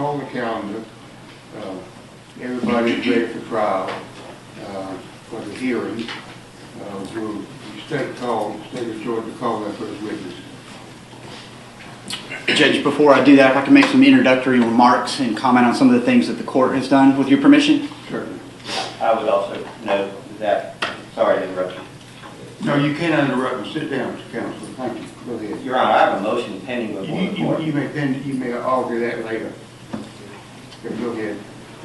on the calendar. Everybody's ready for trial for the hearing. Will the state of Georgia call that first witness? Judge, before I do that, if I can make some introductory remarks and comment on some of the things that the court has done, with your permission? Certainly. I would also note that, sorry to interrupt you. No, you can't interrupt me. Sit down, Mr. Counsel. Thank you. Go ahead. Your Honor, I have a motion pending before the court. You may argue that later. Go ahead.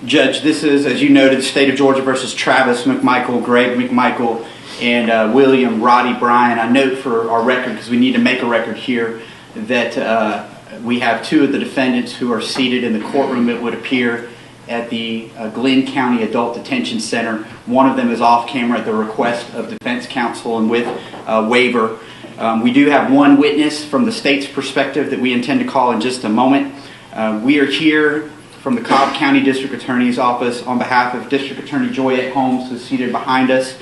Judge, this is, as you noted, the state of Georgia versus Travis McMichael, Greg McMichael, and William Rowdy Bryan. I note for our record, because we need to make a record here, that we have two of the defendants who are seated in the courtroom, it would appear, at the Glenn County Adult Detention Center. One of them is off camera at the request of defense counsel and with waiver. We do have one witness from the state's perspective that we intend to call in just a moment. We are here from the Cobb County District Attorney's Office on behalf of District Attorney Joyette Holmes, who's seated behind us,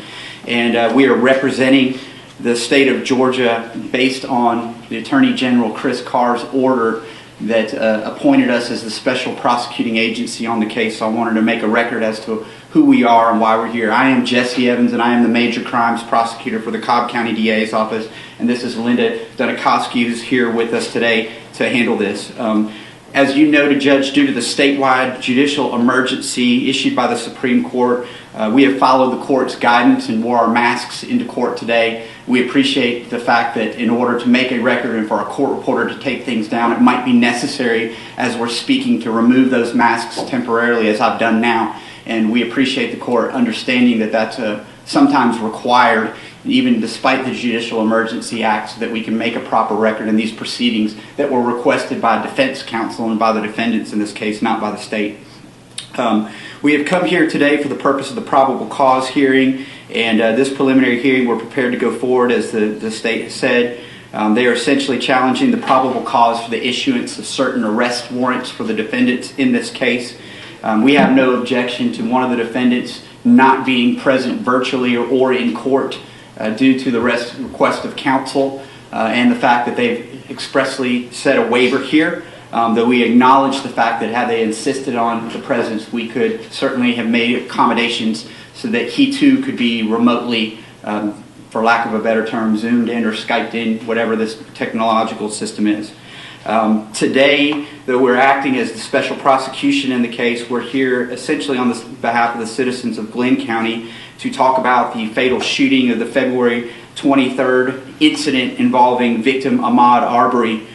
and we are representing the state of Georgia based on the Attorney General Chris Carr's order that appointed us as the special prosecuting agency on the case. So I wanted to make a record as to who we are and why we're here. I am Jesse Evans, and I am the major crimes prosecutor for the Cobb County DA's office, and this is Linda Dunikowski, who's here with us today to handle this. As you noted, Judge, due to the statewide judicial emergency issued by the Supreme Court, we have followed the court's guidance and wore our masks into court today. We appreciate the fact that in order to make a record and for a court reporter to take things down, it might be necessary as we're speaking to remove those masks temporarily, as I've done now. And we appreciate the court understanding that that's sometimes required, even despite the Judicial Emergency Act, so that we can make a proper record in these proceedings that were requested by defense counsel and by the defendants in this case, not by the state. We have come here today for the purpose of the probable cause hearing, and this preliminary hearing we're prepared to go forward, as the state has said. They are essentially challenging the probable cause for the issuance of certain arrest warrants for the defendants in this case. We have no objection to one of the defendants not being present virtually or in court due to the request of counsel and the fact that they've expressly set a waiver here. Though we acknowledge the fact that had they insisted on the presence, we could certainly have made accommodations so that he too could be remotely, for lack of a better term, zoomed in or Skyped in, whatever this technological system is. Today, though we're acting as the special prosecution in the case, we're here essentially on behalf of the citizens of Glenn County to talk about the fatal shooting of the February 23rd incident involving victim Ahmad Aubry,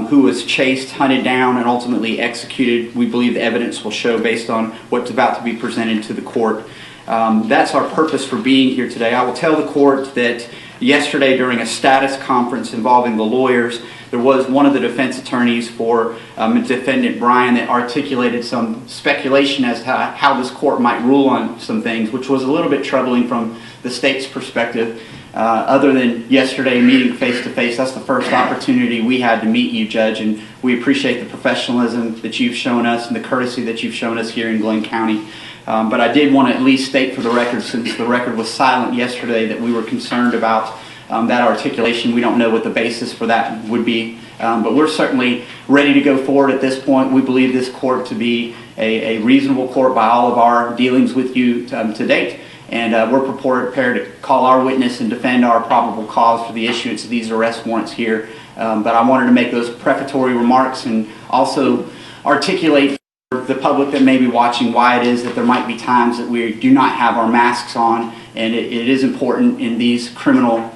who was chased, hunted down, and ultimately executed. We believe the evidence will show based on what's about to be presented to the court. That's our purpose for being here today. I will tell the court that yesterday during a status conference involving the lawyers, there was one of the defense attorneys for Defendant Bryan that articulated some speculation as to how this court might rule on some things, which was a little bit troubling from the state's perspective. Other than yesterday meeting face-to-face, that's the first opportunity we had to meet you, Judge, and we appreciate the professionalism that you've shown us and the courtesy that you've shown us here in Glenn County. But I did want to at least state for the record, since the record was silent yesterday, that we were concerned about that articulation. We don't know what the basis for that would be, but we're certainly ready to go forward at this point. We believe this court to be a reasonable court by all of our dealings with you to date. And we're prepared to call our witness and defend our probable cause for the issuance of these arrest warrants here. But I wanted to make those prefatory remarks and also articulate for the public that may be watching why it is that there might be times that we do not have our masks on. And it is important in these criminal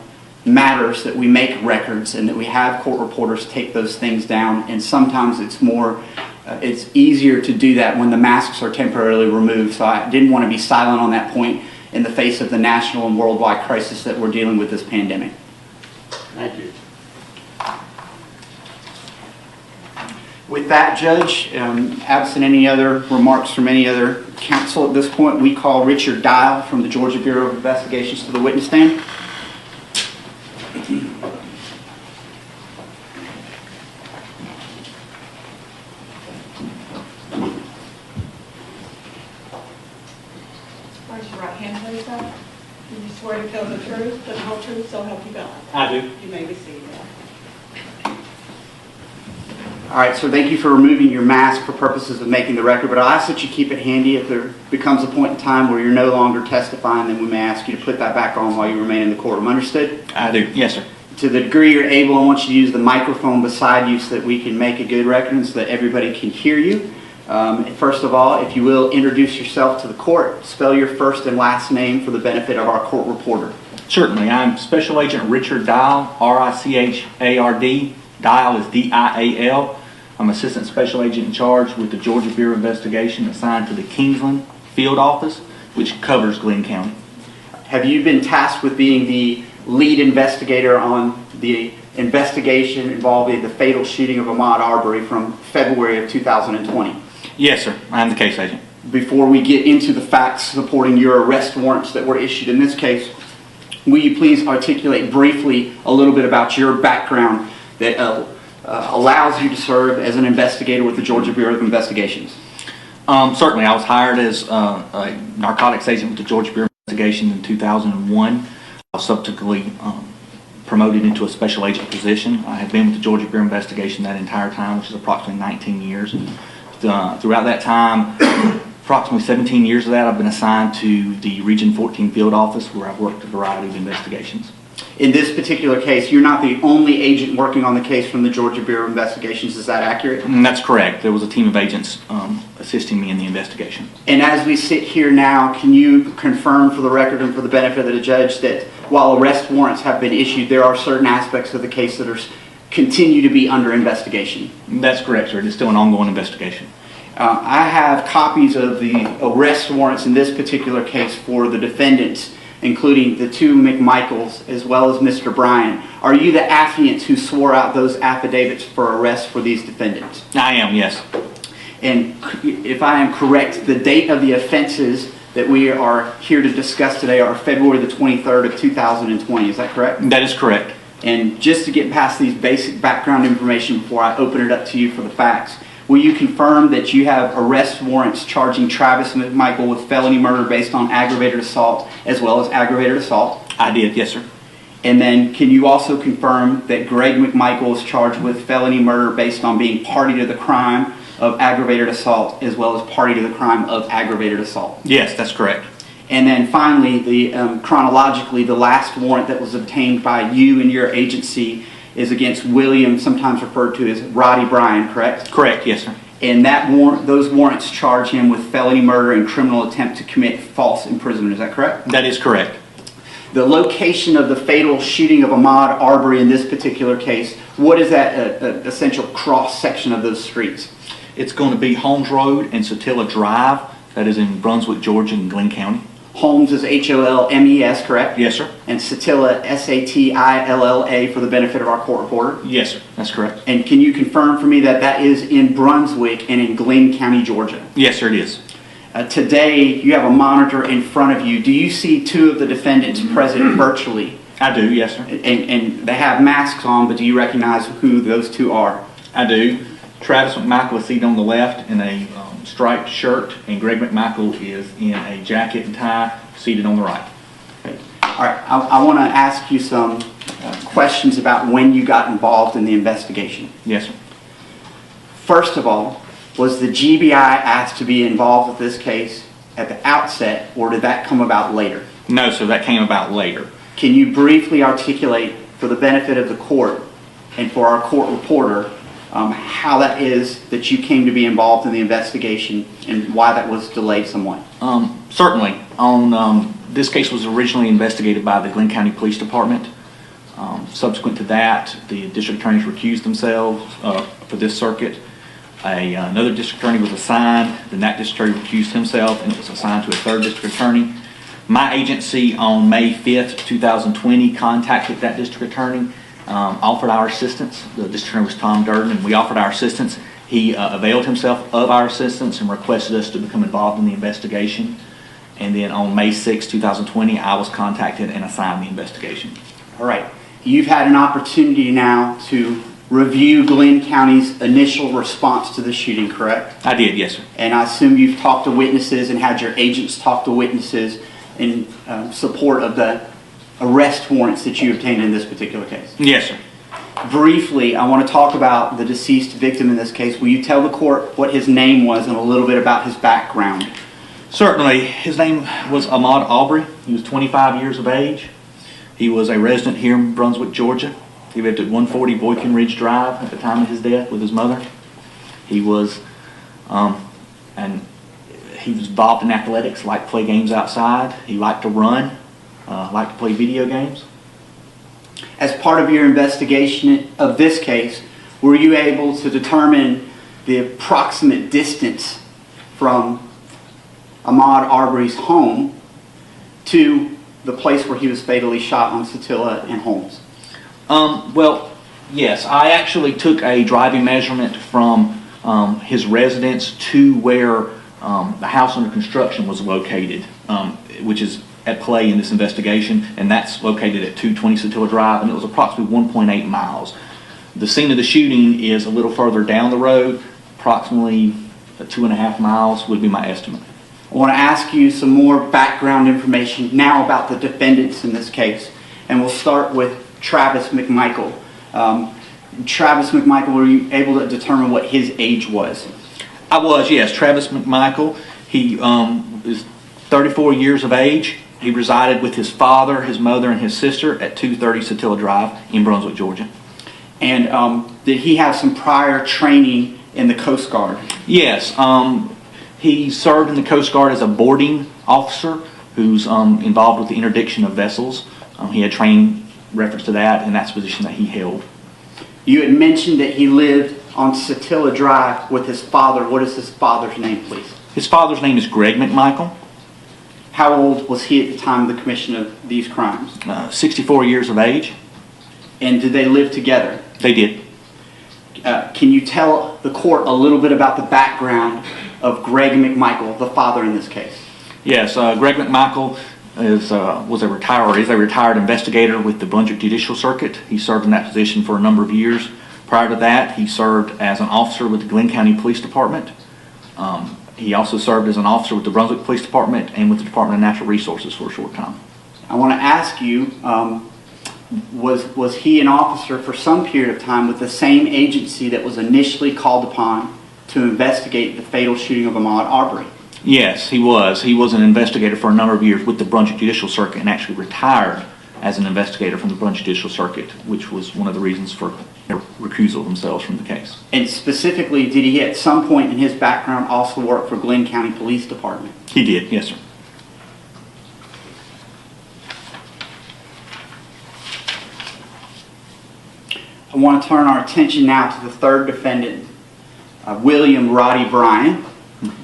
matters that we make records and that we have court reporters take those things down. And sometimes it's easier to do that when the masks are temporarily removed. So I didn't want to be silent on that point in the face of the national and worldwide crisis that we're dealing with this pandemic. Thank you. With that, Judge, absent any other remarks from any other counsel at this point, we call Richard Dial from the Georgia Bureau of Investigations to the witness stand. Raise your right hand, please, sir. Do you swear to tell the truth, the whole truth, so help you God? I do. You may be seated. All right, so thank you for removing your mask for purposes of making the record, but I'll ask that you keep it handy. If there becomes a point in time where you're no longer testifying, then we may ask you to put that back on while you remain in the courtroom. Understood? I do. Yes, sir. To the degree you're able, I want you to use the microphone beside you so that we can make a good record and so that everybody can hear you. First of all, if you will, introduce yourself to the court. Spell your first and last name for the benefit of our court reporter. Certainly. I'm Special Agent Richard Dial, R-I-C-H-A-R-D. Dial is D-I-A-L. I'm Assistant Special Agent in charge with the Georgia Bureau of Investigation assigned to the Kingsland Field Office, which covers Glenn County. Have you been tasked with being the lead investigator on the investigation involving the fatal shooting of Ahmad Aubry from February of 2020? Yes, sir. I'm the case agent. Before we get into the facts supporting your arrest warrants that were issued in this case, will you please articulate briefly a little bit about your background that allows you to serve as an investigator with the Georgia Bureau of Investigations? Certainly. I was hired as a narcotics agent with the Georgia Bureau of Investigation in 2001. I was subsequently promoted into a special agent position. I have been with the Georgia Bureau of Investigation that entire time, which is approximately 19 years. Throughout that time, approximately 17 years of that, I've been assigned to the Region 14 Field Office, where I've worked a variety of investigations. In this particular case, you're not the only agent working on the case from the Georgia Bureau of Investigations. Is that accurate? That's correct. There was a team of agents assisting me in the investigation. And as we sit here now, can you confirm for the record and for the benefit of the judge that while arrest warrants have been issued, there are certain aspects of the case that are continue to be under investigation? That's correct, sir. It is still an ongoing investigation. I have copies of the arrest warrants in this particular case for the defendants, including the two McMichaels as well as Mr. Bryan. Are you the affiant who swore out those affidavits for arrest for these defendants? I am, yes. And if I am correct, the date of the offenses that we are here to discuss today are February the 23rd of 2020. Is that correct? That is correct. And just to get past these basic background information before I open it up to you for the facts, will you confirm that you have arrest warrants charging Travis McMichael with felony murder based on aggravated assault as well as aggravated assault? I did, yes, sir. And then can you also confirm that Greg McMichael is charged with felony murder based on being party to the crime of aggravated assault as well as party to the crime of aggravated assault? Yes, that's correct. And then finally, chronologically, the last warrant that was obtained by you and your agency is against William, sometimes referred to as Rowdy Bryan, correct? Correct, yes, sir. And those warrants charge him with felony murder and criminal attempt to commit false imprisonment. Is that correct? That is correct. The location of the fatal shooting of Ahmad Aubry in this particular case, what is that essential cross section of those streets? It's going to be Holmes Road and Satilla Drive. That is in Brunswick, Georgia, in Glenn County. Holmes is H-O-L-M-E-S, correct? Yes, sir. And Satilla, S-A-T-I-L-L-A, for the benefit of our court reporter? Yes, sir. That's correct. And can you confirm for me that that is in Brunswick and in Glenn County, Georgia? Yes, sir, it is. Today, you have a monitor in front of you. Do you see two of the defendants present virtually? I do, yes, sir. And they have masks on, but do you recognize who those two are? I do. Travis McMichael is seated on the left in a striped shirt, and Greg McMichael is in a jacket and tie, seated on the right. Okay. All right, I want to ask you some questions about when you got involved in the investigation. Yes, sir. First of all, was the GBI asked to be involved with this case at the outset, or did that come about later? No, sir, that came about later. Can you briefly articulate, for the benefit of the court and for our court reporter, how that is that you came to be involved in the investigation and why that was delayed somewhat? Certainly. This case was originally investigated by the Glenn County Police Department. Subsequent to that, the district attorneys recused themselves for this circuit. Another district attorney was assigned, then that district attorney recused himself, and it was assigned to a third district attorney. My agency on May 5th, 2020 contacted that district attorney, offered our assistance. The district attorney was Tom Durden, and we offered our assistance. He availed himself of our assistance and requested us to become involved in the investigation. And then on May 6, 2020, I was contacted and assigned the investigation. All right. You've had an opportunity now to review Glenn County's initial response to the shooting, correct? I did, yes, sir. And I assume you've talked to witnesses and had your agents talk to witnesses in support of the arrest warrants that you obtained in this particular case. Yes, sir. briefly, I want to talk about the deceased victim in this case. Will you tell the court what his name was and a little bit about his background? Certainly. His name was Ahmad Aubry. He was 25 years of age. He was a resident here in Brunswick, Georgia. He lived at 140 Boykin Ridge Drive at the time of his death with his mother. He was involved in athletics, liked to play games outside. He liked to run, liked to play video games. As part of your investigation of this case, were you able to determine the approximate distance from Ahmad Aubry's home to the place where he was fatally shot on Satilla and Holmes? Well, yes. I actually took a driving measurement from his residence to where the house under construction was located, which is at play in this investigation, and that's located at 220 Satilla Drive, and it was approximately 1.8 miles. The scene of the shooting is a little further down the road, approximately 2.5 miles would be my estimate. I want to ask you some more background information now about the defendants in this case, and we'll start with Travis McMichael. Travis McMichael, were you able to determine what his age was? I was, yes. Travis McMichael, he is 34 years of age. He resided with his father, his mother, and his sister at 230 Satilla Drive in Brunswick, Georgia. And did he have some prior training in the Coast Guard? Yes. He served in the Coast Guard as a boarding officer who's involved with the interdiction of vessels. He had training reference to that, and that's the position that he held. You had mentioned that he lived on Satilla Drive with his father. What is his father's name, please? His father's name is Greg McMichael. How old was he at the time of the commission of these crimes? 64 years of age. And did they live together? They did. Can you tell the court a little bit about the background of Greg McMichael, the father in this case? Yes, Greg McMichael is a retired investigator with the Brunswick Judicial Circuit. He served in that position for a number of years. Prior to that, he served as an officer with the Glenn County Police Department. He also served as an officer with the Brunswick Police Department and with the Department of Natural Resources for a short time. I want to ask you, was he an officer for some period of time with the same agency that was initially called upon to investigate the fatal shooting of Ahmad Aubry? Yes, he was. He was an investigator for a number of years with the Brunswick Judicial Circuit and actually retired as an investigator from the Brunswick Judicial Circuit, which was one of the reasons for their recusal themselves from the case. And specifically, did he at some point in his background also work for Glenn County Police Department? He did, yes, sir. I want to turn our attention now to the third defendant, William Rowdy Bryan,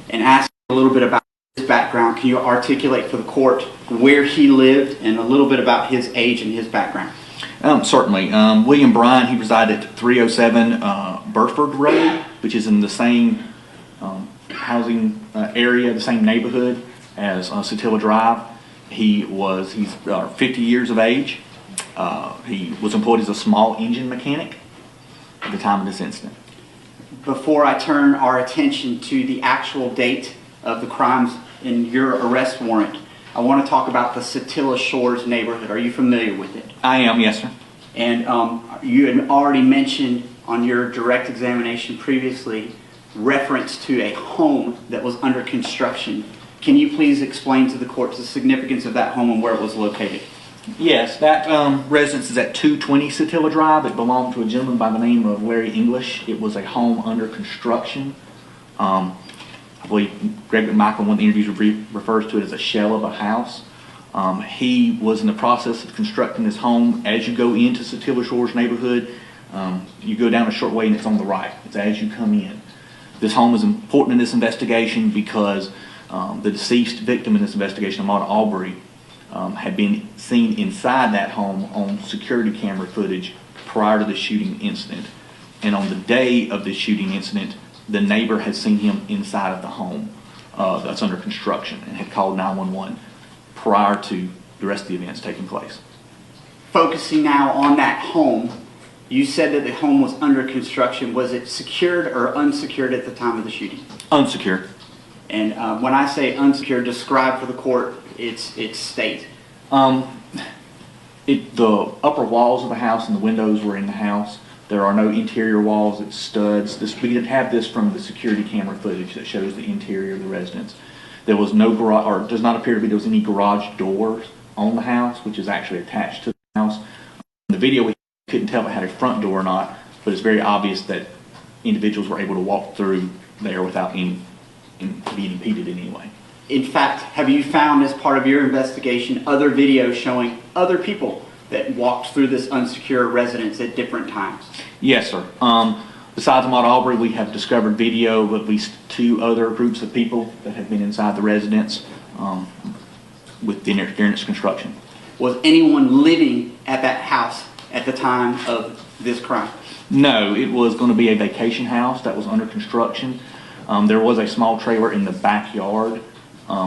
and ask a little bit about his background. Can you articulate for the court where he lived and a little bit about his age and his background? Certainly. William Bryan, he resided at 307 Burford Road, which is in the same housing area, the same neighborhood as Satilla Drive. He's 50 years of age. He was employed as a small engine mechanic at the time of this incident. Before I turn our attention to the actual date of the crimes in your arrest warrant, I want to talk about the Satilla Shores neighborhood. Are you familiar with it? I am, yes, sir. And you had already mentioned on your direct examination previously reference to a home that was under construction. Can you please explain to the court the significance of that home and where it was located? Yes, that residence is at 220 Satilla Drive. It belonged to a gentleman by the name of Larry English. It was a home under construction. I believe Greg McMichael, in one of the interviews, refers to it as a shell of a house. He was in the process of constructing this home. As you go into Satilla Shores neighborhood, you go down a short way and it's on the right. It's as you come in. This home is important in this investigation because the deceased victim in this investigation, Ahmad Aubry, had been seen inside that home on security camera footage prior to the shooting incident. And on the day of the shooting incident, the neighbor had seen him inside of the home that's under construction and had called 911 prior to the rest of the events taking place. Focusing now on that home, you said that the home was under construction. Was it secured or unsecured at the time of the shooting? Unsecured. And when I say unsecured, describe for the court its state. The upper walls of the house and the windows were in the house. There are no interior walls, it's studs. We didn't have this from the security camera footage that shows the interior of the residence. There was no garage, or it does not appear to be there was any garage doors on the house, which is actually attached to the house. In the video, we couldn't tell if it had a front door or not, but it's very obvious that individuals were able to walk through there without being impeded in any way. In fact, have you found as part of your investigation other videos showing other people that walked through this unsecure residence at different times? Yes, sir. Besides Ahmad Aubry, we have discovered video of at least 2 other groups of people that have been inside the residence during its construction. Was anyone living at that house at the time of this crime? No, it was going to be a vacation house that was under construction. There was a small trailer in the backyard,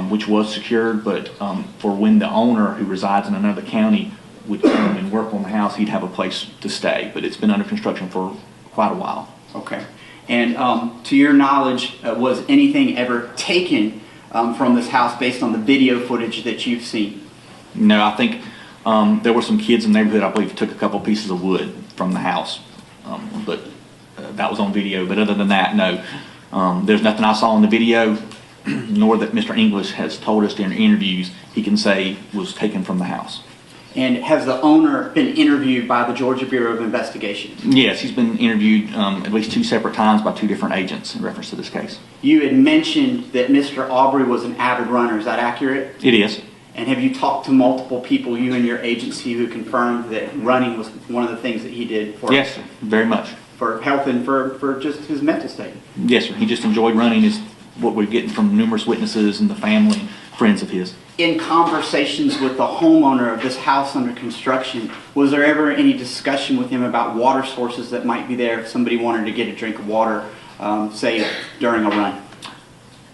which was secured, but for when the owner, who resides in another county, would come and work on the house, he'd have a place to stay. But it's been under construction for quite a while. Okay. And to your knowledge, was anything ever taken from this house based on the video footage that you've seen? No, I think there were some kids in the neighborhood, I believe, took a couple pieces of wood from the house. But that was on video. But other than that, no. There's nothing I saw in the video, nor that Mr. English has told us during interviews he can say was taken from the house. And has the owner been interviewed by the Georgia Bureau of Investigation? Yes, he's been interviewed at least 2 separate times by 2 different agents in reference to this case. You had mentioned that Mr. Aubry was an avid runner. Is that accurate? It is. And have you talked to multiple people, you and your agency, who confirmed that running was one of the things that he did for, Yes, sir, very much. for health and for just his mental state? Yes, sir. He just enjoyed running, is what we're getting from numerous witnesses and the family and friends of his. In conversations with the homeowner of this house under construction, was there ever any discussion with him about water sources that might be there if somebody wanted to get a drink of water, say, during a run?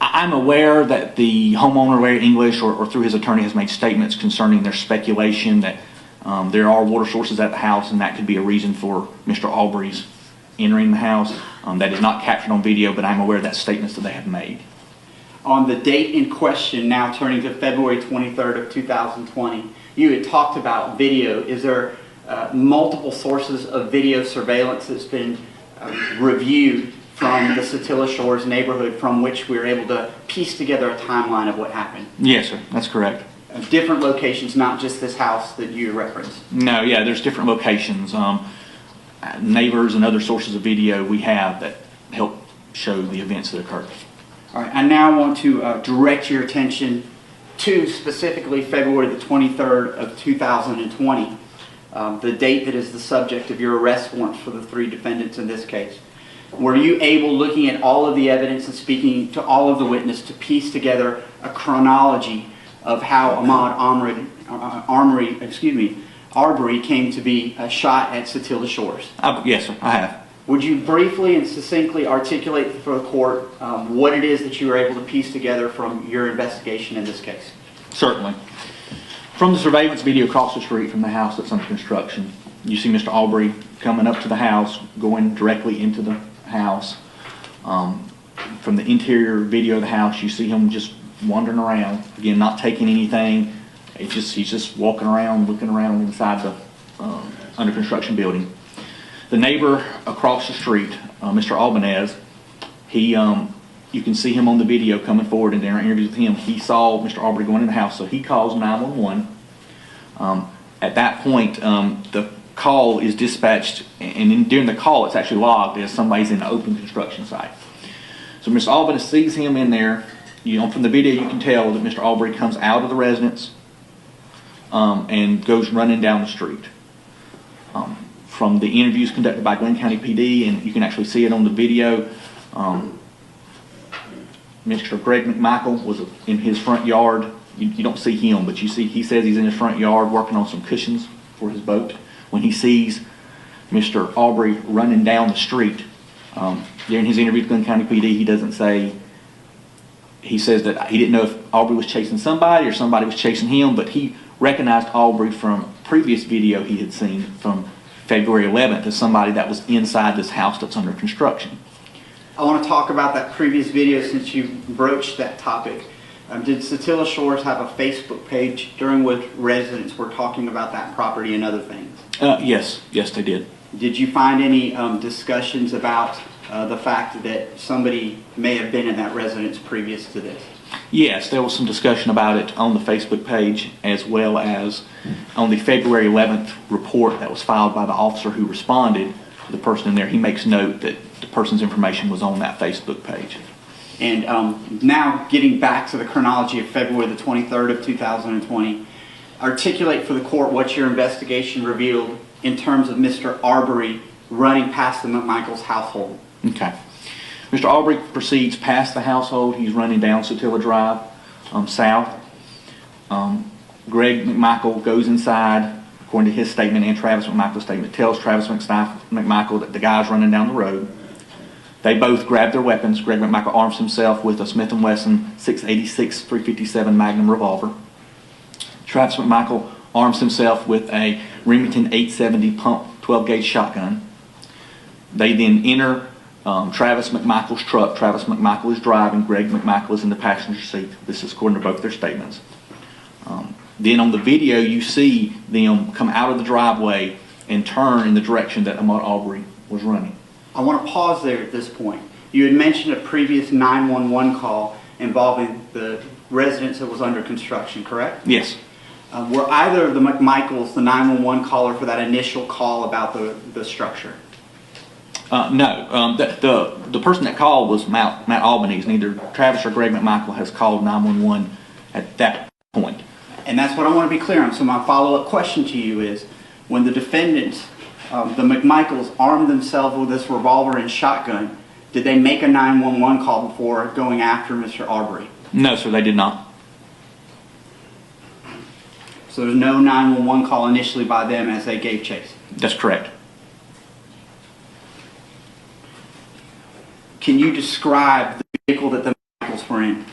I'm aware that the homeowner, Larry English, or through his attorney, has made statements concerning their speculation that there are water sources at the house, and that could be a reason for Mr. Aubry's entering the house. That is not captured on video, but I'm aware of that statements that they have made. On the date in question, now turning to February 23rd of 2020, you had talked about video. Is there multiple sources of video surveillance that's been reviewed from the Satilla Shores neighborhood from which we were able to piece together a timeline of what happened? Yes, sir. That's correct. Different locations, not just this house that you referenced. No, yeah, there's different locations. Neighbors and other sources of video we have that help show the events that occurred. All right, I now want to direct your attention to specifically February the 23rd of 2020, the date that is the subject of your arrest warrant for the 3 defendants in this case. Were you able, looking at all of the evidence and speaking to all of the witnesses, to piece together a chronology of how Ahmad Aubry came to be shot at Satilla Shores? Yes, sir, I have. Would you briefly and succinctly articulate for the court what it is that you were able to piece together from your investigation in this case? Certainly. From the surveillance video across the street from the house that's under construction, you see Mr. Aubry coming up to the house, going directly into the house. From the interior video of the house, you see him just wandering around, again, not taking anything. He's just walking around, looking around inside the under construction building. The neighbor across the street, Mr. Albanez, you can see him on the video coming forward, and during our interviews with him, he saw Mr. Aubry going in the house, so he calls 911. At that point, the call is dispatched, and during the call, it's actually logged as somebody's in an open construction site. So Mr. Albanez sees him in there. From the video, you can tell that Mr. Aubry comes out of the residence and goes running down the street. From the interviews conducted by Glenn County PD, and you can actually see it on the video, Mr. Greg McMichael was in his front yard. You don't see him, but you see he says he's in his front yard working on some cushions for his boat. When he sees Mr. Aubry running down the street, during his interview with Glenn County PD, he doesn't say, he says that he didn't know if Aubry was chasing somebody or somebody was chasing him, but he recognized Aubry from previous video he had seen from February 11th as somebody that was inside this house that's under construction. I want to talk about that previous video since you broached that topic. Did Satilla Shores have a Facebook page during which residents were talking about that property and other things? Yes, they did. Did you find any discussions about the fact that somebody may have been in that residence previous to this? Yes, there was some discussion about it on the Facebook page, as well as on the February 11th report that was filed by the officer who responded to the person in there. He makes note that the person's information was on that Facebook page. And now getting back to the chronology of February the 23rd of 2020, articulate for the court what your investigation revealed in terms of Mr. Aubry running past the McMichaels household. Okay. Mr. Aubry proceeds past the household. He's running down Satilla Drive south. Greg McMichael goes inside, according to his statement and Travis McMichael's statement, tells Travis McMichael that the guy's running down the road. They both grab their weapons. Greg McMichael arms himself with a Smith & Wesson 686 .357 Magnum revolver. Travis McMichael arms himself with a Remington 870 pump 12-gauge shotgun. They then enter Travis McMichael's truck. Travis McMichael is driving. Greg McMichael is in the passenger seat. This is according to both their statements. Then on the video, you see them come out of the driveway and turn in the direction that Ahmad Aubry was running. I want to pause there at this point. You had mentioned a previous 911 call involving the residence that was under construction, correct? Yes. Were either of the McMichaels the 911 caller for that initial call about the structure? No. The person that called was Matt Albanese. Neither Travis or Greg McMichael has called 911 at that point. And that's what I want to be clear on. So my follow-up question to you is, when the defendants, the McMichaels, armed themselves with this revolver and shotgun, did they make a 911 call before going after Mr. Aubry? No, sir, they did not. So there's no 911 call initially by them as they gave chase? That's correct. Can you describe the vehicle that the McMichaels were in?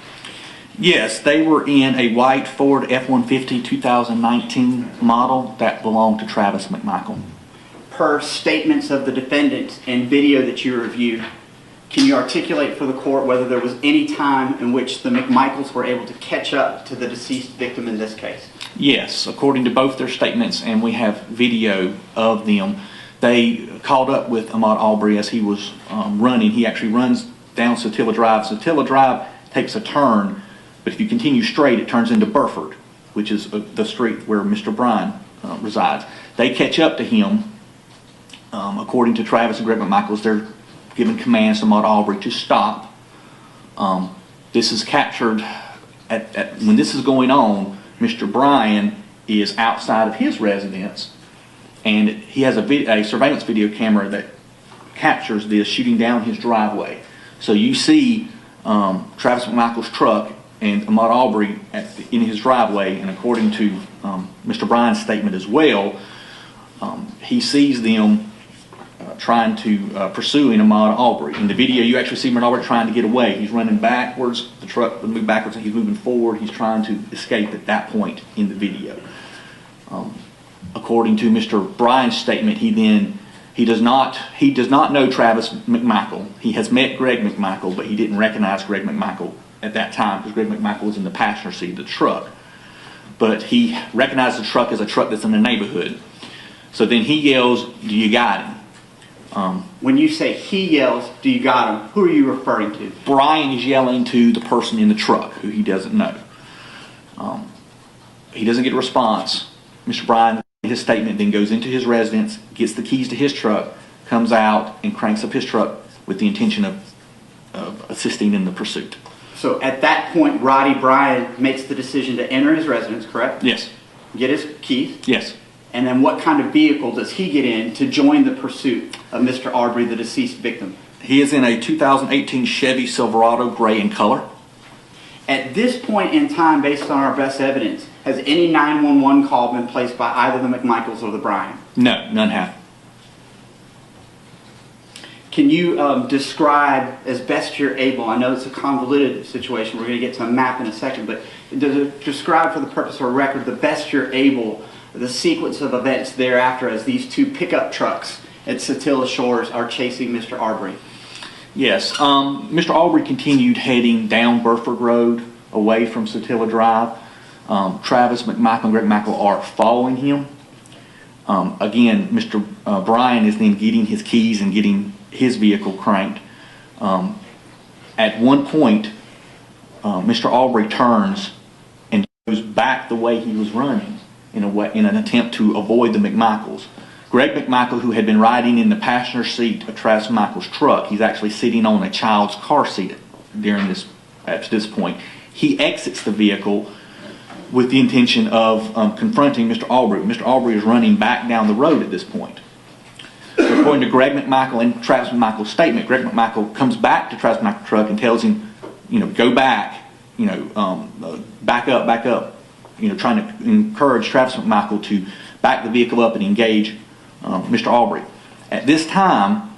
Yes, they were in a white Ford F-150 2019 model that belonged to Travis McMichael. Per statements of the defendants and video that you reviewed, can you articulate for the court whether there was any time in which the McMichaels were able to catch up to the deceased victim in this case? Yes, according to both their statements, and we have video of them, they caught up with Ahmad Aubry as he was running. He actually runs down Satilla Drive. Satilla Drive takes a turn, but if you continue straight, it turns into Burford, which is the street where Mr. Bryan resides. They catch up to him. According to Travis and Greg McMichaels, they're giving commands to Ahmad Aubry to stop. This is captured when this is going on. Mr. Bryan is outside of his residence, and he has a surveillance video camera that captures this shooting down his driveway. So you see Travis McMichael's truck and Ahmad Aubry in his driveway, and according to Mr. Bryan's statement as well, he sees them trying to pursuing Ahmad Aubry. In the video, you actually see Ahmad Aubry trying to get away. He's running backwards. The truck would move backwards, and he's moving forward. He's trying to escape at that point in the video. According to Mr. Bryan's statement, he does not know Travis McMichael. He has met Greg McMichael, but he didn't recognize Greg McMichael at that time because Greg McMichael was in the passenger seat of the truck. But he recognized the truck as a truck that's in the neighborhood. So then he yells, "Do you got him?" When you say he yells, "Do you got him?" who are you referring to? Bryan is yelling to the person in the truck who he doesn't know. He doesn't get a response. Mr. Bryan, his statement, then goes into his residence, gets the keys to his truck, comes out and cranks up his truck with the intention of assisting in the pursuit. So at that point, Rowdy Bryan makes the decision to enter his residence, correct? Yes. Get his keys? Yes. And then what kind of vehicle does he get in to join the pursuit of Mr. Aubry, the deceased victim? He is in a 2018 Chevy Silverado gray in color. At this point in time, based on our best evidence, has any 911 call been placed by either the McMichaels or the Bryan? No, none have. Can you describe as best you're able, I know it's a convoluted situation, we're going to get to a map in a second, but describe for the purpose of a record the best you're able the sequence of events thereafter as these two pickup trucks at Satilla Shores are chasing Mr. Aubry. Yes. Mr. Aubry continued heading down Burford Road away from Satilla Drive. Travis McMichael and Greg McMichael are following him. Again, Mr. Bryan is then getting his keys and getting his vehicle cranked. At one point, Mr. Aubry turns and goes back the way he was running in an attempt to avoid the McMichaels. Greg McMichael, who had been riding in the passenger seat of Travis McMichael's truck, he's actually sitting on a child's car seat at this point. He exits the vehicle with the intention of confronting Mr. Aubry. Mr. Aubry is running back down the road at this point. So according to Greg McMichael and Travis McMichael's statement, Greg McMichael comes back to Travis McMichael's truck and tells him, go back, back up, trying to encourage Travis McMichael to back the vehicle up and engage Mr. Aubry. At this time,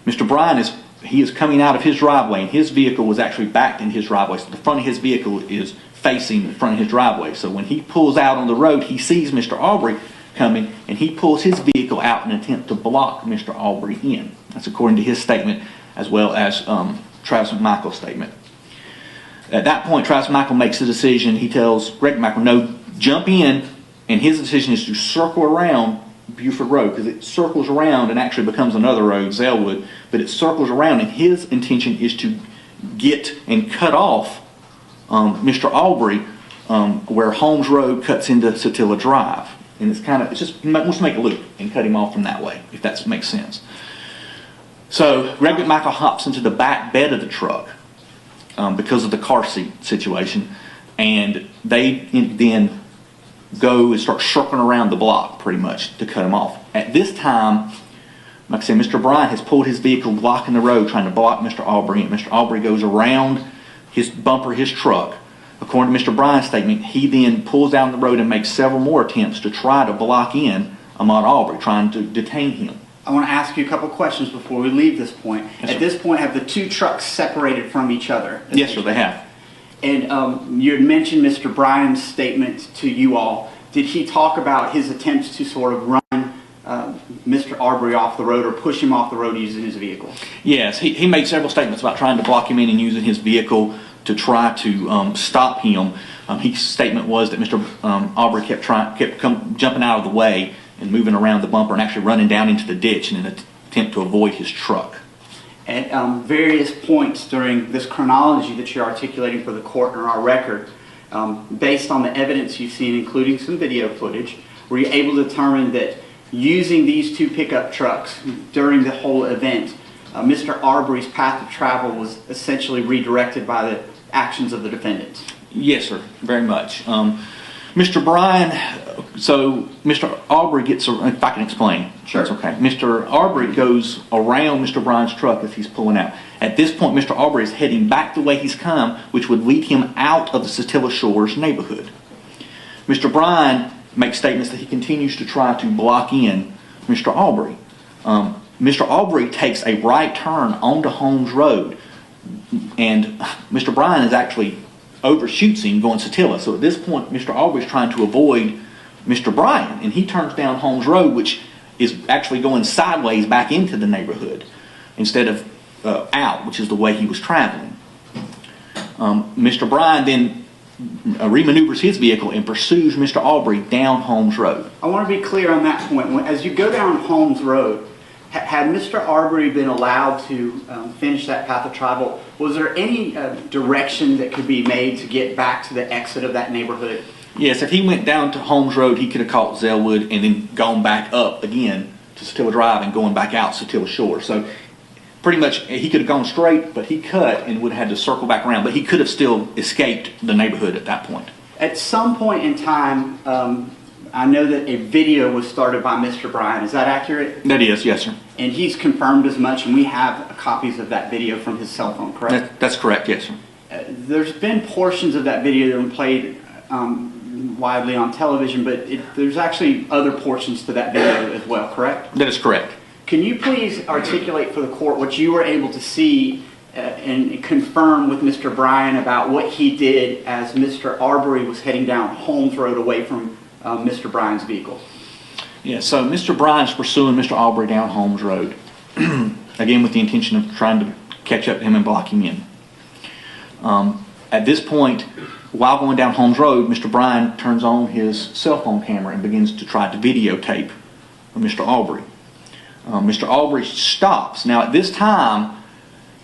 Mr. Bryan is coming out of his driveway, and his vehicle was actually backed in his driveway. So the front of his vehicle is facing the front of his driveway. So when he pulls out on the road, he sees Mr. Aubry coming, and he pulls his vehicle out in an attempt to block Mr. Aubry in. That's according to his statement, as well as Travis McMichael's statement. At that point, Travis McMichael makes a decision. He tells Greg McMichael, no, jump in, and his decision is to circle around Buford Road, because it circles around and actually becomes another road, Zellwood, but it circles around, and his intention is to get and cut off Mr. Aubry where Holmes Road cuts into Satilla Drive. And it's just, he wants to make a loop and cut him off from that way, if that makes sense. So Greg McMichael hops into the back bed of the truck because of the car seat situation, and they then go and start circling around the block pretty much to cut him off. At this time, like I said, Mr. Bryan has pulled his vehicle blocking the road trying to block Mr. Aubry, and Mr. Aubry goes around his bumper, his truck. According to Mr. Bryan's statement, he then pulls down the road and makes several more attempts to try to block in Ahmad Aubry, trying to detain him. I want to ask you a couple questions before we leave this point. Yes, At this point, have the two trucks separated from each other? Yes, sir, they have. And you had mentioned Mr. Bryan's statement to you all. Did he talk about his attempts to sort of run Mr. Aubry off the road or push him off the road using his vehicle? Yes, he made several statements about trying to block him in and using his vehicle to try to stop him. His statement was that Mr. Aubry kept jumping out of the way and moving around the bumper and actually running down into the ditch in an attempt to avoid his truck. At various points during this chronology that you're articulating for the court and our record, based on the evidence you've seen, including some video footage, were you able to determine that using these two pickup trucks during the whole event, Mr. Aubry's path of travel was essentially redirected by the actions of the defendant? Yes, sir, very much. Mr. Bryan, so Mr. Aubry gets, if I can explain. Sure. That's okay. Mr. Aubry goes around Mr. Bryan's truck as he's pulling out. At this point, Mr. Aubry is heading back the way he's come, which would lead him out of the Satilla Shores neighborhood. Mr. Bryan makes statements that he continues to try to block in Mr. Aubry. Mr. Aubry takes a right turn onto Holmes Road, and Mr. Bryan is actually overshoots him going Satilla. So at this point, Mr. Aubry is trying to avoid Mr. Bryan, and he turns down Holmes Road, which is actually going sideways back into the neighborhood instead of out, which is the way he was traveling. Mr. Bryan then remaneuvers his vehicle and pursues Mr. Aubry down Holmes Road. I want to be clear on that point. As you go down Holmes Road, had Mr. Aubry been allowed to finish that path of travel, was there any direction that could be made to get back to the exit of that neighborhood? Yes, if he went down to Holmes Road, he could have caught Zellwood and then gone back up again to Satilla Drive and going back out Satilla Shore. So pretty much he could have gone straight, but he cut and would have had to circle back around. But he could have still escaped the neighborhood at that point. At some point in time, I know that a video was started by Mr. Bryan. Is that accurate? That is, yes, sir. And he's confirmed as much, and we have copies of that video from his cell phone, correct? That's correct, yes, sir. There's been portions of that video that have been played widely on television, but there's actually other portions to that video as well, correct? That is correct. Can you please articulate for the court what you were able to see and confirm with Mr. Bryan about what he did as Mr. Aubry was heading down Holmes Road away from Mr. Bryan's vehicle? Yeah, so Mr. Bryan's pursuing Mr. Aubry down Holmes Road, again with the intention of trying to catch up to him and block him in. At this point, while going down Holmes Road, Mr. Bryan turns on his cell phone camera and begins to try to videotape Mr. Aubry. Mr. Aubry stops. Now at this time,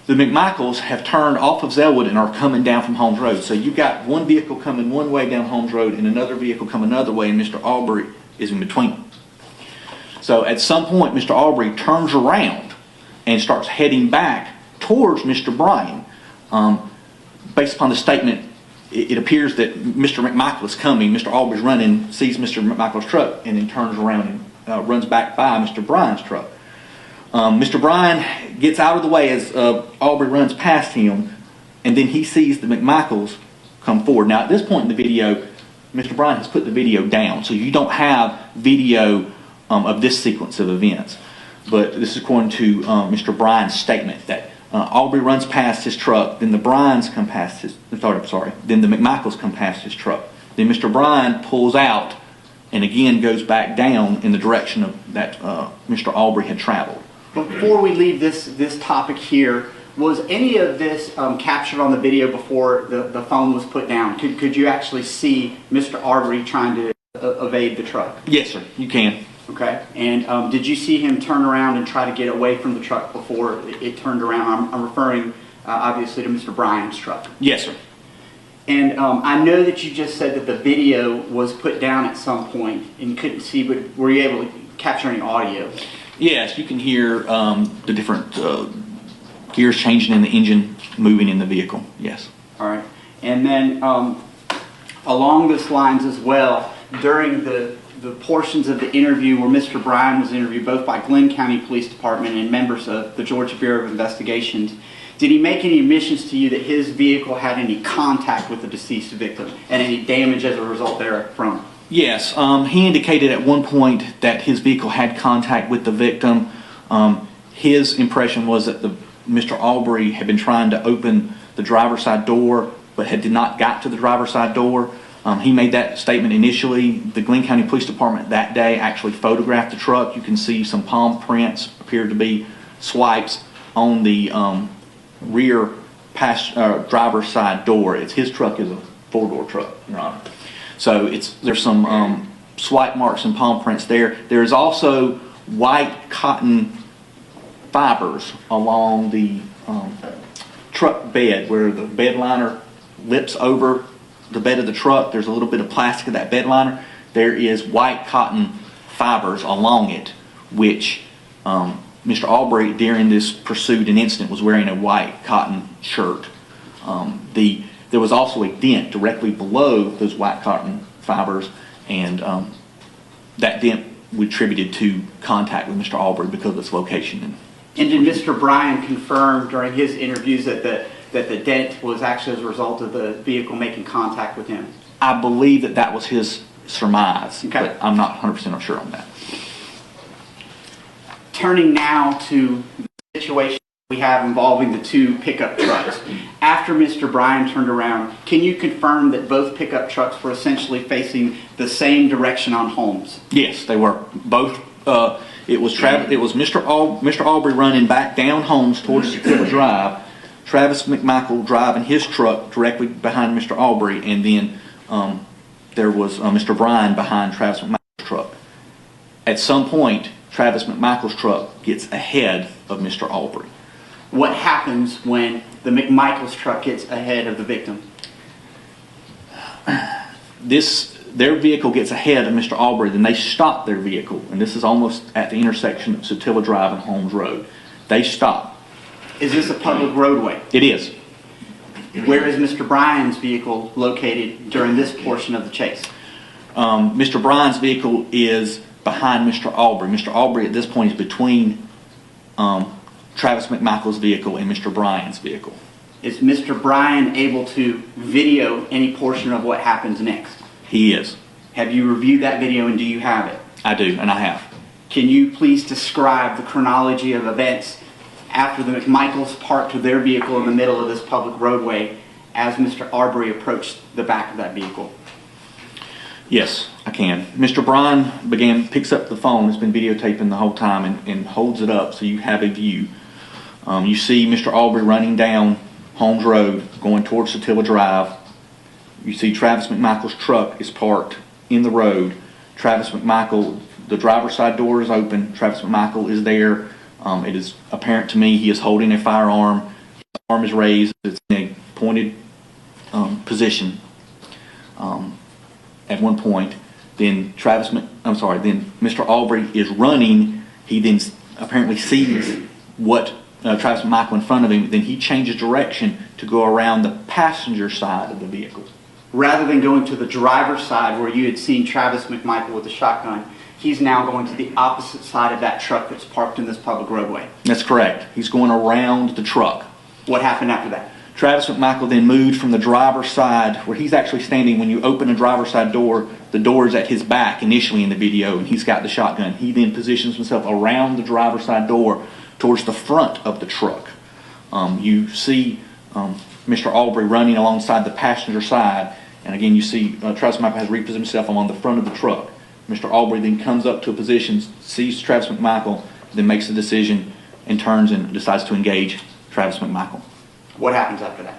the McMichaels have turned off of Zellwood and are coming down from Holmes Road. So you've got one vehicle coming one way down Holmes Road and another vehicle coming another way, and Mr. Aubry is in between them. So at some point, Mr. Aubry turns around and starts heading back towards Mr. Bryan. Based upon the statement, it appears that Mr. McMichael is coming. Mr. Aubry's running, sees Mr. McMichael's truck, and then turns around and runs back by Mr. Bryan's truck. Mr. Bryan gets out of the way as Aubry runs past him, and then he sees the McMichaels come forward. Now, at this point in the video, Mr. Bryan has put the video down, so you don't have video of this sequence of events. But this is according to Mr. Bryan's statement that Aubry runs past his truck, then the Bryans come past his. Then the McMichaels come past his truck. Then Mr. Bryan pulls out and again goes back down in the direction of that Mr. Aubry had traveled. Before we leave this topic here, was any of this captured on the video before the phone was put down? Could you actually see Mr. Aubry trying to evade the truck? Yes, sir, you can. Okay. And did you see him turn around and try to get away from the truck before it turned around? I'm referring obviously to Mr. Bryan's truck. Yes, sir. And I know that you just said that the video was put down at some point and you couldn't see, but were you able to capture any audio? Yes, you can hear the different gears changing in the engine, moving in the vehicle. Yes. All right. And then along those lines as well, during the portions of the interview where Mr. Bryan was interviewed both by Glenn County Police Department and members of the Georgia Bureau of Investigations, did he make any admissions to you that his vehicle had any contact with the deceased victim and any damage as a result therefrom? Yes, he indicated at one point that his vehicle had contact with the victim. His impression was that Mr. Aubry had been trying to open the driver's side door but did not got to the driver's side door. He made that statement initially. The Glenn County Police Department that day actually photographed the truck. You can see some palm prints, appear to be swipes on the rear driver's side door. His truck is a four-door truck, Your Honor. So there's some swipe marks and palm prints there. There's also white cotton fibers along the truck bed where the bed liner lips over the bed of the truck. There's a little bit of plastic of that bed liner. There is white cotton fibers along it, which Mr. Aubry, during this pursuit and incident, was wearing a white cotton shirt. There was also a dent directly below those white cotton fibers, and that dent we attributed to contact with Mr. Aubry because of its location. And did Mr. Bryan confirm during his interviews that the dent was actually as a result of the vehicle making contact with him? I believe that was his surmise, okay, but I'm not 100% sure on that. Turning now to the situation we have involving the two pickup trucks. After Mr. Bryan turned around, can you confirm that both pickup trucks were essentially facing the same direction on Holmes? Yes, they were. Both. It was Mr. Aubry running back down Holmes towards Secure Drive, Travis McMichael driving his truck directly behind Mr. Aubry, and then there was Mr. Bryan behind Travis McMichael's truck. At some point, Travis McMichael's truck gets ahead of Mr. Aubry. What happens when the McMichael's truck gets ahead of the victim? Their vehicle gets ahead of Mr. Aubry, then they stop their vehicle, and this is almost at the intersection of Sotilla Drive and Holmes Road. They stop. Is this a public roadway? It is. Where is Mr. Bryan's vehicle located during this portion of the chase? Mr. Bryan's vehicle is behind Mr. Aubry. Mr. Aubry at this point is between Travis McMichael's vehicle and Mr. Bryan's vehicle. Is Mr. Bryan able to video any portion of what happens next? He is. Have you reviewed that video and do you have it? I do, and I have. Can you please describe the chronology of events after the McMichaels parked their vehicle in the middle of this public roadway as Mr. Aubry approached the back of that vehicle? Yes, I can. Mr. Bryan picks up the phone that's been videotaping the whole time and holds it up so you have a view. You see Mr. Aubry running down Holmes Road going towards Satilla Drive. You see Travis McMichael's truck is parked in the road. Travis McMichael, the driver's side door is open. Travis McMichael is there. It is apparent to me he is holding a firearm. His arm is raised. It's in a pointed position at one point. Then then Mr. Aubry is running. He then apparently sees what Travis McMichael in front of him. Then he changes direction to go around the passenger side of the vehicle. Rather than going to the driver's side where you had seen Travis McMichael with the shotgun, he's now going to the opposite side of that truck that's parked in this public roadway. That's correct. He's going around the truck. What happened after that? Travis McMichael then moved from the driver's side, where he's actually standing. When you open a driver's side door, the door is at his back initially in the video, and he's got the shotgun. He then positions himself around the driver's side door towards the front of the truck. You see Mr. Aubry running alongside the passenger side, and again you see Travis McMichael has repositioned himself along the front of the truck. Mr. Aubry then comes up to a position, sees Travis McMichael, then makes a decision and turns and decides to engage Travis McMichael. What happens after that?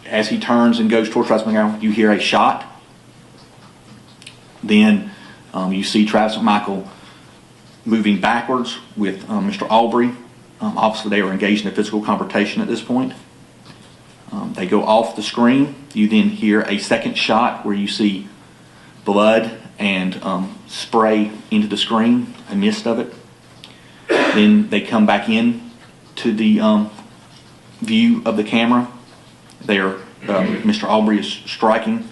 As he turns and goes towards Travis McMichael, you hear a shot. Then you see Travis McMichael moving backwards with Mr. Aubry. Obviously, they are engaged in a physical confrontation at this point. They go off the screen. You then hear a second shot where you see blood and spray into the screen, a mist of it. Then they come back in to the view of the camera. There, Mr. Aubry is striking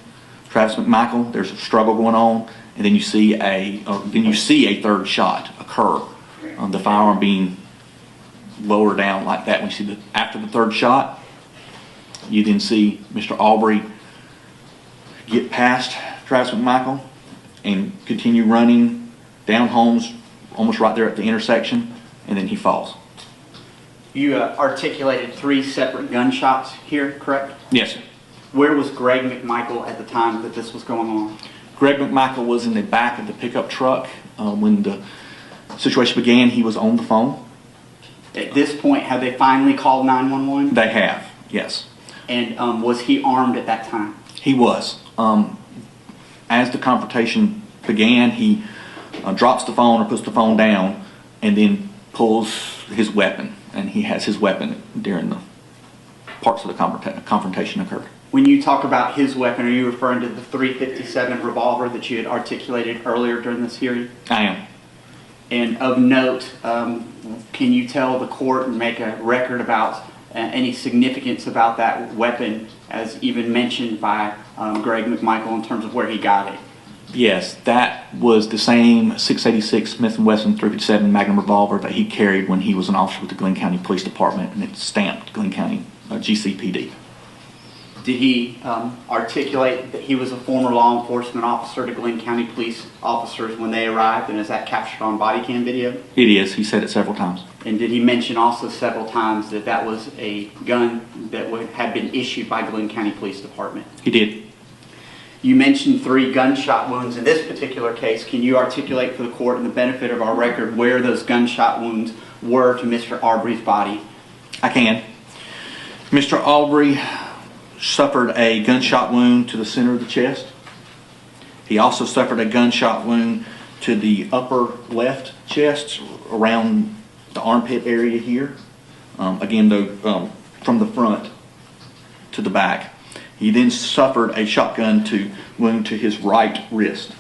Travis McMichael. There's a struggle going on, and then you see a third shot occur. The firearm being lowered down like that. When you see after the third shot, you then see Mr. Aubry get past Travis McMichael and continue running down Holmes, almost right there at the intersection, and then he falls. You articulated 3 separate gunshots here, correct? Yes, sir. Where was Greg McMichael at the time that this was going on? Greg McMichael was in the back of the pickup truck. When the situation began, he was on the phone. At this point, have they finally called 911? They have, yes. And was he armed at that time? He was. As the confrontation began, he drops the phone or puts the phone down and then pulls his weapon. And he has his weapon during the parts of the confrontation occurred. When you talk about his weapon, are you referring to the .357 revolver that you had articulated earlier during this hearing? I am. And of note, can you tell the court and make a record about any significance about that weapon as even mentioned by Greg McMichael in terms of where he got it? Yes, that was the same .686 Smith & Wesson .357 Magnum revolver that he carried when he was an officer with the Glenn County Police Department, and it's stamped Glenn County GCPD. Did he articulate that he was a former law enforcement officer to Glenn County police officers when they arrived, and is that captured on body cam video? It is. He said it several times. And did he mention also several times that that was a gun that had been issued by Glenn County Police Department? He did. You mentioned 3 gunshot wounds in this particular case. Can you articulate for the court and the benefit of our record where those gunshot wounds were to Mr. Aubry's body? I can. Mr. Aubry suffered a gunshot wound to the center of the chest. He also suffered a gunshot wound to the upper left chest around the armpit area here. Again, though, from the front to the back. He then suffered a shotgun wound to his right wrist.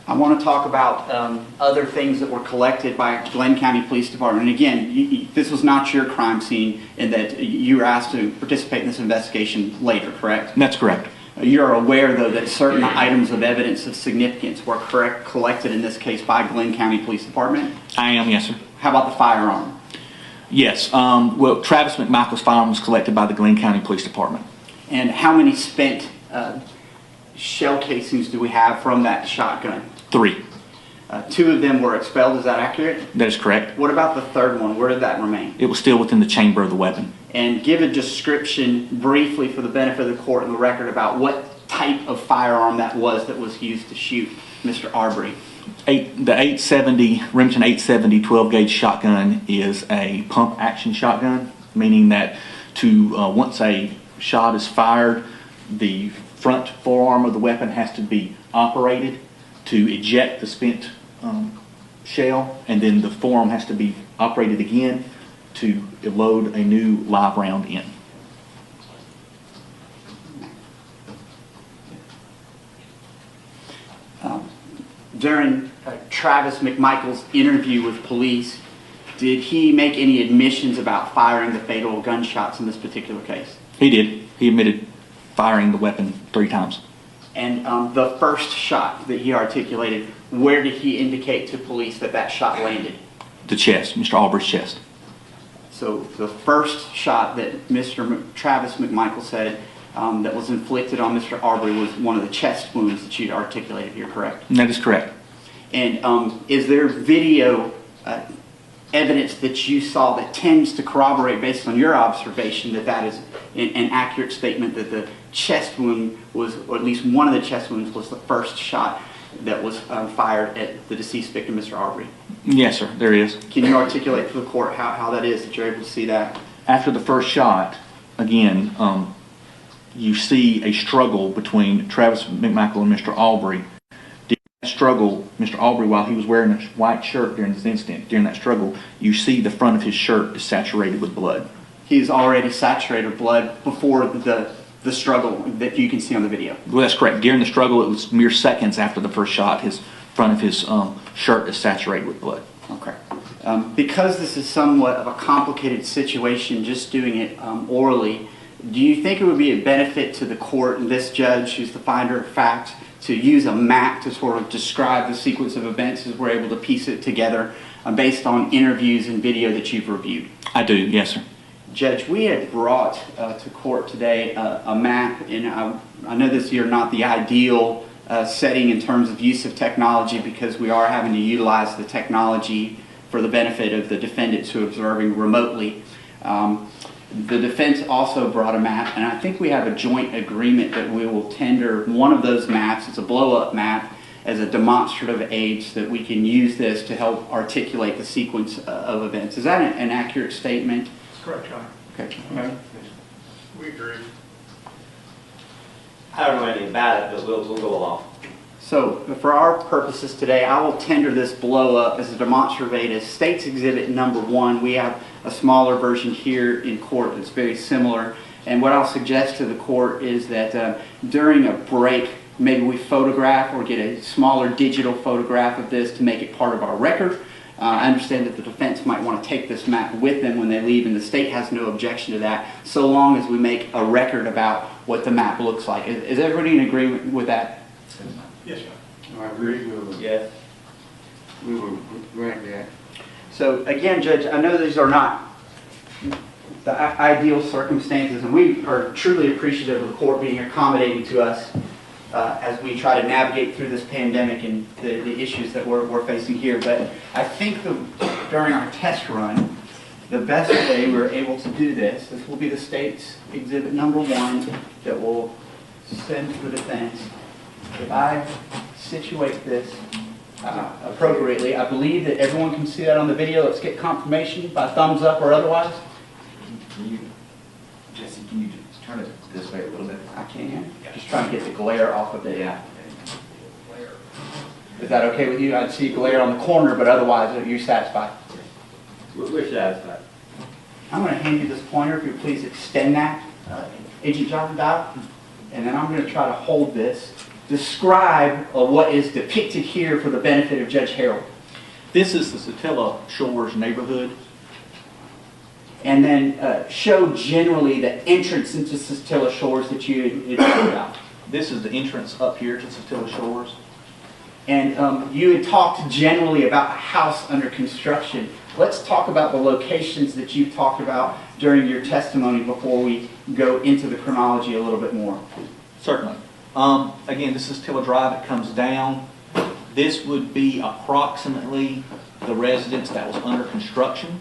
I want to talk about other things that were collected by Glenn County Police Department. And again, this was not your crime scene in that you were asked to participate in this investigation later, correct? That's correct. You're aware, though, that certain items of evidence of significance were collected in this case by Glenn County Police Department? I am, yes, sir. How about the firearm? Yes. Well, Travis McMichael's firearm was collected by the Glenn County Police Department. And how many spent shell casings do we have from that shotgun? 3. 2 of them were expelled, is that accurate? That is correct. What about the third one? Where did that remain? It was still within the chamber of the weapon. And give a description briefly for the benefit of the court and the record about what type of firearm that was used to shoot Mr. Aubry. The 870, Remington 870 12 gauge shotgun is a pump action shotgun, meaning that once a shot is fired, the front forearm of the weapon has to be operated to eject the spent shell, and then the forearm has to be operated again to load a new live round in. During Travis McMichael's interview with police, did he make any admissions about firing the fatal gunshots in this particular case? He did. He admitted firing the weapon 3 times. And the first shot that he articulated, where did he indicate to police that that shot landed? The chest, Mr. Aubry's chest. So the first shot that Travis McMichael said that was inflicted on Mr. Aubry was one of the chest wounds that you articulated here, correct? That is correct. And is there video evidence that you saw that tends to corroborate, based on your observation, that that is an accurate statement that the chest wound was, or at least one of the chest wounds was the first shot that was fired at the deceased victim, Mr. Aubry? Yes, sir, there is. Can you articulate to the court how that is, that you're able to see that? After the first shot, again, you see a struggle between Travis McMichael and Mr. Aubry. During that struggle, Mr. Aubry, while he was wearing a white shirt during this incident, during that struggle, you see the front of his shirt is saturated with blood. He's already saturated with blood before the struggle that you can see on the video. Well, that's correct. During the struggle, it was mere seconds after the first shot, his front of his shirt is saturated with blood. Okay. Because this is somewhat of a complicated situation, just doing it orally, do you think it would be a benefit to the court and this judge, who's the finder of fact, to use a map to sort of describe the sequence of events as we're able to piece it together based on interviews and video that you've reviewed? I do, yes, sir. Judge, we had brought to court today a map, and I know this is not the ideal setting in terms of use of technology, because we are having to utilize the technology for the benefit of the defendants who are observing remotely. The defense also brought a map, and I think we have a joint agreement that we will tender one of those maps. It's a blow-up map as a demonstrative aid so that we can use this to help articulate the sequence of events. Is that an accurate statement? That's correct, Your Honor. Okay. We agree. I don't know anything about it, but we'll go along. So, for our purposes today, I will tender this blow-up as a demonstrative aid as State's Exhibit number 1. We have a smaller version here in court that's very similar. And what I'll suggest to the court is that during a break, maybe we photograph or get a smaller digital photograph of this to make it part of our record. I understand that the defense might want to take this map with them when they leave, and the state has no objection to that, so long as we make a record about what the map looks like. Is everybody in agreement with that? Yes, Your Honor. I agree. Yes. We will grant that. So again, Judge, I know these are not the ideal circumstances, and we are truly appreciative of the court being accommodating to us as we try to navigate through this pandemic and the issues that we're facing here. But I think during our test run, the best way we're able to do this will be the State's Exhibit number 1 that we'll send to the defense. If I situate this appropriately, I believe that everyone can see that on the video. Let's get confirmation by thumbs up or otherwise. Jesse, can you just turn it this way a little bit? I can. Just trying to get the glare off of it. Yeah. Is that okay with you? I'd see glare on the corner, but otherwise, are you satisfied? We're satisfied. I'm going to hand you this pointer. If you please extend that, Agent John Dow, and then I'm going to try to hold this. Describe what is depicted here for the benefit of Judge Harold. This is the Satilla Shores neighborhood. And then show generally the entrance into Satilla Shores that you had talked about. This is the entrance up here to Satilla Shores. And you had talked generally about a house under construction. Let's talk about the locations that you've talked about during your testimony before we go into the chronology a little bit more. Certainly. Again, this is Tilla Drive. It comes down. This would be approximately the residence that was under construction.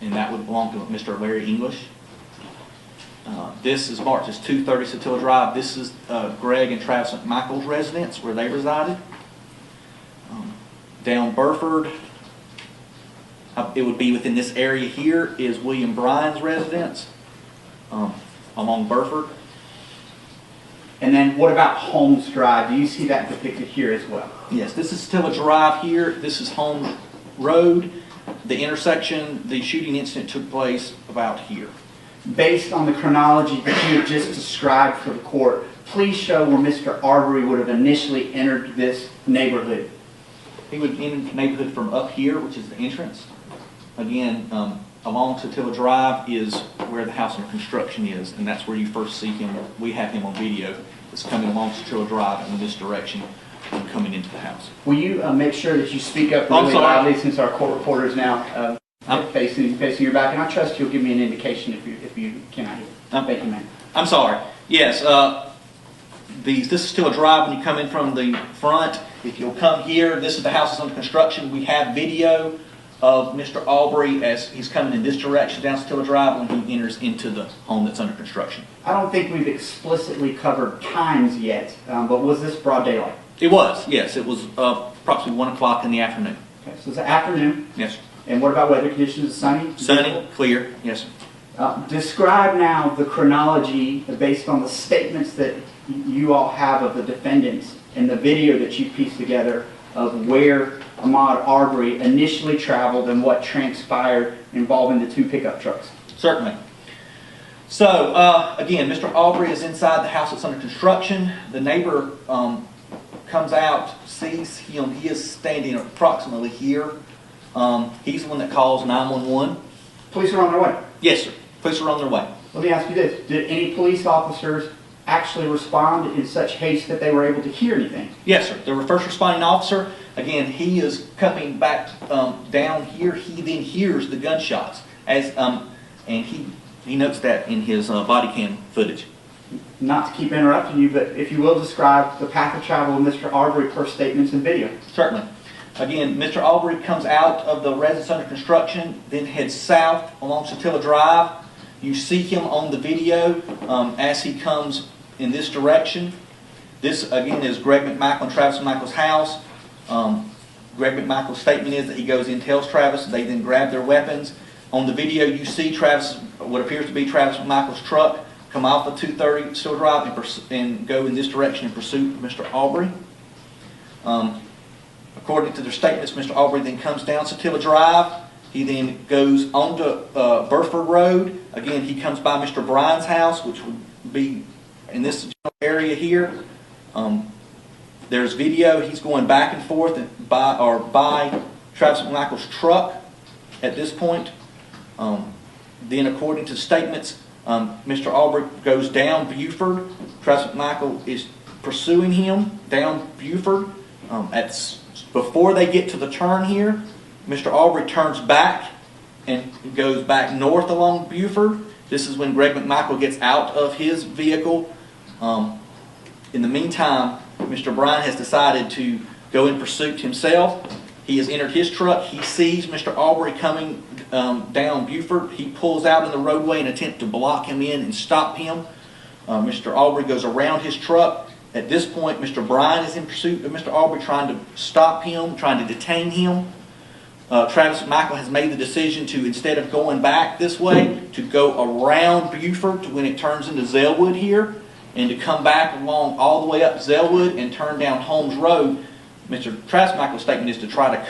And that would belong to Mr. Larry English. This is marked as 230 Satilla Drive. This is Greg and Travis McMichael's residence where they resided. Down Burford, it would be within this area here, is William Bryan's residence along Burford. And then what about Holmes Drive? Do you see that depicted here as well? Yes, this is Satilla Drive here. This is Holmes Road. The intersection, the shooting incident took place about here. Based on the chronology that you have just described for the court, please show where Mr. Aubry would have initially entered this neighborhood. He would enter the neighborhood from up here, which is the entrance. Again, along Satilla Drive is where the house under construction is, and that's where you first see him. We have him on video. It's coming along Satilla Drive in this direction and coming into the house. Will you make sure that you speak up really loudly, since our court reporter is now facing your back, and I trust you'll give me an indication if you cannot hear. Thank you, ma'am. I'm sorry. Yes, this is Satilla Drive when you come in from the front. If you'll come here, this is the house that's under construction. We have video of Mr. Aubry as he's coming in this direction down Satilla Drive when he enters into the home that's under construction. I don't think we've explicitly covered times yet, but was this broad daylight? It was, yes. It was approximately 1 o'clock in the afternoon. Okay, so it's afternoon. Yes, sir. And what about weather conditions? Sunny? Sunny, clear, yes, sir. Describe now the chronology based on the statements that you all have of the defendants and the video that you pieced together of where Ahmad Aubry initially traveled and what transpired involving the 2 pickup trucks. Certainly. So, again, Mr. Aubry is inside the house that's under construction. The neighbor comes out, sees him. He is standing approximately here. He's the one that calls 911. Police are on their way. Yes, sir. Police are on their way. Let me ask you this. Did any police officers actually respond in such haste that they were able to hear anything? Yes, sir. The first responding officer, again, he is coming back down here. He then hears the gunshots, and he notes that in his body cam footage. Not to keep interrupting you, but if you will describe the path of travel of Mr. Aubry per statements and video. Certainly. Again, Mr. Aubry comes out of the residence under construction, then heads south along Satilla Drive. You see him on the video as he comes in this direction. This, again, is Greg McMichael and Travis McMichael's house. Greg McMichael's statement is that he goes in, tells Travis, they then grab their weapons. On the video, you see Travis, what appears to be Travis McMichael's truck, come off the 230 Satilla Drive and go in this direction in pursuit of Mr. Aubry. According to their statements, Mr. Aubry then comes down Satilla Drive. He then goes onto Burford Road. Again, he comes by Mr. Bryan's house, which would be in this area here. There's video. He's going back and forth by Travis McMichael's truck at this point. Then, according to statements, Mr. Aubry goes down Buford. Travis McMichael is pursuing him down Buford. Before they get to the turn here, Mr. Aubry turns back and goes back north along Buford. This is when Greg McMichael gets out of his vehicle. In the meantime, Mr. Bryan has decided to go in pursuit himself. He has entered his truck. He sees Mr. Aubry coming down Buford. He pulls out in the roadway and attempts to block him in and stop him. Mr. Aubry goes around his truck. At this point, Mr. Bryan is in pursuit of Mr. Aubry, trying to stop him, trying to detain him. Travis McMichael has made the decision to, instead of going back this way, to go around Buford to when it turns into Zellwood here, and to come back along all the way up Zellwood and turn down Holmes Road. Mr. Travis McMichael's statement is to try to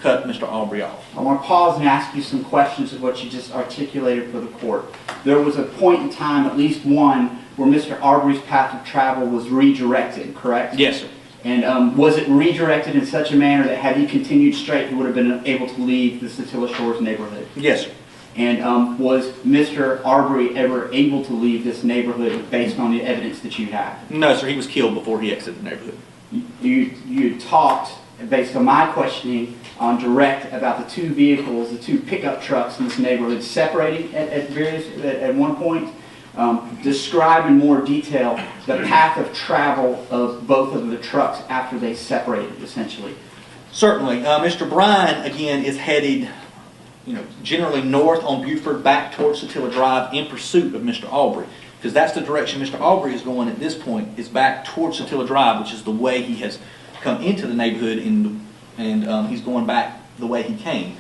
cut Mr. Aubry off. I want to pause and ask you some questions of what you just articulated for the court. There was a point in time, at least one, where Mr. Aubry's path of travel was redirected, correct? Yes, sir. And was it redirected in such a manner that had he continued straight, he would have been able to leave the Satilla Shores neighborhood? Yes, sir. And was Mr. Aubry ever able to leave this neighborhood based on the evidence that you have? No, sir. He was killed before he exited the neighborhood. You talked, based on my questioning, on direct about the 2 vehicles, the 2 pickup trucks in this neighborhood separating at one point. Describe in more detail the path of travel of both of the trucks after they separated, essentially. Certainly. Mr. Bryan, again, is headed generally north on Buford back towards Satilla Drive in pursuit of Mr. Aubry. Because that's the direction Mr. Aubry is going at this point, is back towards Satilla Drive, which is the way he has come into the neighborhood, and he's going back the way he came.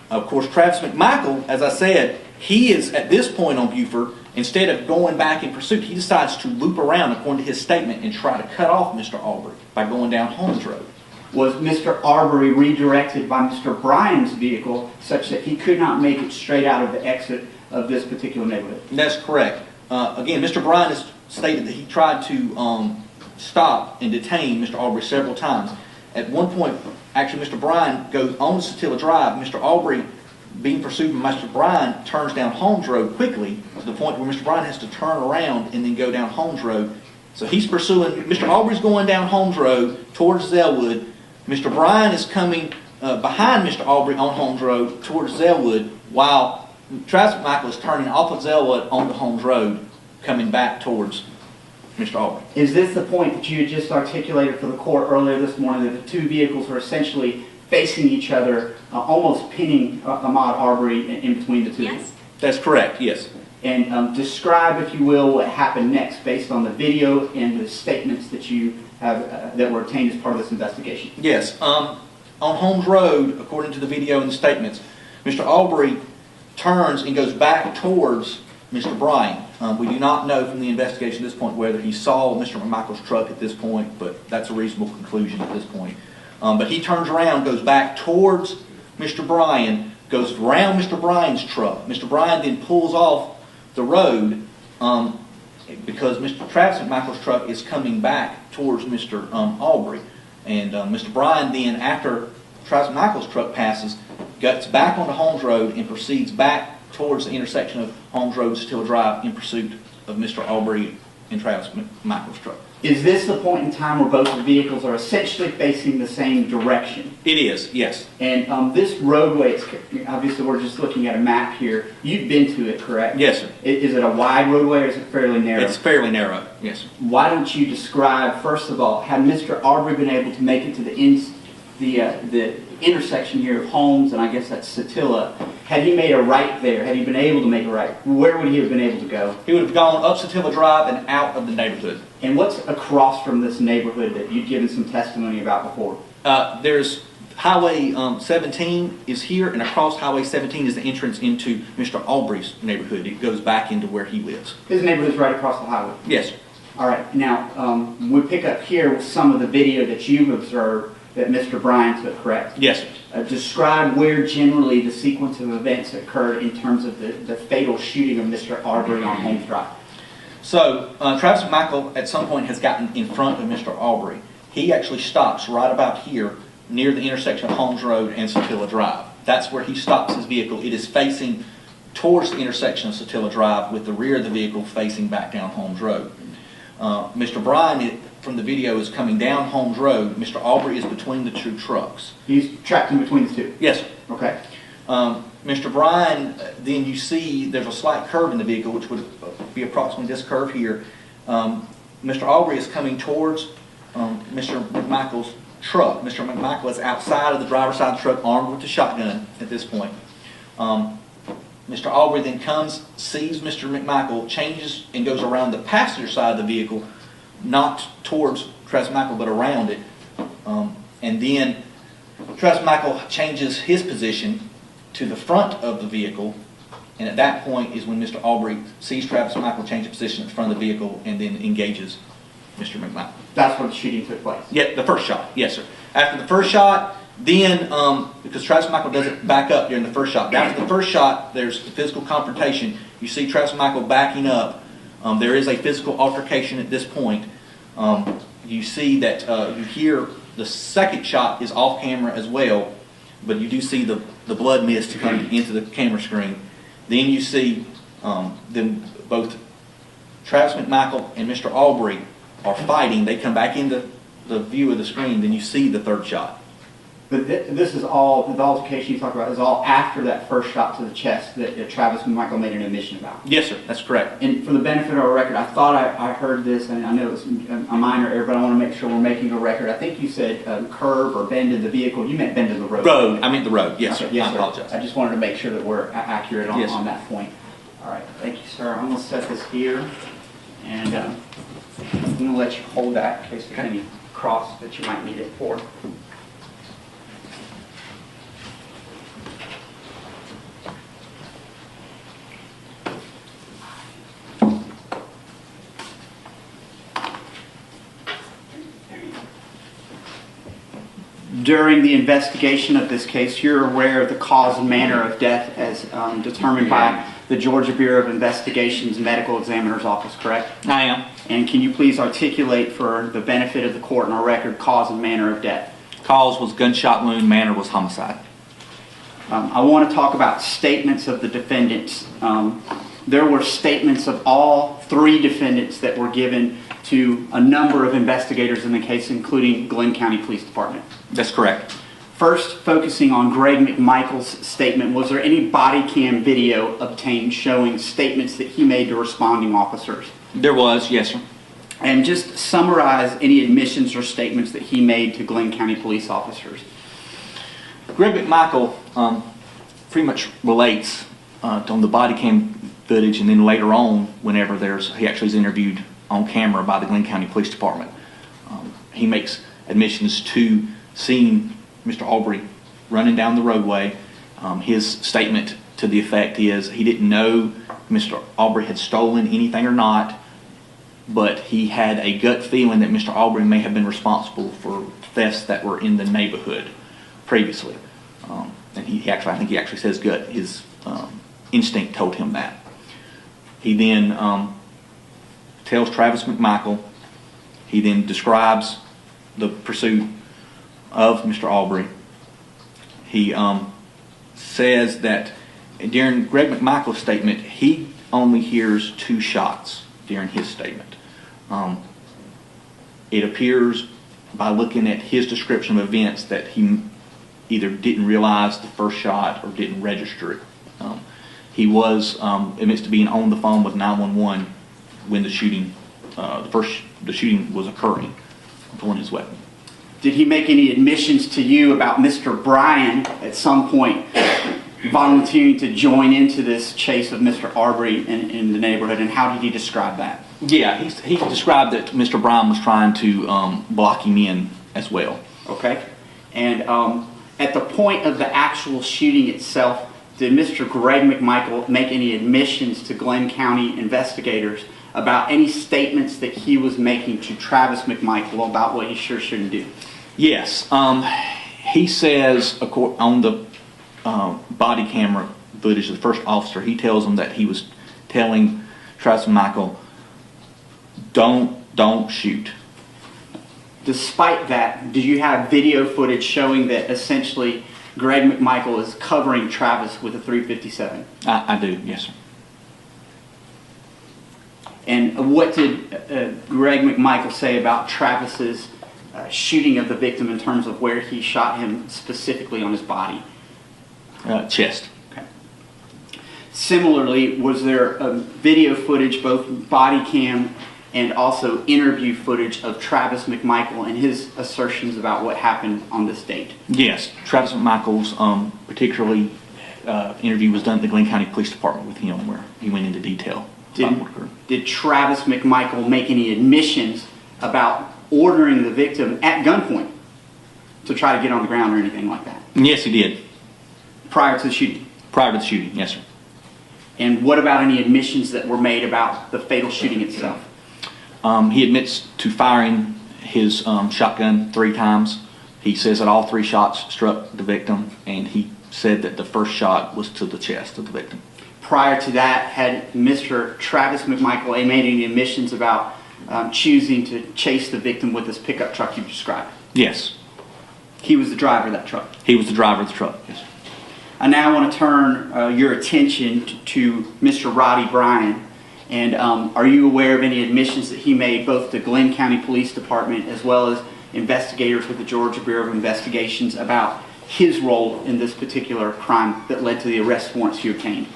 Of course, Travis McMichael, as I said, he is at this point on Buford. Instead of going back in pursuit, he decides to loop around, according to his statement, and try to cut off Mr. Aubry by going down Holmes Road. Was Mr. Aubry redirected by Mr. Bryan's vehicle such that he could not make it straight out of the exit of this particular neighborhood? That's correct. Again, Mr. Bryan has stated that he tried to stop and detain Mr. Aubry several times. At one point, actually, Mr. Bryan goes on Satilla Drive. Mr. Aubry, being pursued by Mr. Bryan, turns down Holmes Road quickly to the point where Mr. Bryan has to turn around and then go down Holmes Road. So he's pursuing, Mr. Aubry's going down Holmes Road towards Zellwood. Mr. Bryan is coming behind Mr. Aubry on Holmes Road towards Zellwood, while Travis McMichael is turning off of Zellwood onto Holmes Road, coming back towards Mr. Aubry. Is this the point that you had just articulated for the court earlier this morning, that the two vehicles were essentially facing each other, almost pinning Ahmad Aubry in between the two? Yes. That's correct, yes. And describe, if you will, what happened next based on the video and the statements that you have that were obtained as part of this investigation. Yes. On Holmes Road, according to the video and the statements, Mr. Aubry turns and goes back towards Mr. Bryan. We do not know from the investigation at this point whether he saw Mr. McMichael's truck at this point, but that's a reasonable conclusion at this point. But he turns around, goes back towards Mr. Bryan, goes around Mr. Bryan's truck. Mr. Bryan then pulls off the road because Mr. Travis McMichael's truck is coming back towards Mr. Aubry. And Mr. Bryan then, after Travis McMichael's truck passes, gets back onto Holmes Road and proceeds back towards the intersection of Holmes Road and Satilla Drive in pursuit of Mr. Aubry and Travis McMichael's truck. Is this the point in time where both the vehicles are essentially facing the same direction? It is, yes. And this roadway, obviously we're just looking at a map here. You've been to it, correct? Yes, sir. Is it a wide roadway or is it fairly narrow? It's fairly narrow, yes, sir. Why don't you describe, first of all, had Mr. Aubry been able to make it to the intersection here of Holmes and I guess that's Satilla, had he made a right there, had he been able to make a right, where would he have been able to go? He would have gone up Satilla Drive and out of the neighborhood. And what's across from this neighborhood that you'd given some testimony about before? There's Highway 17 is here, and across Highway 17 is the entrance into Mr. Aubry's neighborhood. It goes back into where he lives. His neighborhood's right across the highway. Yes, sir. All right, now we pick up here with some of the video that you've observed that Mr. Bryan took, correct? Yes, sir. Describe where generally the sequence of events occurred in terms of the fatal shooting of Mr. Aubry on Holmes Drive. So, Travis McMichael at some point has gotten in front of Mr. Aubry. He actually stops right about here near the intersection of Holmes Road and Satilla Drive. That's where he stops his vehicle. It is facing towards the intersection of Satilla Drive with the rear of the vehicle facing back down Holmes Road. Mr. Bryan, from the video, is coming down Holmes Road. Mr. Aubry is between the two trucks. He's trapped in between the two? Yes, sir. Okay. Mr. Bryan, then you see there's a slight curve in the vehicle, which would be approximately this curve here. Mr. Aubry is coming towards Mr. McMichael's truck. Mr. McMichael is outside of the driver's side of the truck, armed with a shotgun at this point. Mr. Aubry then comes, sees Mr. McMichael, changes and goes around the passenger side of the vehicle, not towards Travis McMichael, but around it. And then Travis McMichael changes his position to the front of the vehicle, and at that point is when Mr. Aubry sees Travis McMichael change his position at the front of the vehicle and then engages Mr. McMichael. That's where the shooting took place? Yeah, the first shot, yes, sir. After the first shot, then, because Travis McMichael doesn't back up during the first shot, after the first shot, there's the physical confrontation. You see Travis McMichael backing up. There is a physical altercation at this point. You see that you hear the second shot is off camera as well, but you do see the blood mist coming into the camera screen. Then you see them both Travis McMichael and Mr. Aubry are fighting. They come back into the view of the screen. Then you see the third shot. But this is all, the altercation you talk about is all after that first shot to the chest that Travis McMichael made an admission about. Yes, sir, that's correct. And for the benefit of our record, I thought I heard this, and I know it's a minor error, but I want to make sure we're making a record. I think you said curve or bend in the vehicle. You meant bend in the road. Road, I meant the road, yes, sir. Yes, I sir. apologize. I just wanted to make sure that we're accurate on, Yes, sir. on that point. All right, thank you, sir. I'm going to set this here, and I'm going to let you hold that in case there's any cross that you might need it for. During the investigation of this case, you're aware of the cause and manner of death as determined by the Georgia Bureau of Investigation's Medical Examiner's Office, correct? I am. And can you please articulate for the benefit of the court and our record cause and manner of death? Cause was gunshot wound, manner was homicide. I want to talk about statements of the defendants. There were statements of all three defendants that were given to a number of investigators in the case, including Glenn County Police Department. That's correct. First, focusing on Greg McMichael's statement, was there any body cam video obtained showing statements that he made to responding officers? There was, yes, sir. And just summarize any admissions or statements that he made to Glenn County police officers. Greg McMichael pretty much relates on the body cam footage, and then later on, whenever he actually is interviewed on camera by the Glenn County Police Department, he makes admissions to seeing Mr. Aubry running down the roadway. His statement to the effect is he didn't know Mr. Aubry had stolen anything or not, but he had a gut feeling that Mr. Aubry may have been responsible for thefts that were in the neighborhood previously. And I think he actually says gut. His instinct told him that. He then tells Travis McMichael. He then describes the pursuit of Mr. Aubry. He says that during Greg McMichael's statement, he only hears 2 shots during his statement. It appears by looking at his description of events that he either didn't realize the first shot or didn't register it. He was admits to being on the phone with 911 when the shooting, the shooting was occurring, pulling his weapon. Did he make any admissions to you about Mr. Bryan at some point volunteering to join into this chase of Mr. Aubry in the neighborhood, and how did he describe that? Yeah, he described that Mr. Bryan was trying to block him in as well. Okay. And at the point of the actual shooting itself, did Mr. Greg McMichael make any admissions to Glenn County investigators about any statements that he was making to Travis McMichael about what he shouldn't do? Yes. He says on the body camera footage of the first officer, he tells him that he was telling Travis McMichael, don't shoot. Despite that, do you have video footage showing that essentially Greg McMichael is covering Travis with a .357? I do, yes, sir. And what did Greg McMichael say about Travis's shooting of the victim in terms of where he shot him specifically on his body? Chest. Okay. Similarly, was there video footage, both body cam and also interview footage of Travis McMichael and his assertions about what happened on this date? Yes, Travis McMichael's particularly interview was done at the Glenn County Police Department with him, where he went into detail about what occurred. Did Travis McMichael make any admissions about ordering the victim at gunpoint to try to get on the ground or anything like that? Yes, he did. Prior to the shooting? Prior to the shooting, yes, sir. And what about any admissions that were made about the fatal shooting itself? He admits to firing his shotgun 3 times. He says that all 3 shots struck the victim, and he said that the first shot was to the chest of the victim. Prior to that, had Mr. Travis McMichael made any admissions about choosing to chase the victim with this pickup truck you described? Yes. He was the driver of that truck? He was the driver of the truck, yes. I now want to turn your attention to Mr. Rowdy Bryan. And are you aware of any admissions that he made both to Glenn County Police Department as well as investigators with the Georgia Bureau of Investigations about his role in this particular crime that led to the arrest warrants you obtained?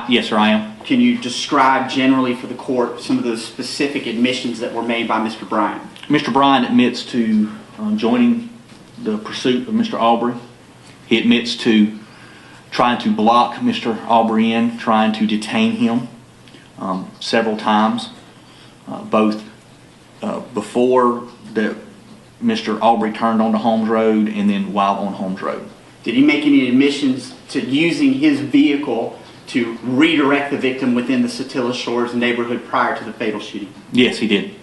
Yes, sir, I am. Can you describe generally for the court some of the specific admissions that were made by Mr. Bryan? Mr. Bryan admits to joining the pursuit of Mr. Aubry. He admits to trying to block Mr. Aubry in, trying to detain him several times, both before Mr. Aubry turned onto Holmes Road and then while on Holmes Road. Did he make any admissions to using his vehicle to redirect the victim within the Satilla Shores neighborhood prior to the fatal shooting? Yes, he did.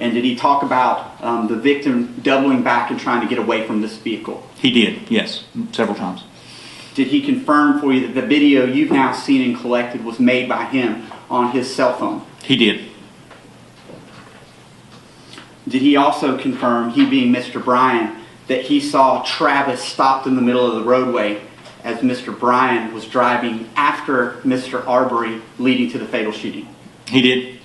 And did he talk about the victim doubling back and trying to get away from this vehicle? He did, yes, several times. Did he confirm for you that the video you've now seen and collected was made by him on his cell phone? He did. Did he also confirm, he being Mr. Bryan, that he saw Travis stopped in the middle of the roadway as Mr. Bryan was driving after Mr. Aubry, leading to the fatal shooting? He did.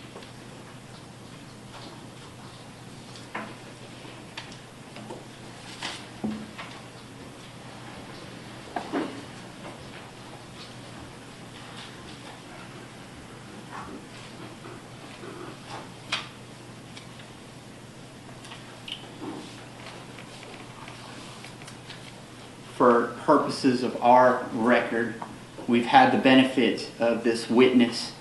For purposes of our record, we've had the benefit of this witness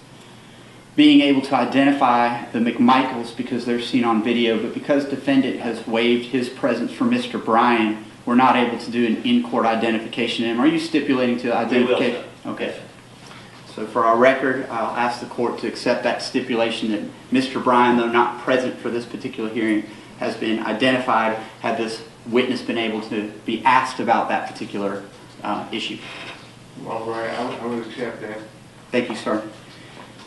being able to identify the McMichaels because they're seen on video, but because defendant has waived his presence for Mr. Bryan, we're not able to do an in-court identification of him. Are you stipulating to identification? Okay. So for our record, I'll ask the court to accept that stipulation that Mr. Bryan, though not present for this particular hearing, has been identified, had this witness been able to be asked about that particular issue. All right, I would accept that. Thank you, sir.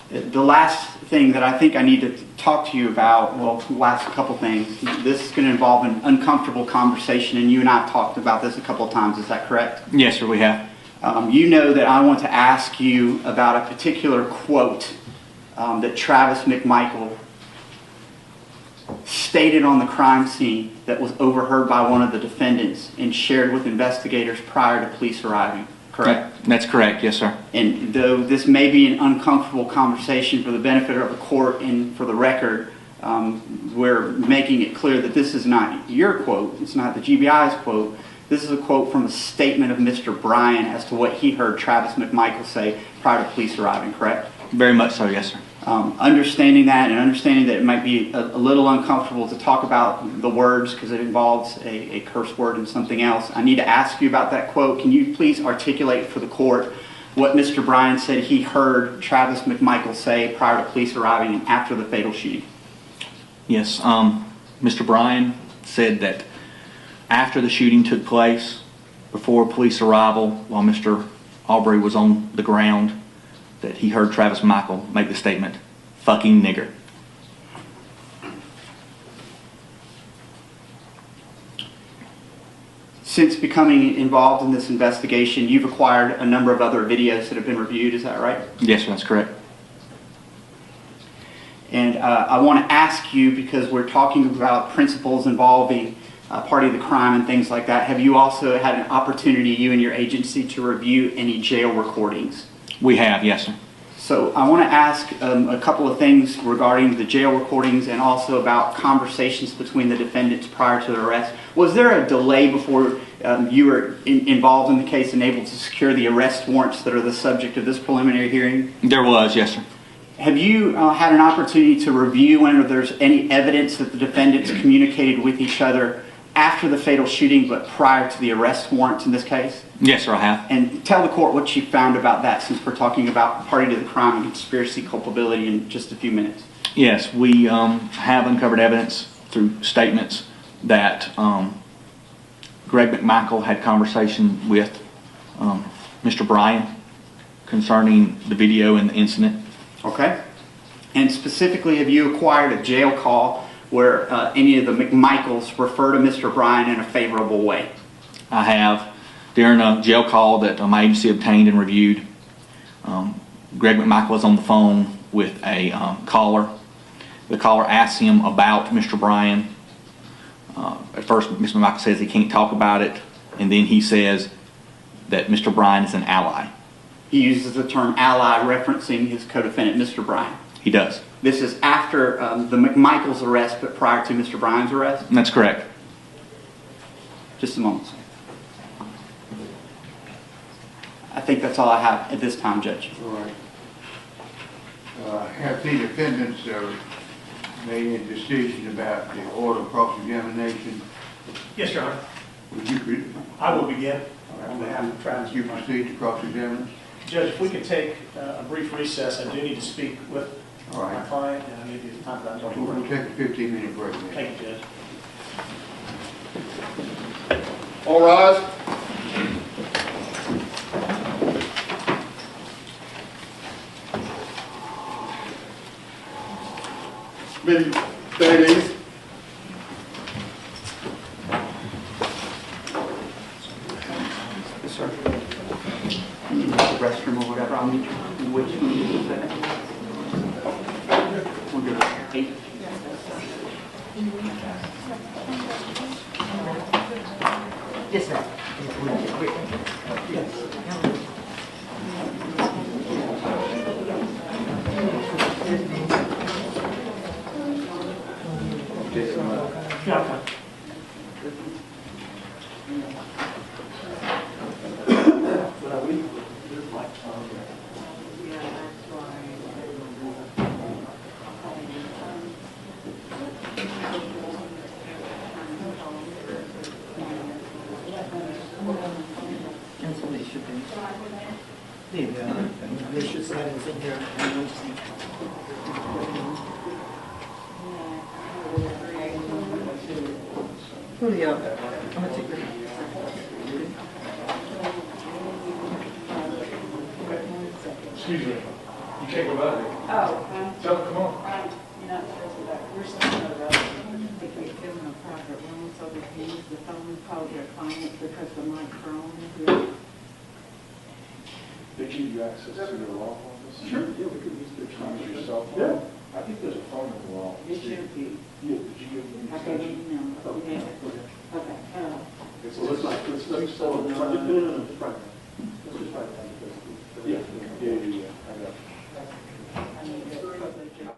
The last thing that I think I need to talk to you about, well, the last couple things, this is going to involve an uncomfortable conversation, and you and I have talked about this a couple of times. Is that correct? Yes, sir, we have. You know that I want to ask you about a particular quote that Travis McMichael stated on the crime scene that was overheard by one of the defendants and shared with investigators prior to police arriving, correct? That's correct, yes, sir. And though this may be an uncomfortable conversation for the benefit of the court and for the record, we're making it clear that this is not your quote, it's not the GBI's quote. This is a quote from a statement of Mr. Bryan as to what he heard Travis McMichael say prior to police arriving, correct? Very much so, yes, sir. Understanding that and understanding that it might be a little uncomfortable to talk about the words because it involves a curse word and something else, I need to ask you about that quote. Can you please articulate for the court what Mr. Bryan said he heard Travis McMichael say prior to police arriving and after the fatal shooting? Yes, Mr. Bryan said that after the shooting took place, before police arrival, while Mr. Aubry was on the ground, that he heard Travis McMichael make the statement, "fucking nigger." Since becoming involved in this investigation, you've acquired a number of other videos that have been reviewed, is that right? Yes, sir, that's correct. And I want to ask you, because we're talking about principles involving party of the crime and things like that, have you also had an opportunity, you and your agency, to review any jail recordings? We have, yes, sir. So I want to ask a couple of things regarding the jail recordings and also about conversations between the defendants prior to the arrest. Was there a delay before you were involved in the case and able to secure the arrest warrants that are the subject of this preliminary hearing? There was, yes, sir. Have you had an opportunity to review whether there's any evidence that the defendants communicated with each other after the fatal shooting but prior to the arrest warrants in this case? Yes, sir, I have. And tell the court what you found about that, since we're talking about party to the crime and conspiracy culpability in just a few minutes. Yes, we have uncovered evidence through statements that Greg McMichael had conversation with Mr. Bryan concerning the video and the incident. Okay. And specifically, have you acquired a jail call where any of the McMichaels refer to Mr. Bryan in a favorable way? I have. During a jail call that my agency obtained and reviewed, Greg McMichael was on the phone with a caller. The caller asked him about Mr. Bryan. At first, Mr. McMichael says he can't talk about it, and then he says that Mr. Bryan is an ally. He uses the term ally referencing his co-defendant, Mr. Bryan. He does. This is after the McMichaels arrest, but prior to Mr. Bryan's arrest? And that's correct. Just a moment, sir. I think that's all I have at this time, Judge. All right. Have the defendants made a decision about the order of cross-examination? Yes, Your Honor. Would you, I will begin all right, on behalf of Travis would you McMichael. proceed to cross-examine us? Judge, if we could take a brief recess, I do need to speak with All right. my client, and I need to time for that. We'll take a 15-minute break then. Thank you, Judge. All rise. Maybe ladies. Yes, sir. The restroom or whatever. I'll meet you. Which one is that? We'll go to 8. Yes, sir. That's what it should be. There you go. They should slide it in here. Julio, I'm gonna take it. Excuse me. You can't go by there. Oh, Tell them, come on. you're not supposed to, we're supposed to know that. If we give them a private room so they can use the phone, call their client because the microphone is here. They give you access to their law office? Sure. Yeah, we could use their phone. Use your cell phone? Yeah. I think there's a phone in the law. It should be. Yeah, did you give them? I gave them the number. Yeah. Okay. Let's just hold on. No, it's right. Let's just write it down because. Yeah. I got it. I need to probably just.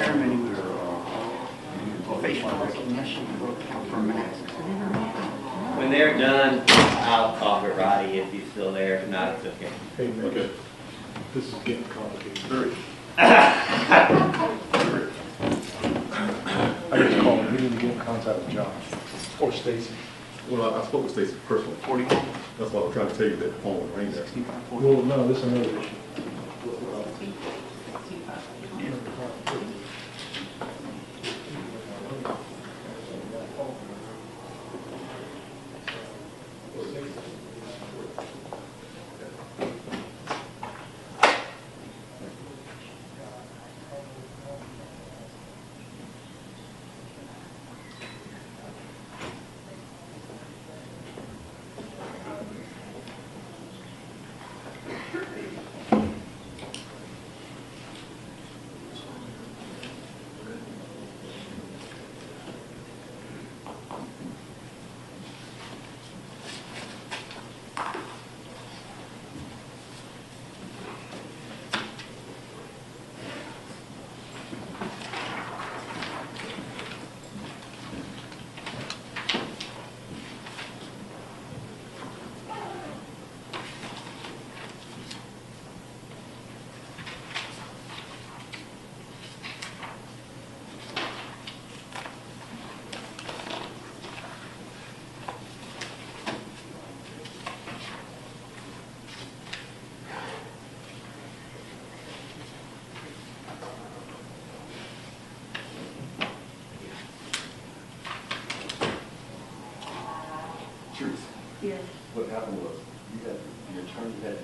ceremony was facial recognition, count for max. When they're done, I'll call for Rowdy if he's still there. If not, it's okay. Hey, man. Okay. This is getting complicated. Very. I just called him. He didn't get in contact with Josh or Stacy. Well, I spoke with Stacy personally. 41. That's why I'm trying to tell you that the phone would ring there. 65, 40. Well, no, this is another issue. Truth. Yes. What happened was, you had, your attorney had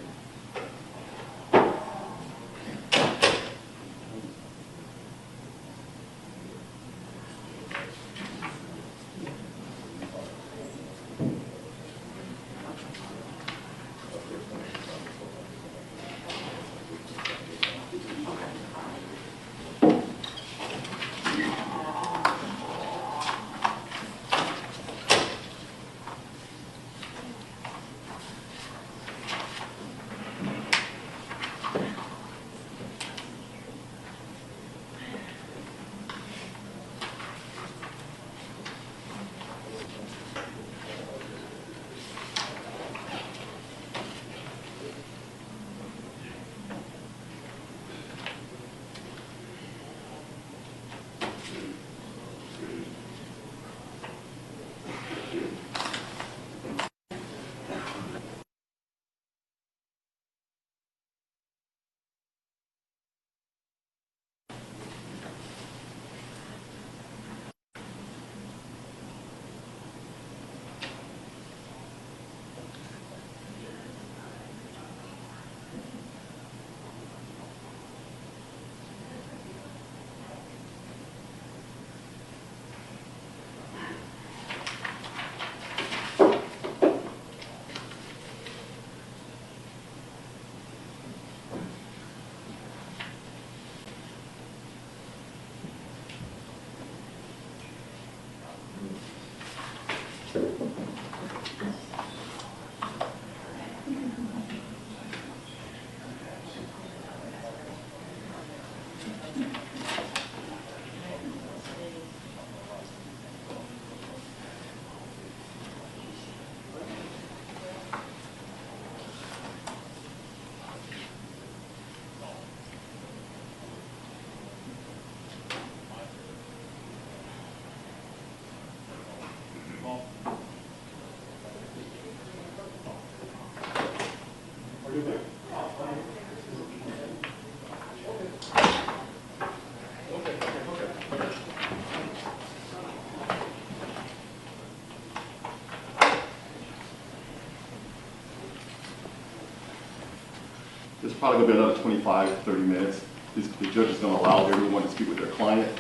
It's probably going to be another 25, 30 minutes. The judge is going to allow everyone to speak with their client,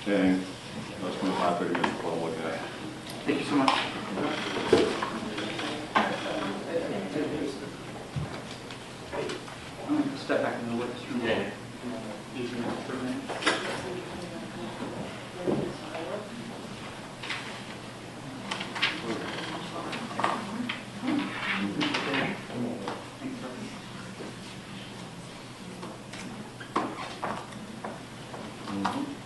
and another 25, 30 minutes is what I'm looking at. Thank you so much. I'm going to step back in the witness room. Yeah. Easy enough for me. Mm-hmm.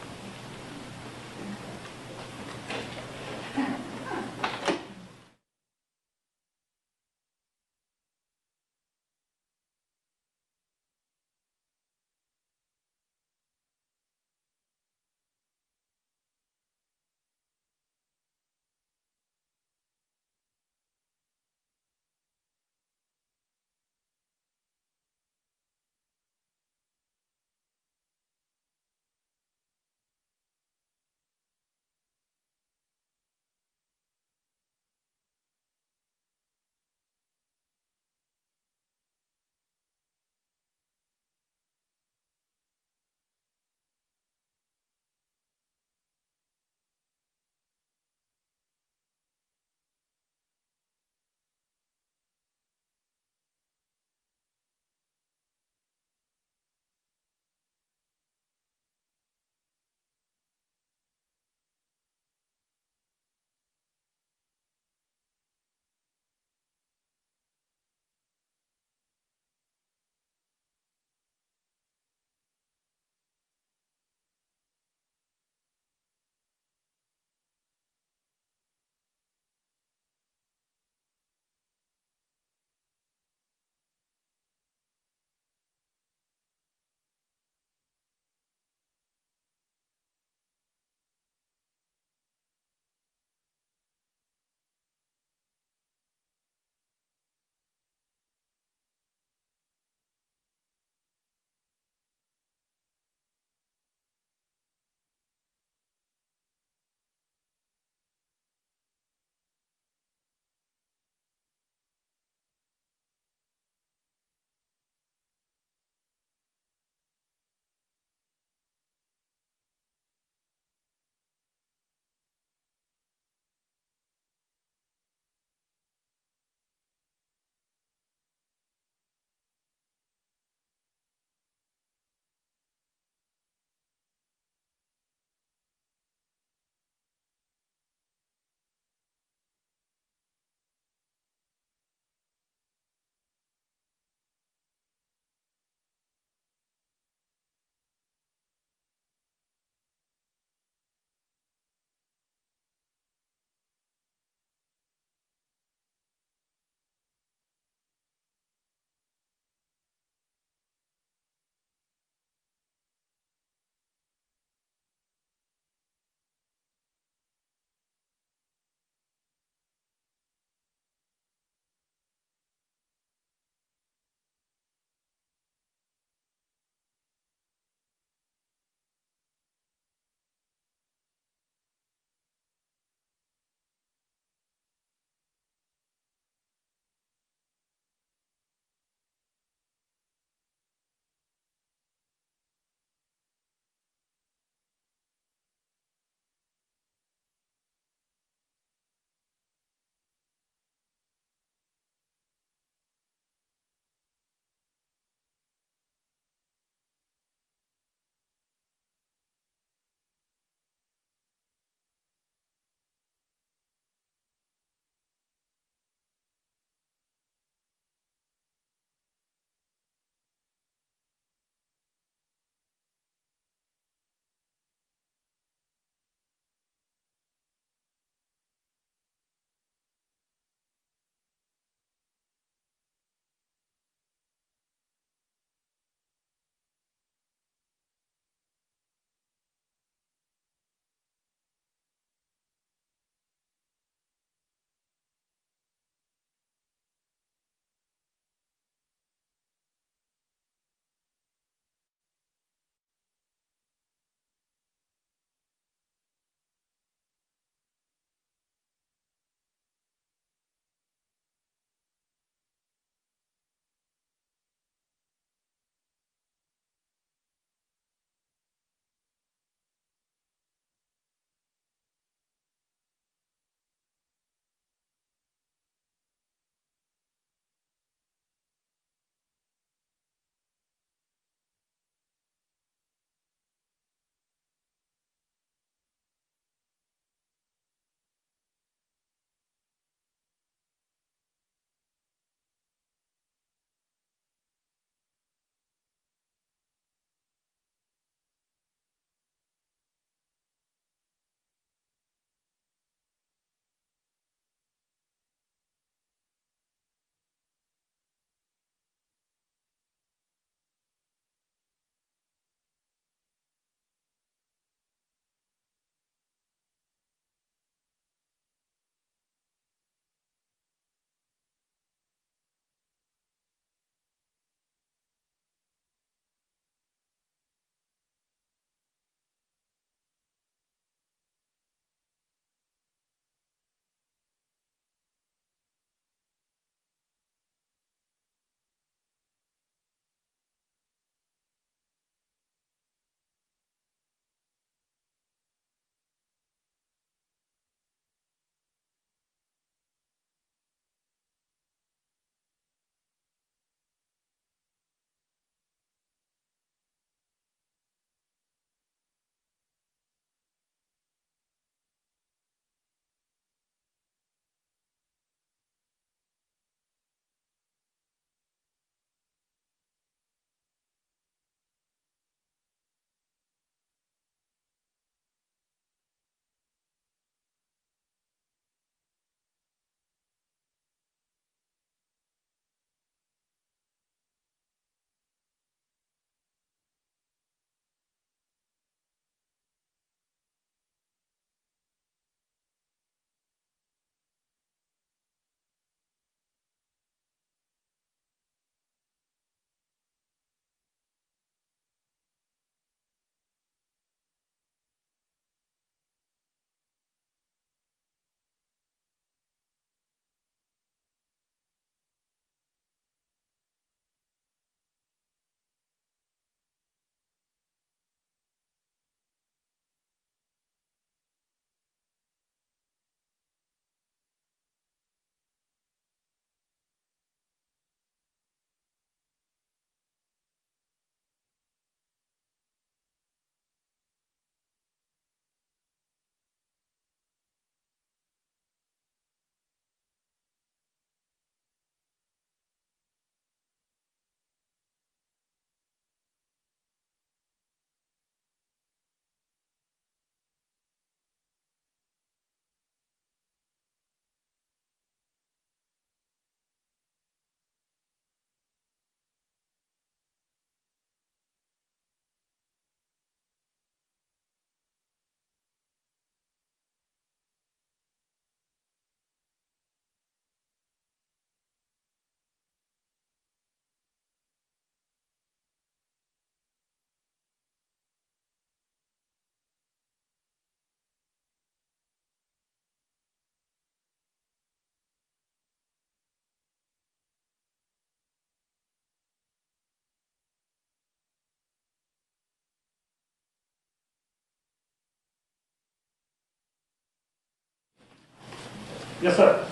Yes, sir.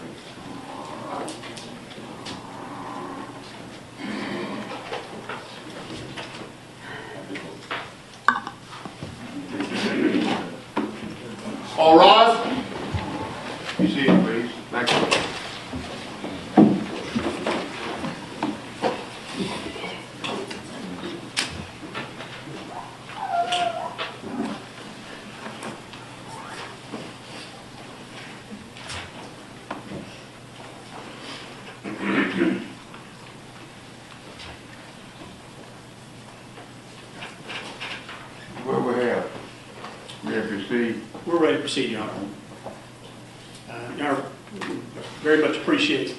All rise. You see it, please. Thank you. What we have? We have received. We're ready to proceed, Your Honor. Your Honor, very much appreciate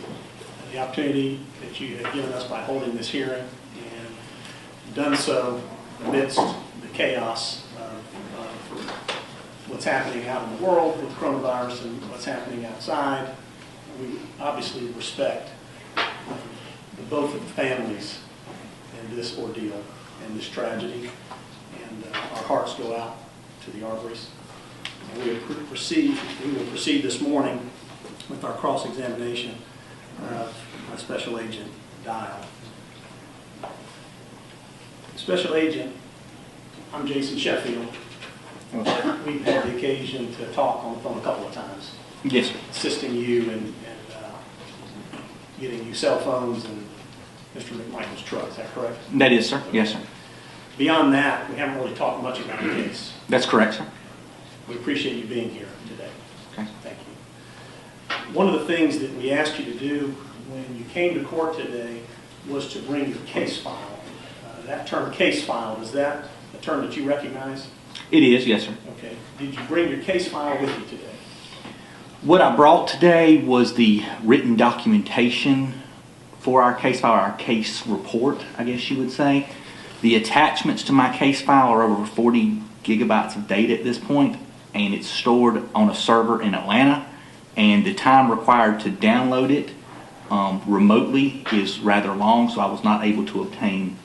the opportunity that you have given us by holding this hearing, and done so amidst the chaos of what's happening out in the world with coronavirus and what's happening outside. We obviously respect both of the families in this ordeal and this tragedy, and our hearts go out to the Arbery's. And we will proceed this morning with our cross-examination of Special Agent Dial. Special Agent, I'm Jason Sheffield. We've had the occasion to talk on the phone a couple of times. Yes, sir. Assisting you and getting you cell phones and Mr. McMichael's truck, is that correct? That is, sir. Yes, sir. Beyond that, we haven't really talked much about the case. That's correct, sir. We appreciate you being here today. Okay. Thank you. One of the things that we asked you to do when you came to court today was to bring your case file. That term case file, is that a term that you recognize? It is, yes, sir. Okay. Did you bring your case file with you today? What I brought today was the written documentation for our case file, our case report, I guess you would say. The attachments to my case file are over 40 gigabytes of data at this point, and it's stored on a server in Atlanta, and the time required to download it remotely is rather long, so I was not able to obtain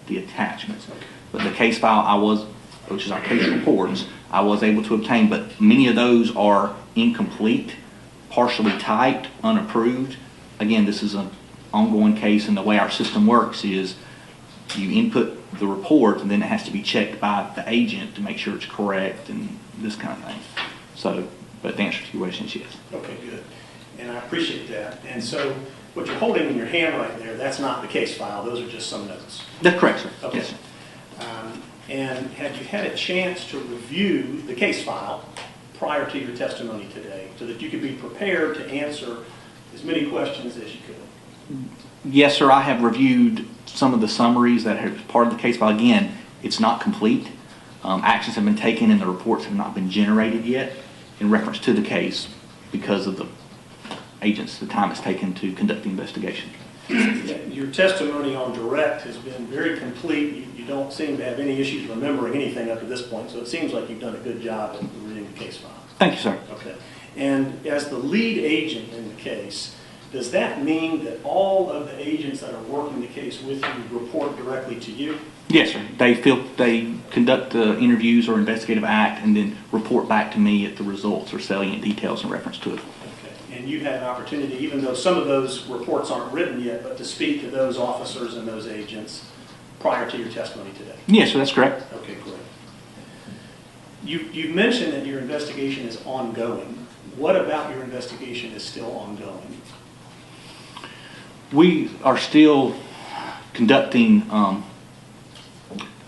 the attachments. But the case file which is our case reports, I was able to obtain, but many of those are incomplete, partially typed, unapproved. Again, this is an ongoing case, and the way our system works is you input the report, and then it has to be checked by the agent to make sure it's correct and this kind of thing. So, but the answer to your question is yes. Okay, good. And I appreciate that. And so what you're holding in your hand right there, that's not the case file. Those are just some notes. That's correct, sir. Okay. Yes, sir. And had you had a chance to review the case file prior to your testimony today so that you could be prepared to answer as many questions as you could? Yes, sir. I have reviewed some of the summaries that are part of the case file. Again, it's not complete. Actions have been taken and the reports have not been generated yet in reference to the case because of the time it's taken to conduct the investigation. Your testimony on direct has been very complete. You don't seem to have any issues remembering anything up to this point, so it seems like you've done a good job at reading the case file. Thank you, sir. Okay. And as the lead agent in the case, does that mean that all of the agents that are working the case with you report directly to you? Yes, sir. They conduct the interviews or investigative act and then report back to me at the results or salient details in reference to it. Okay. And you've had an opportunity, even though some of those reports aren't written yet, but to speak to those officers and those agents prior to your testimony today? Yes, sir. That's correct. Okay, great. You've mentioned that your investigation is ongoing. What about your investigation is still ongoing? We are still conducting,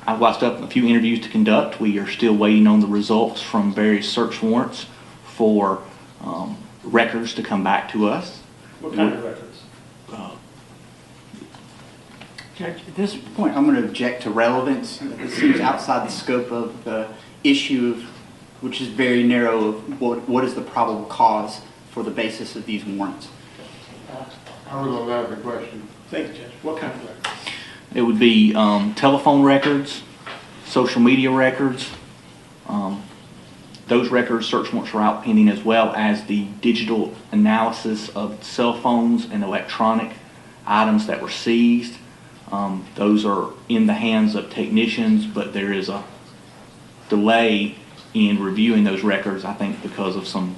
I've watched up a few interviews to conduct. We are still waiting on the results from various search warrants for records to come back to us. What kind of records? Judge, at this point, I'm going to object to relevance. This seems outside the scope of the issue, which is very narrow, of what is the probable cause for the basis of these warrants. I will allow the question. Thank you, Judge. What kind of records? It would be telephone records, social media records. Those records, search warrants are out pending, as well as the digital analysis of cell phones and electronic items that were seized. Those are in the hands of technicians, but there is a delay in reviewing those records, I think, because of some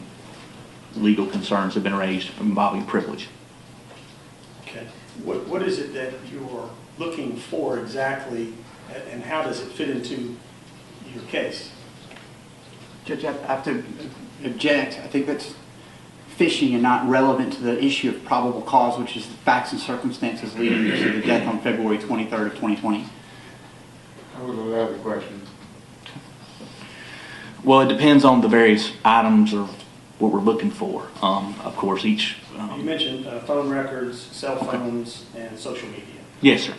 legal concerns have been raised involving privilege. Okay. What is it that you're looking for exactly, and how does it fit into your case? Judge, I have to object. I think that's fishing and not relevant to the issue of probable cause, which is the facts and circumstances leading to the death on February 23rd of 2020. I would allow the question. Well, it depends on the various items or what we're looking for. Of course, each... You mentioned phone records, cell phones, and social media. Yes, sir.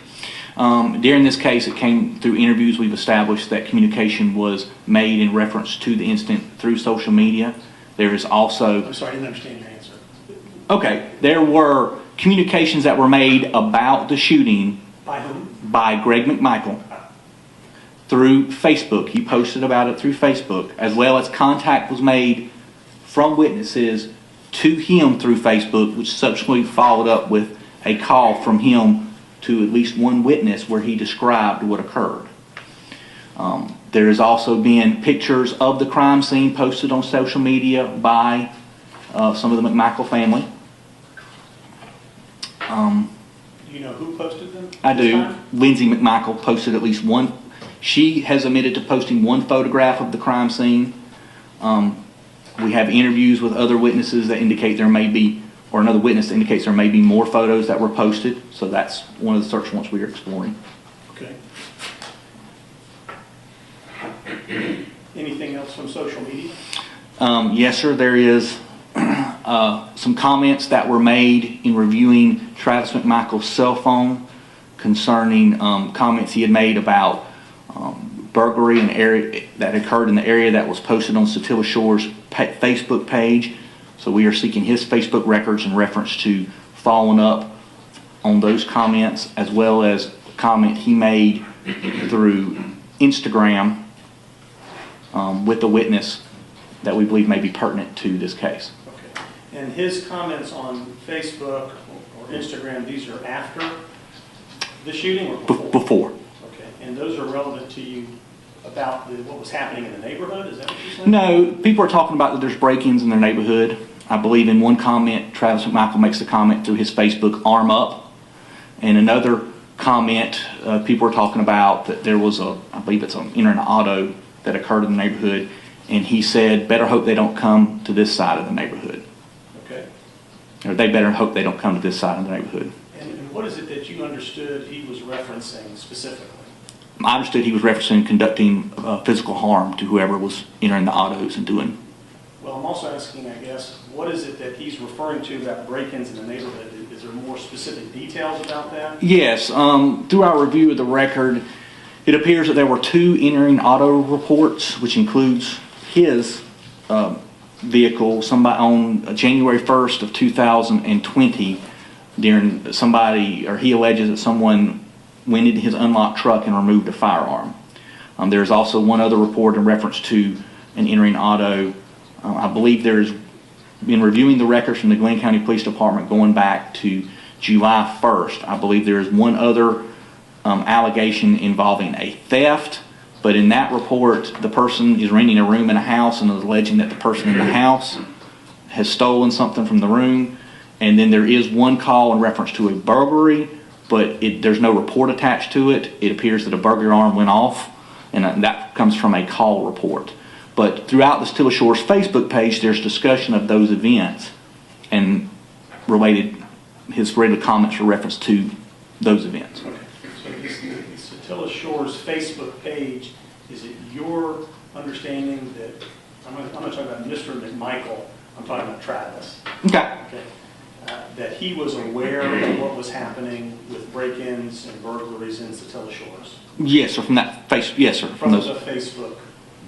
During this case, it came through interviews. We've established that communication was made in reference to the incident through social media. There is also... I'm sorry, I didn't understand your answer. Okay, there were communications that were made about the shooting. By whom? By Greg McMichael through Facebook. He posted about it through Facebook, as well as contact was made from witnesses to him through Facebook, which subsequently followed up with a call from him to at least one witness where he described what occurred. There has also been pictures of the crime scene posted on social media by some of the McMichael family. Do you know who posted them? I this do. time? Lindsay McMichael posted at least one. She has admitted to posting one photograph of the crime scene. We have interviews with other witnesses that indicate there may be, or another witness that indicates there may be more photos that were posted. So that's one of the search warrants we are exploring. Okay. Anything else from social media? Yes, sir. There is some comments that were made in reviewing Travis McMichael's cell phone concerning comments he had made about burglary in area that occurred in the area that was posted on Satilla Shore's Facebook page. So we are seeking his Facebook records in reference to following up on those comments, as well as a comment he made through Instagram with a witness that we believe may be pertinent to this case. Okay. And his comments on Facebook or Instagram, these are after the shooting or before? Before. Okay. And those are relevant to you about what was happening in the neighborhood? Is that what you're saying? No, people are talking about that there's break-ins in their neighborhood. I believe in one comment, Travis McMichael makes the comment through his Facebook, arm up. And another comment, people are talking about that there was I believe it's an entering auto that occurred in the neighborhood. And he said, better hope they don't come to this side of the neighborhood. Okay. Or they better hope they don't come to this side of the neighborhood. And what is it that you understood he was referencing specifically? I understood he was referencing conducting physical harm to whoever was entering the autos and doing. Well, I'm also asking, I guess, what is it that he's referring to about break-ins in the neighborhood? Is there more specific details about that? Yes. Through our review of the record, it appears that there were 2 entering auto reports, which includes his vehicle, somebody on January 1st of 2020, during somebody, or he alleges that someone went into his unlocked truck and removed a firearm. There's also one other report in reference to an entering auto. I believe there's been reviewing the records from the Glenn County Police Department going back to July 1st. I believe there is one other allegation involving a theft, but in that report, the person is renting a room in a house and is alleging that the person in the house has stolen something from the room. And then there is one call in reference to a burglary, but there's no report attached to it. It appears that a burglar alarm went off, and that comes from a call report. But throughout the Satilla Shore's Facebook page, there's discussion of those events and his related comments for reference to those events. Okay. So the Satilla Shore's Facebook page, is it your understanding that, I'm not talking about Mr. McMichael, I'm talking about Travis. Okay. Okay. That he was aware of what was happening with break-ins and burglaries in Satilla Shores? Yes, sir. From that yes, sir. From the Facebook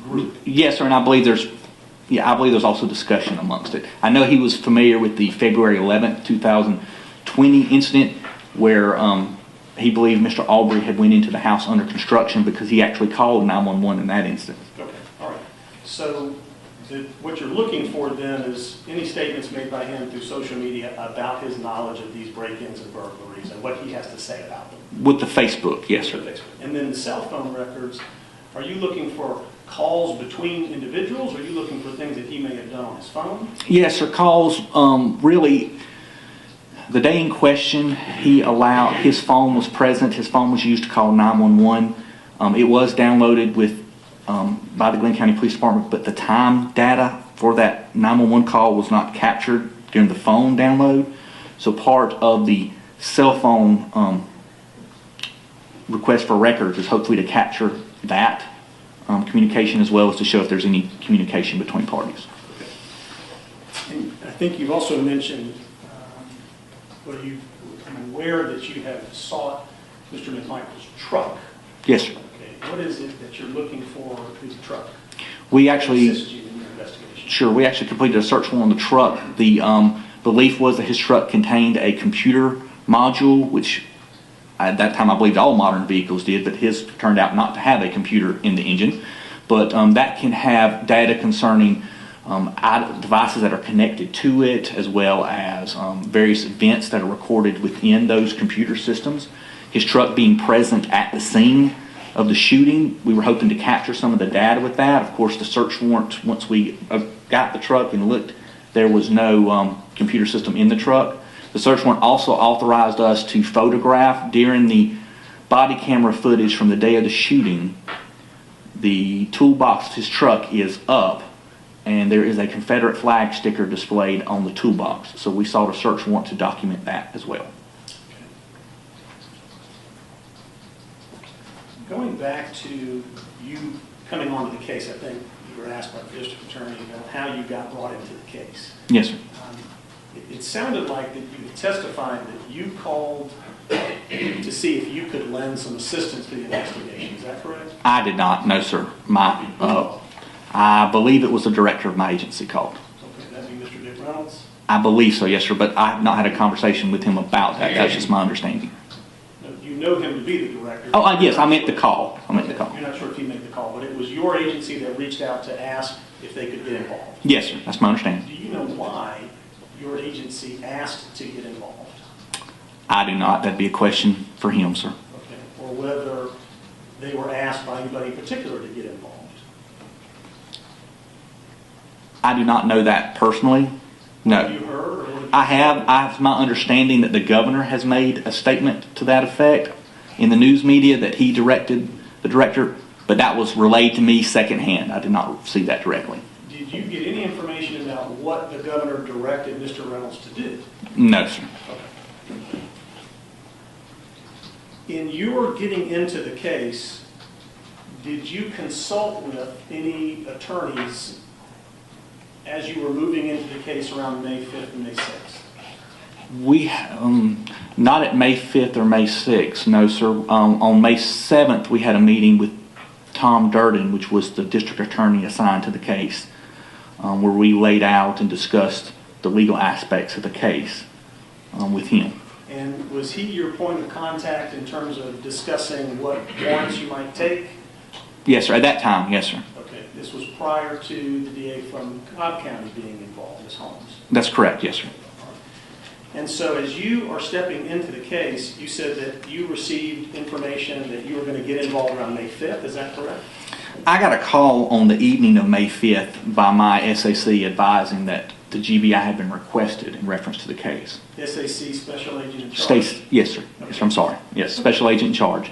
group? Yes, sir. And I believe there's also discussion amongst it. I know he was familiar with the February 11th, 2020 incident where he believed Mr. Aubry had went into the house under construction because he actually called 911 in that instance. Okay. All right. So what you're looking for then is any statements made by him through social media about his knowledge of these break-ins and burglaries and what he has to say about them? With the Facebook, yes, sir. And then the cell phone records, are you looking for calls between individuals? Or are you looking for things that he may have done on his phone? Yes, sir. Calls, really, the day in question, his phone was present. His phone was used to call 911. It was downloaded by the Glenn County Police Department, but the time data for that 911 call was not captured during the phone download. So part of the cell phone request for records is hopefully to capture that communication, as well as to show if there's any communication between parties. And I think you've also mentioned, I'm aware that you have sought Mr. McMichael's truck. Yes, sir. Okay. What is it that you're looking for through the truck? We actually, Assist you in your investigation. sure, we actually completed a search warrant on the truck. The belief was that his truck contained a computer module, which at that time I believed all modern vehicles did, but his turned out not to have a computer in the engine. But that can have data concerning devices that are connected to it, as well as various events that are recorded within those computer systems. His truck being present at the scene of the shooting, we were hoping to capture some of the data with that. Of course, the search warrant, once we got the truck and looked, there was no computer system in the truck. The search warrant also authorized us to photograph during the body camera footage from the day of the shooting. The toolbox of his truck is up, and there is a Confederate flag sticker displayed on the toolbox. So we sought a search warrant to document that as well. Going back to you coming onto the case, I think you were asked by the district attorney about how you got brought into the case. Yes, sir. It sounded like that you testified that you called to see if you could lend some assistance to the investigation. Is that correct? I did not, no, sir. I believe it was the director of my agency called. Okay, that'd be Mr. Dick Reynolds? I believe so, yes, sir, but I have not had a conversation with him about that. That's just my understanding. You know him to be the director? Oh, yes, I meant the call. You're not sure if he made the call, but it was your agency that reached out to ask if they could get involved. Yes, sir, that's my understanding. Do you know why your agency asked to get involved? I do not. That'd be a question for him, sir. Okay. Or whether they were asked by anybody in particular to get involved? I do not know that personally. No. Have you heard? Or what I have my understanding that the governor has made a statement to that effect in the news media that he directed the director, but that was relayed to me secondhand. I did not see that directly. Did you get any information about what the governor directed Mr. Reynolds to do? No, sir. Okay. In your getting into the case, did you consult with any attorneys as you were moving into the case around May 5th and May 6th? We, not at May 5th or May 6th, no, sir. On May 7th, we had a meeting with Tom Durden, which was the district attorney assigned to the case, where we laid out and discussed the legal aspects of the case with him. And was he your point of contact in terms of discussing what warrants you might take? Yes, sir. At that time, yes, sir. Okay. This was prior to the DA from Cobb County being involved, Ms. Holmes? That's correct, yes, sir. And so as you are stepping into the case, you said that you received information that you were going to get involved around May 5th. Is that correct? I got a call on the evening of May 5th by my SAC advising that the GBI had been requested in reference to the case. SAC, Special Agent in Charge? Yes, sir. Yes, sir. I'm sorry. Yes, Special Agent in Charge.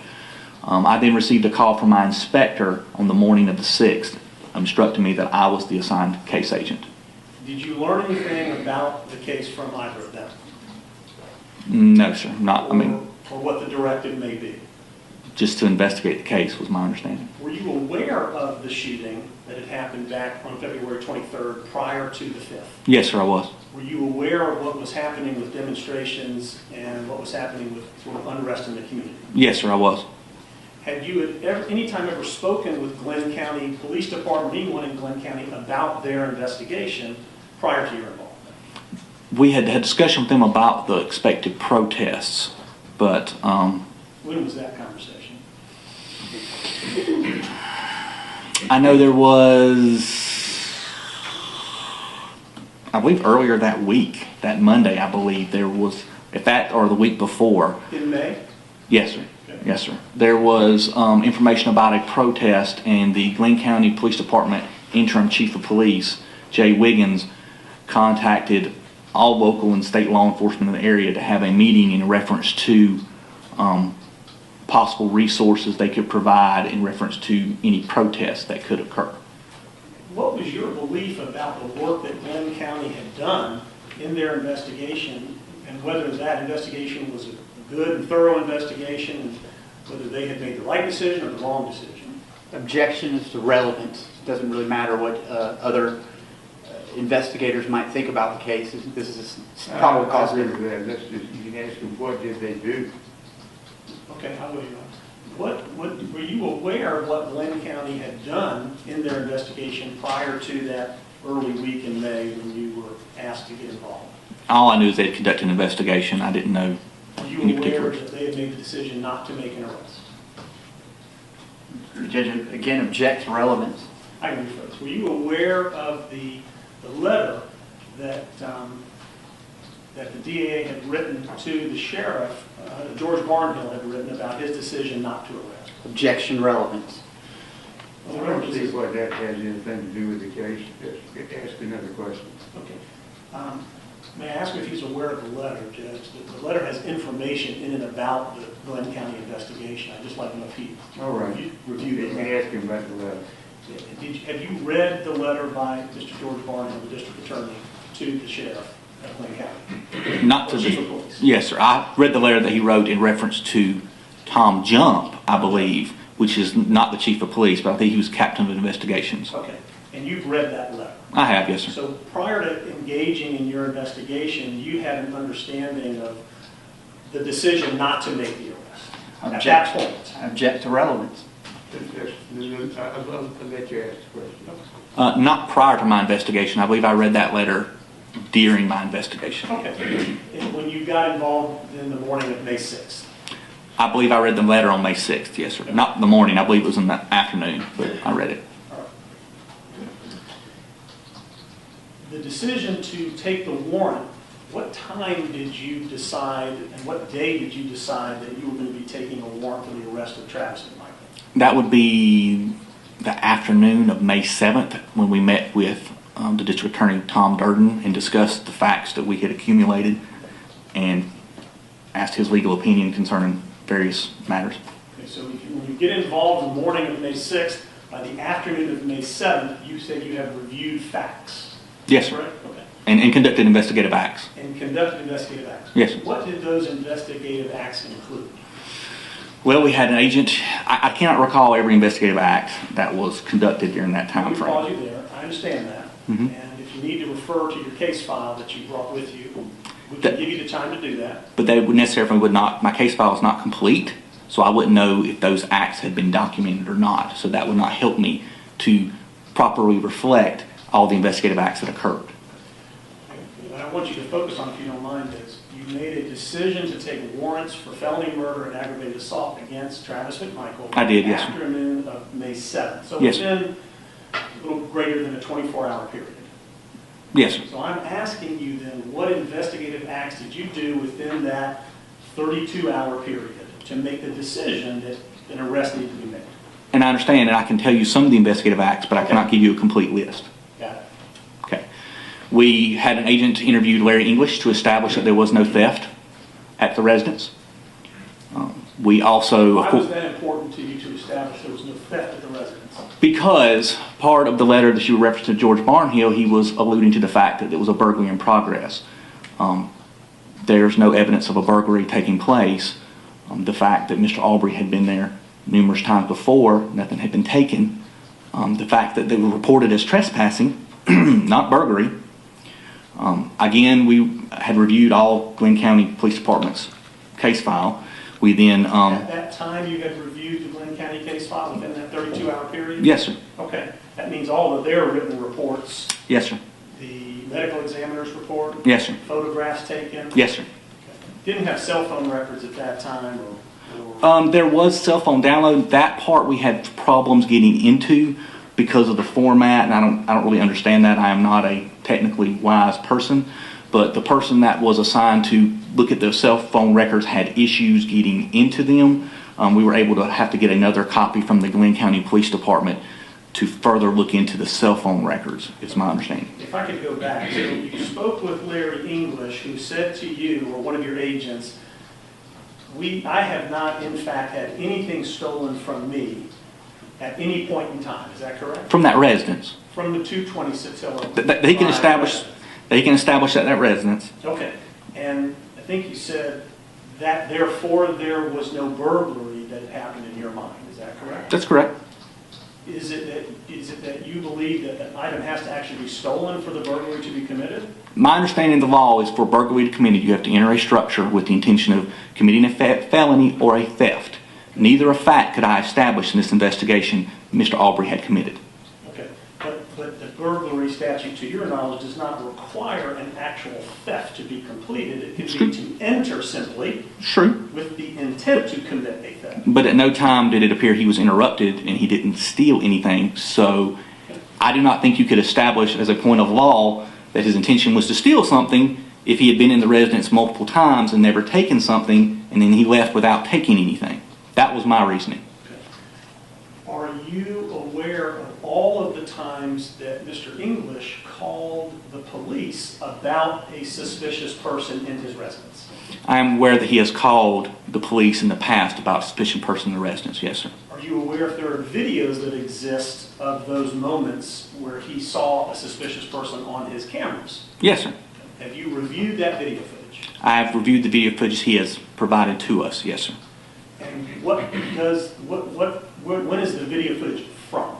I then received a call from my inspector on the morning of the 6th, instructing me that I was the assigned case agent. Did you learn anything about the case from either of them? No, sir. Not. Or what the directive may be? Just to investigate the case was my understanding. Were you aware of the shooting that had happened back on February 23rd prior to the 5th? Yes, sir, I was. Were you aware of what was happening with demonstrations and what was happening with sort of unrest in the community? Yes, sir, I was. Had you any time ever spoken with Glenn County Police Department, anyone in Glenn County, about their investigation prior to your involvement? We had had discussion with them about the expected protests, but when was that conversation? I know there was, I believe earlier that week, that Monday, I believe there was, if that or the week before. In May? Yes, sir. Okay. Yes, sir. There was information about a protest, and the Glenn County Police Department interim chief of police, Jay Wiggins, contacted all local and state law enforcement in the area to have a meeting in reference to possible resources they could provide in reference to any protests that could occur. What was your belief about the work that Glenn County had done in their investigation, and whether that investigation was a good and thorough investigation, and whether they had made the right decision or the wrong decision? Objection is to relevance. It doesn't really matter what other investigators might think about the case. This is a probable cause. You can ask them, what did they do? Okay, how will you? What were you aware of what Glenn County had done in their investigation prior to that early week in May when you were asked to get involved? All I knew is they had conducted an investigation. I didn't know Were you any aware particulars. that they had made the decision not to make an arrest? Judge, again, object to relevance. I rephrase. Were you aware of the letter that that the DA had written to the sheriff, George Barnhill had written about his decision not to arrest? Objection, relevance. I don't see what that has anything to do with the case. Ask another question. Okay. May I ask if he's aware of the letter, Judge? The letter has information in and about the Glenn County investigation. I'd just like to know if he All right. reviewed You it. can ask him about the letter. Have you read the letter by Mr. George Barnhill, the district attorney, to the sheriff of Glenn County? Not to Chief the, of police. yes, sir. I read the letter that he wrote in reference to Tom Jump, I believe, which is not the chief of police, but I think he was captain of investigations. Okay. And you've read that letter? I have, yes, sir. So prior to engaging in your investigation, you had an understanding of the decision not to make the arrest at that point? Object to relevance. I'll let you ask the question. Not prior to my investigation. I believe I read that letter during my investigation. Okay. And when you got involved in the morning of May 6th? I believe I read the letter on May 6th, yes, sir. Not in the morning. I believe it was in the afternoon, but I read it. All right. The decision to take the warrant, what time did you decide and what day did you decide that you were going to be taking a warrant for the arrest of Travis McMichael? That would be the afternoon of May 7th when we met with the district attorney, Tom Durden, and discussed the facts that we had accumulated and asked his legal opinion concerning various matters. Okay, so when you get involved in the morning of May 6th, by the afternoon of May 7th, you said you have reviewed facts. Yes, sir. Correct? Okay. And conducted investigative acts. And conducted investigative acts. Yes, sir. What did those investigative acts include? Well, we had an agent. I cannot recall every investigative act that was conducted during that time We frame. followed you there. I understand that. Mhm. And if you need to refer to your case file that you brought with you, we can give you the time to do that. But they would necessarily would not, my case file is not complete, so I wouldn't know if those acts had been documented or not. So that would not help me to properly reflect all the investigative acts that occurred. What I want you to focus on, if you don't mind, is you made a decision to take warrants for felony murder and aggravated assault against Travis McMichael. I did, yes, sir. Afternoon of May 7th. So Yes, sir. within a little greater than a 24-hour period. Yes, sir. So I'm asking you then, what investigative acts did you do within that 32-hour period to make the decision that an arrest needed to be made? And I understand, and I can tell you some of the investigative acts, but I cannot give you a complete list. Got it. Okay. We had an agent interview Larry English to establish that there was no theft at the residence. We also... Why was that important to you to establish there was no theft at the residence? Because part of the letter that you referenced to George Barnhill, he was alluding to the fact that there was a burglary in progress. There's no evidence of a burglary taking place. The fact that Mr. Aubry had been there numerous times before, nothing had been taken. The fact that they were reported as trespassing, not burglary. Again, we had reviewed all Glenn County Police Department's case file. We then... At that time, you had reviewed the Glenn County case file within that 32-hour period? Yes, sir. Okay. That means all of their written reports, Yes, sir. the medical examiner's report? Yes, sir. Photographs taken? Yes, sir. Okay. Didn't have cell phone records at that time? Or There was cell phone download. That part we had problems getting into because of the format, and I don't really understand that. I am not a technically wise person, but the person that was assigned to look at the cell phone records had issues getting into them. we were able to have to get another copy from the Glenn County Police Department to further look into the cell phone records, is my understanding. If I could go back, so you spoke with Larry English, who said to you, or one of your agents, I have not in fact had anything stolen from me at any point in time, is that correct? From that residence. From the 226 Hill. They can establish at that residence. Okay, and I think you said that therefore there was no burglary that happened in your mind, is that correct? That's correct. Is it that you believe that an item has to actually be stolen for the burglary to be committed? My understanding of the law is for burglary to be committed, you have to enter a structure with the intention of committing a felony or a theft. Neither a fact could I establish in this investigation Mr. Aubry had committed. Okay, but the burglary statute, to your knowledge, does not require an actual theft to be completed. It can be to enter simply True. with the intent to commit a theft. But at no time did it appear he was interrupted and he didn't steal anything. So I do not think you could establish as a point of law that his intention was to steal something if he had been in the residence multiple times and never taken something and then he left without taking anything. That was my reasoning. Okay. Are you aware of all of the times that Mr. English called the police about a suspicious person in his residence? I am aware that he has called the police in the past about a suspicious person in the residence. Yes, sir. Are you aware if there are videos that exist of those moments where he saw a suspicious person on his cameras? Yes, sir. Have you reviewed that video footage? I have reviewed the video footage he has provided to us. Yes, sir. And when is the video footage from?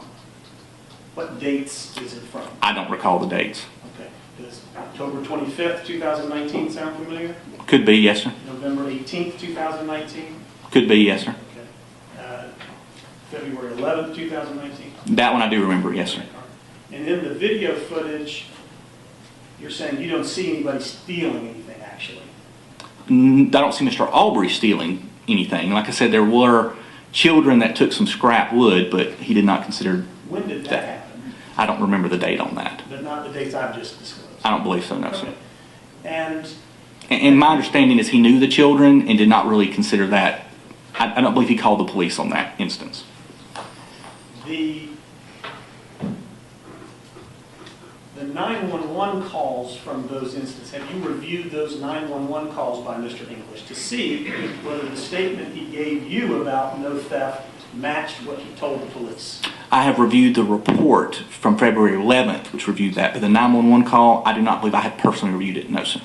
What dates is it from? I don't recall the dates. Okay. Does October 25th, 2019 sound familiar? Could be, yes, sir. November 18th, 2019? Could be, yes, sir. Okay. February 11th, 2019? That one I do remember, yes, sir. And in the video footage, you're saying you don't see anybody stealing anything, actually? I don't see Mr. Aubry stealing anything. Like I said, there were children that took some scrap wood, but he did not consider When did that happen? I don't remember the date on that. But not the dates I've just disclosed? I don't believe so, no, sir. Okay. And And my understanding is he knew the children and did not really consider that. I don't believe he called the police on that instance. the 911 calls from those instances, have you reviewed those 911 calls by Mr. English to see whether the statement he gave you about no theft matched what he told the police? I have reviewed the report from February 11th, which reviewed that, but the 911 call, I do not believe I have personally reviewed it, no, sir.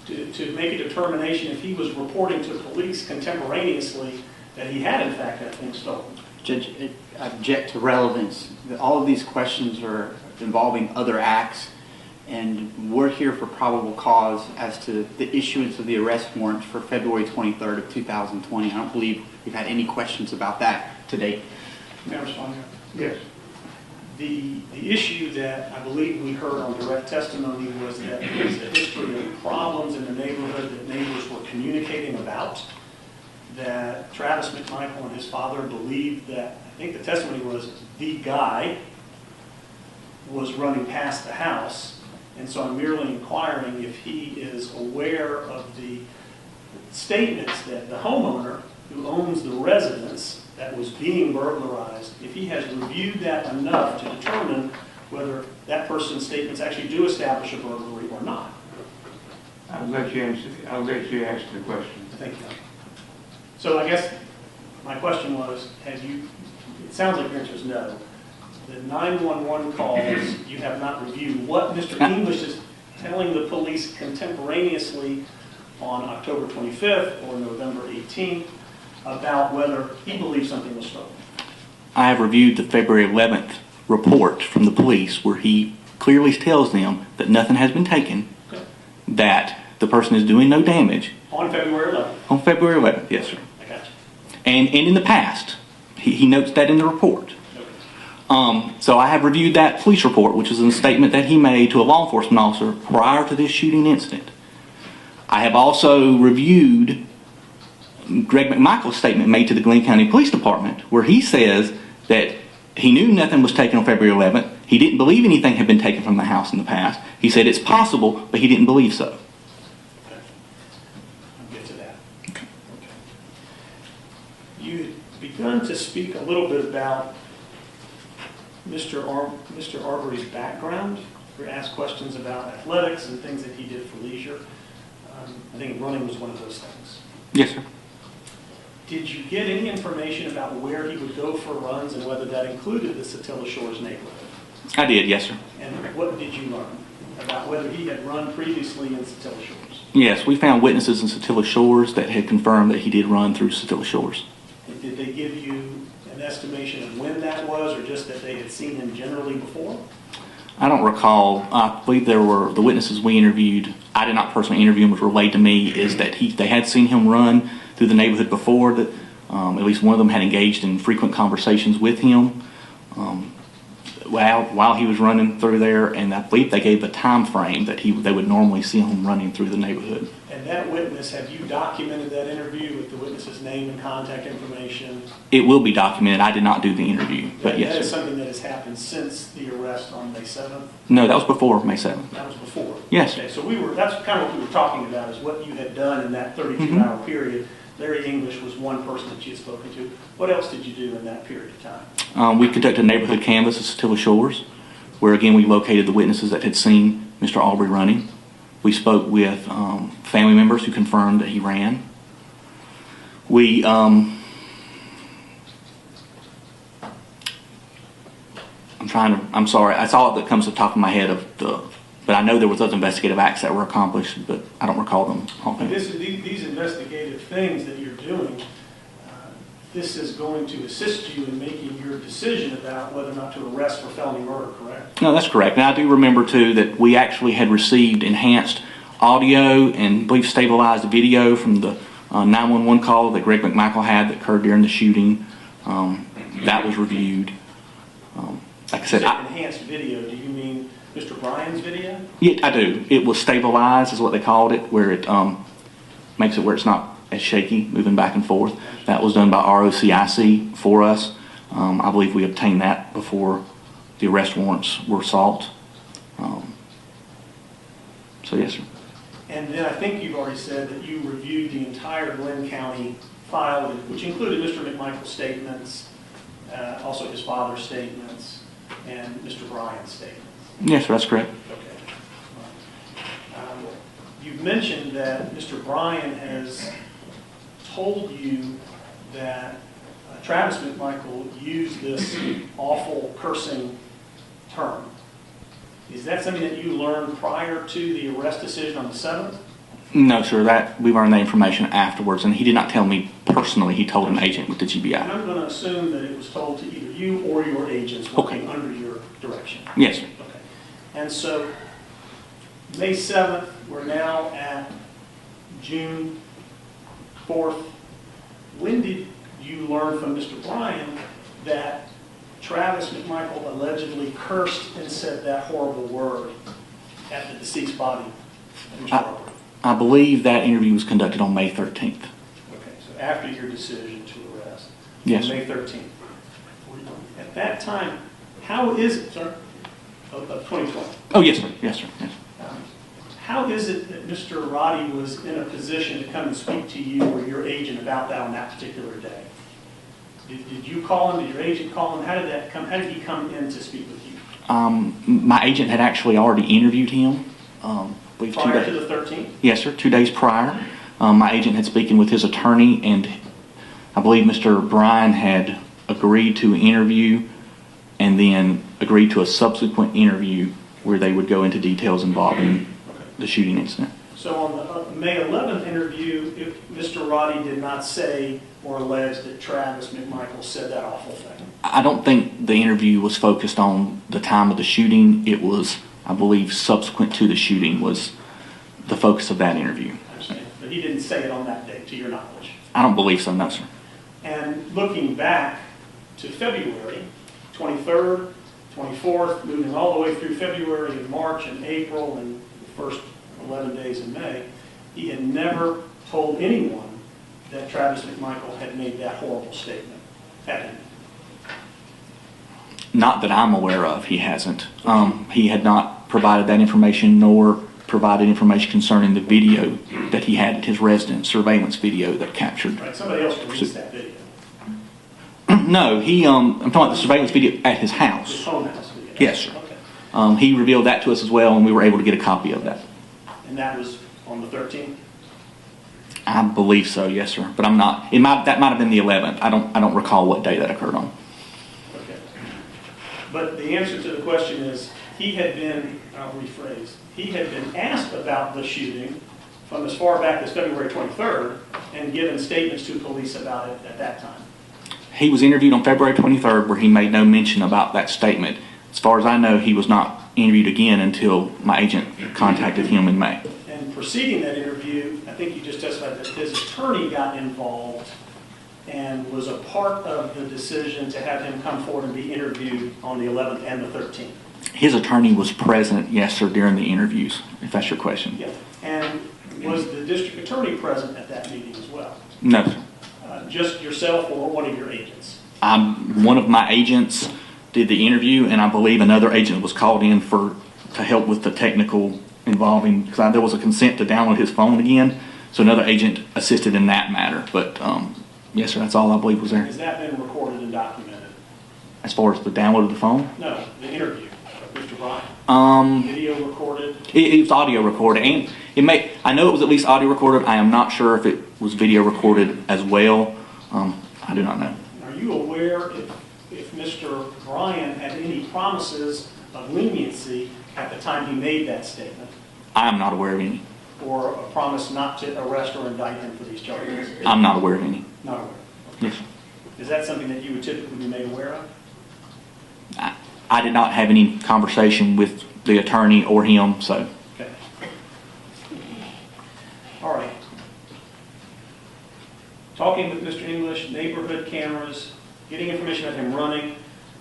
To make a determination if he was reporting to police contemporaneously that he had in fact that thing stolen. Judge, I object to relevance. All of these questions are involving other acts, and we're here for probable cause as to the issuance of the arrest warrant for February 23rd of 2020. I don't believe we've had any questions about that to date. May I respond here? Yes. The issue that I believe we heard on direct testimony was that there was a history of problems in the neighborhood that neighbors were communicating about, that Travis McMichael and his father believed that, I think the testimony was, the guy was running past the house. And so I'm merely inquiring if he is aware of the statements that the homeowner who owns the residence that was being burglarized, if he has reviewed that enough to determine whether that person's statements actually do establish a burglary or not. I'll let you answer the question. Thank you. So I guess my question was, have you, it sounds like your answer is no. The 911 calls, you have not reviewed what Mr. English is telling the police contemporaneously on October 25th or November 18th about whether he believes something was stolen. I have reviewed the February 11th report from the police where he clearly tells them that nothing has been taken, Okay. that the person is doing no damage. On February 11th. On February 11th, yes, sir. I got you. And in the past, he notes that in the report. Okay. So I have reviewed that police report, which is a statement that he made to a law enforcement officer prior to this shooting incident. I have also reviewed Greg McMichael's statement made to the Glenn County Police Department, where he says that he knew nothing was taken on February 11th. He didn't believe anything had been taken from the house in the past. He said it's possible, but he didn't believe so. Okay. I'll get to that. Okay. You begun to speak a little bit about Mr. Arbery's background. We were asked questions about athletics and things that he did for leisure. I think running was one of those things. Yes, sir. Did you get any information about where he would go for runs and whether that included the Satilla Shores neighborhood? I did, yes, sir. And what did you learn about whether he had run previously in Satilla Shores? Yes, we found witnesses in Satilla Shores that had confirmed that he did run through Satilla Shores. And did they give you an estimation of when that was, or just that they had seen him generally before? I don't recall. I believe there were the witnesses we interviewed. I did not personally interview him. Was relayed to me is that they had seen him run through the neighborhood before. That at least one of them had engaged in frequent conversations with him while he was running through there, and I believe they gave a time frame that they would normally see him running through the neighborhood. And that witness, have you documented that interview with the witness's name and contact information? It will be documented. I did not do the interview, but yes, that is sir. something that has happened since the arrest on May 7th? No, that was before May 7th. That was before? Yes. Okay, so that's kind of what we were talking about, is what you had done in that 32-hour period. Larry English was one person that you had spoken to. What else did you do in that period of time? We conducted a neighborhood canvass at Satilla Shores, where again we located the witnesses that had seen Mr. Aubry running. We spoke with family members who confirmed that he ran. I'm sorry, that's all that comes to the top of my head but I know there was other investigative acts that were accomplished, but I don't recall them. These investigative things that you're doing, this is going to assist you in making your decision about whether or not to arrest for felony murder, correct? No, that's correct. And I do remember, too, that we actually had received enhanced audio and, I believe, stabilized video from the 911 call that Greg McMichael had that occurred during the shooting. That was reviewed. Like I said, enhanced video, do you mean Mr. Bryan's video? Yeah, I do. It was stabilized, is what they called it, where it makes it where it's not as shaky, moving back and forth. That was done by ROCIC for us. I believe we obtained that before the arrest warrants were sought. So yes, sir. And then I think you've already said that you reviewed the entire Glenn County file, which included Mr. McMichael's statements, also his father's statements, and Mr. Bryan's statements. Yes, sir, that's correct. Okay. You've mentioned that Mr. Bryan has told you that Travis McMichael used this awful cursing term. Is that something that you learned prior to the arrest decision on the 7th? No, sir. We learned that information afterwards, and he did not tell me personally. He told an agent with the GBI. And I'm going to assume that it was told to either you or your agents working under your direction. Yes, sir. Okay. And so, May 7th, we're now at June 4th. When did you learn from Mr. Bryan that Travis McMichael allegedly cursed and said that horrible word at the deceased body of Mr. Aubry? I believe that interview was conducted on May 13th. Okay, so after your decision to arrest, Yes, May 13th. At that time, how is it, sir, of 2012? Oh, yes, sir. Yes, sir. Yes. How is it that Mr. Rowdy was in a position to come and speak to you or your agent about that on that particular day? Did you call him? Did your agent call him? How did that come? How did he come in to speak with you? My agent had actually already interviewed him. Prior to the 13th? Yes, sir. 2 days prior. My agent had spoken with his attorney, and I believe Mr. Bryan had agreed to an interview and then agreed to a subsequent interview where they would go into details involving the shooting incident. So on the May 11th interview, if Mr. Rowdy did not say or allege that Travis McMichael said that awful thing? I don't think the interview was focused on the time of the shooting. It was, I believe, subsequent to the shooting was the focus of that interview. I understand. But he didn't say it on that day, to your knowledge? I don't believe so, no, sir. And looking back to February 23rd, 24th, moving all the way through February and March and April and the first 11 days in May, he had never told anyone that Travis McMichael had made that horrible statement, had he? Not that I'm aware of, he hasn't. He had not provided that information nor provided information concerning the video that he had at his residence, surveillance video that captured. Right, somebody else released that video. No, I'm talking about the surveillance video at his His house. home house video? Yes, sir. Okay. He revealed that to us as well, and we were able to get a copy of that. And that was on the 13th? I believe so, yes, sir. But I'm not. That might have been the 11th. I don't recall what day that occurred on. Okay. But the answer to the question is, I'll rephrase, he had been asked about the shooting from as far back as February 23rd and given statements to police about it at that time. He was interviewed on February 23rd, where he made no mention about that statement. As far as I know, he was not interviewed again until my agent contacted him in May. And preceding that interview, I think you just testified that his attorney got involved and was a part of the decision to have him come forward and be interviewed on the 11th and the 13th. His attorney was present, yes, sir, during the interviews, if that's your question. Yeah. And was the district attorney present at that meeting as well? No, sir. Just yourself or one of your agents? One of my agents did the interview, and I believe another agent was called in to help with the technical involving, because there was a consent to download his phone again, so another agent assisted in that matter. But yes, sir, that's all I believe was there. Has that been recorded and documented? As far as the download of the phone? No, the interview of Mr. Bryan. Video recorded? It was audio recorded, and I know it was at least audio recorded. I am not sure if it was video recorded as well. I do not know. Are you aware if Mr. Bryan had any promises of leniency at the time he made that statement? I am not aware of any. Or a promise not to arrest or indict him for these charges? I'm not aware of any. Not aware. Yes, sir. Is that something that you would typically be made aware of? I did not have any conversation with the attorney or him, so. Okay. All right. Talking with Mr. English, neighborhood cameras, getting information about him running,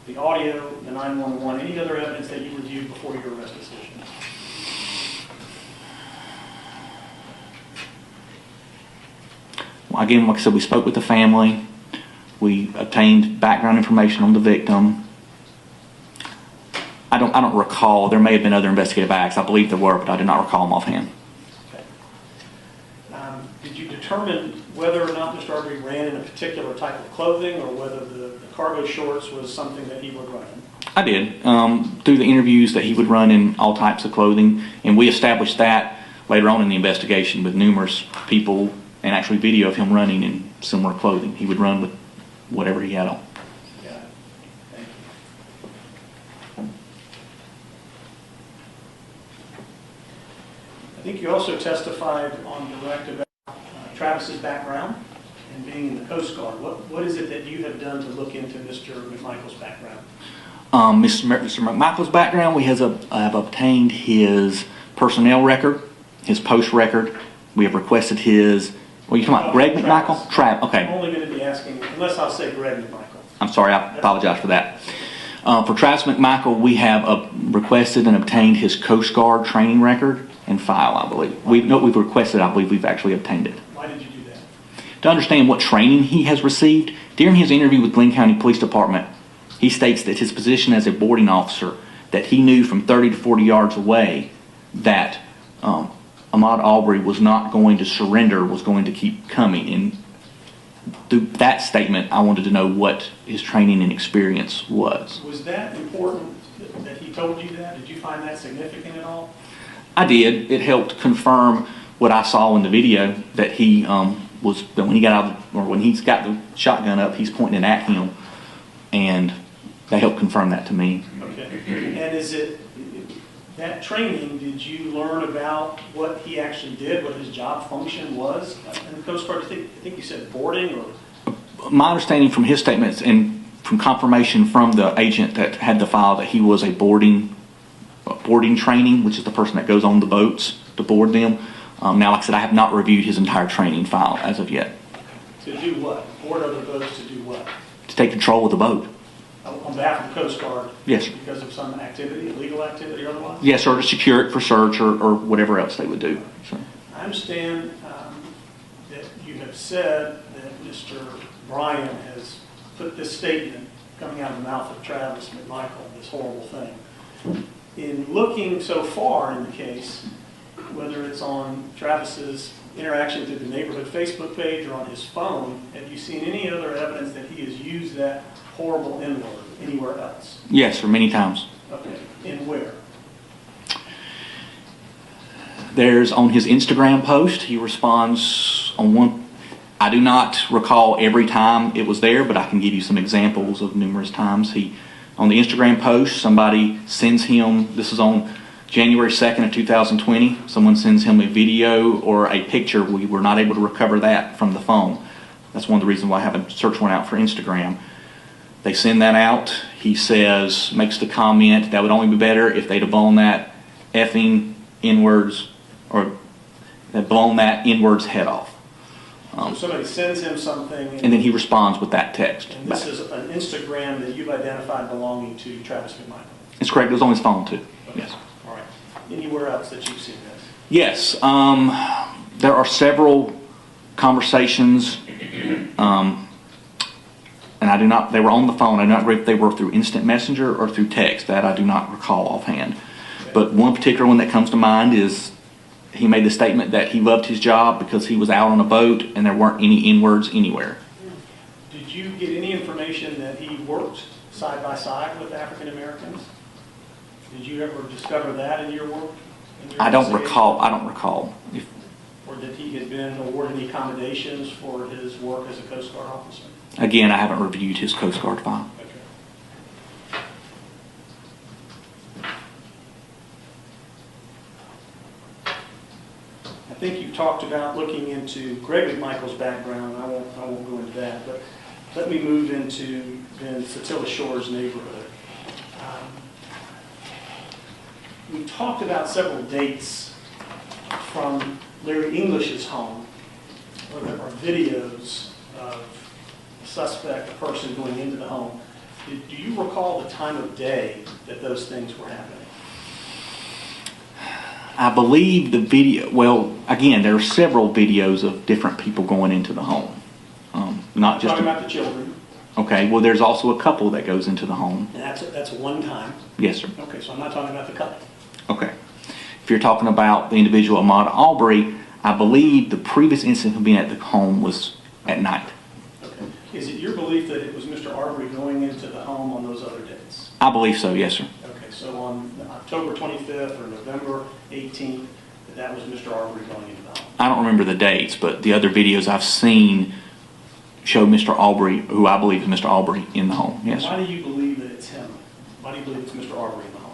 the audio, the 911, any other evidence that you reviewed before your arrest decision? Well, again, like I said, we spoke with the family. We obtained background information on the victim. I don't recall. There may have been other investigative acts. I believe there were, but I do not recall them offhand. Okay. Did you determine whether or not Mr. Aubry ran in a particular type of clothing, or whether the cargo shorts was something that he would run in? I did. Through the interviews that he would run in all types of clothing, and we established that later on in the investigation with numerous people and actually video of him running in similar clothing. He would run with whatever he had on. Yeah. Thank you. I think you also testified on direct about Travis's background and being in the Coast Guard. What is it that you have done to look into Mr. McMichael's background? Mr. McMichael's background, we have obtained his personnel record, his post record. We have requested his, what are you talking about, Greg McMichael? Okay. I'm only going to be asking, unless I'll say Greg McMichael. I'm sorry, I apologize for that. For Travis McMichael, we have requested and obtained his Coast Guard training record and file, I believe. We've requested, I believe we've actually obtained it. Why did you do that? To understand what training he has received, during his interview with Glenn County Police Department, he states that his position as a boarding officer, that he knew from 30 to 40 yards away that Ahmad Aubry was not going to surrender, was going to keep coming. And through that statement, I wanted to know what his training and experience was. Was that important that he told you that? Did you find that significant at all? I did. It helped confirm what I saw in the video, that he was, when he got out, or when he's got the shotgun up, he's pointing it at him, and they helped confirm that to me. Okay. And is it, that training, did you learn about what he actually did, what his job function was in the Coast Guard? I think you said boarding, or? My understanding from his statements and from confirmation from the agent that had the file, that he was a boarding training, which is the person that goes on the boats to board them. Now, like I said, I have not reviewed his entire training file as of yet. To do what? Board other boats to do what? To take control of the boat. On behalf of the Coast Guard? Yes, sir. Because of some activity, illegal activity or otherwise? Yes, sir, to secure it for search or whatever else they would do. So. I understand that you have said that Mr. Bryan has put this statement coming out of the mouth of Travis McMichael, this horrible thing. In looking so far in the case, whether it's on Travis's interaction through the neighborhood Facebook page or on his phone, have you seen any other evidence that he has used that horrible N-word anywhere else? Yes, sir, many times. Okay, and where? There's on his Instagram post, he responds on one. I do not recall every time it was there, but I can give you some examples of numerous times. On the Instagram post, somebody sends him, this is on January 2nd of 2020, someone sends him a video or a picture. We were not able to recover that from the phone. That's one of the reasons why I have a search warrant out for Instagram. They send that out. He says, makes the comment, that would only be better if they'd have blown that effing N-words, or they'd blown that N-words head off. So somebody sends him something. And then he responds with that text. And this is an Instagram that you've identified belonging to Travis McMichael. It's correct. It was on his phone too. Okay. Yes. All right. Anywhere else that you've seen this? Yes. There are several conversations, and I do not. They were on the phone. I do not remember if they were through instant messenger or through text. That I do not recall offhand. Okay. But one particular one that comes to mind is he made the statement that he loved his job because he was out on a boat and there weren't any N-words anywhere. Did you get any information that he worked side by side with African Americans? Did you ever discover that in your work? I don't recall. Or that he had been awarded any accommodations for his work as a Coast Guard officer? Again, I haven't reviewed his Coast Guard file. Okay. I think you talked about looking into Greg McMichael's background. I won't go into that, but let me move into then Satilla Shores neighborhood. We talked about several dates from Larry English's home, where there are videos of a suspect, a person going into the home. Do you recall the time of day that those things were happening? I believe the video, well, again, there are several videos of different people going into the home. Not just Talking about the children. Okay, well, there's also a couple that goes into the home. And that's one time. Yes, sir. Okay, so I'm not talking about the couple. Okay. If you're talking about the individual Ahmad Aubry, I believe the previous incident of being at the home was at night. Okay. Is it your belief that it was Mr. Aubry going into the home on those other dates? I believe so, yes, sir. Okay, so on October 25th or November 18th, that was Mr. Aubry going into the home? I don't remember the dates, but the other videos I've seen show Mr. Aubry, who I believe is Mr. Aubry, in the home. Yes, Why sir. do you believe that it's him? Why do you believe it's Mr. Aubry in the home?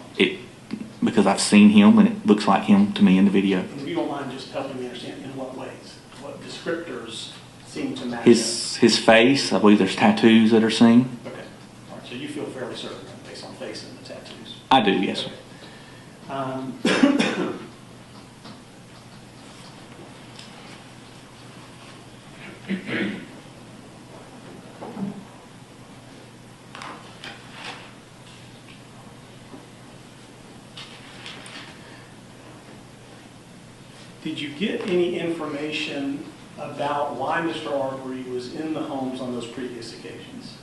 Because I've seen him and it looks like him to me in the video. And if you don't mind just helping me understand in what ways, what descriptors seem to match His face, I believe there's tattoos that are seen. him? Okay, all right, so you feel fairly certain based on face and the tattoos? I do, yes, sir. Did you get any information about why Mr. Aubry was in the homes on those previous occasions?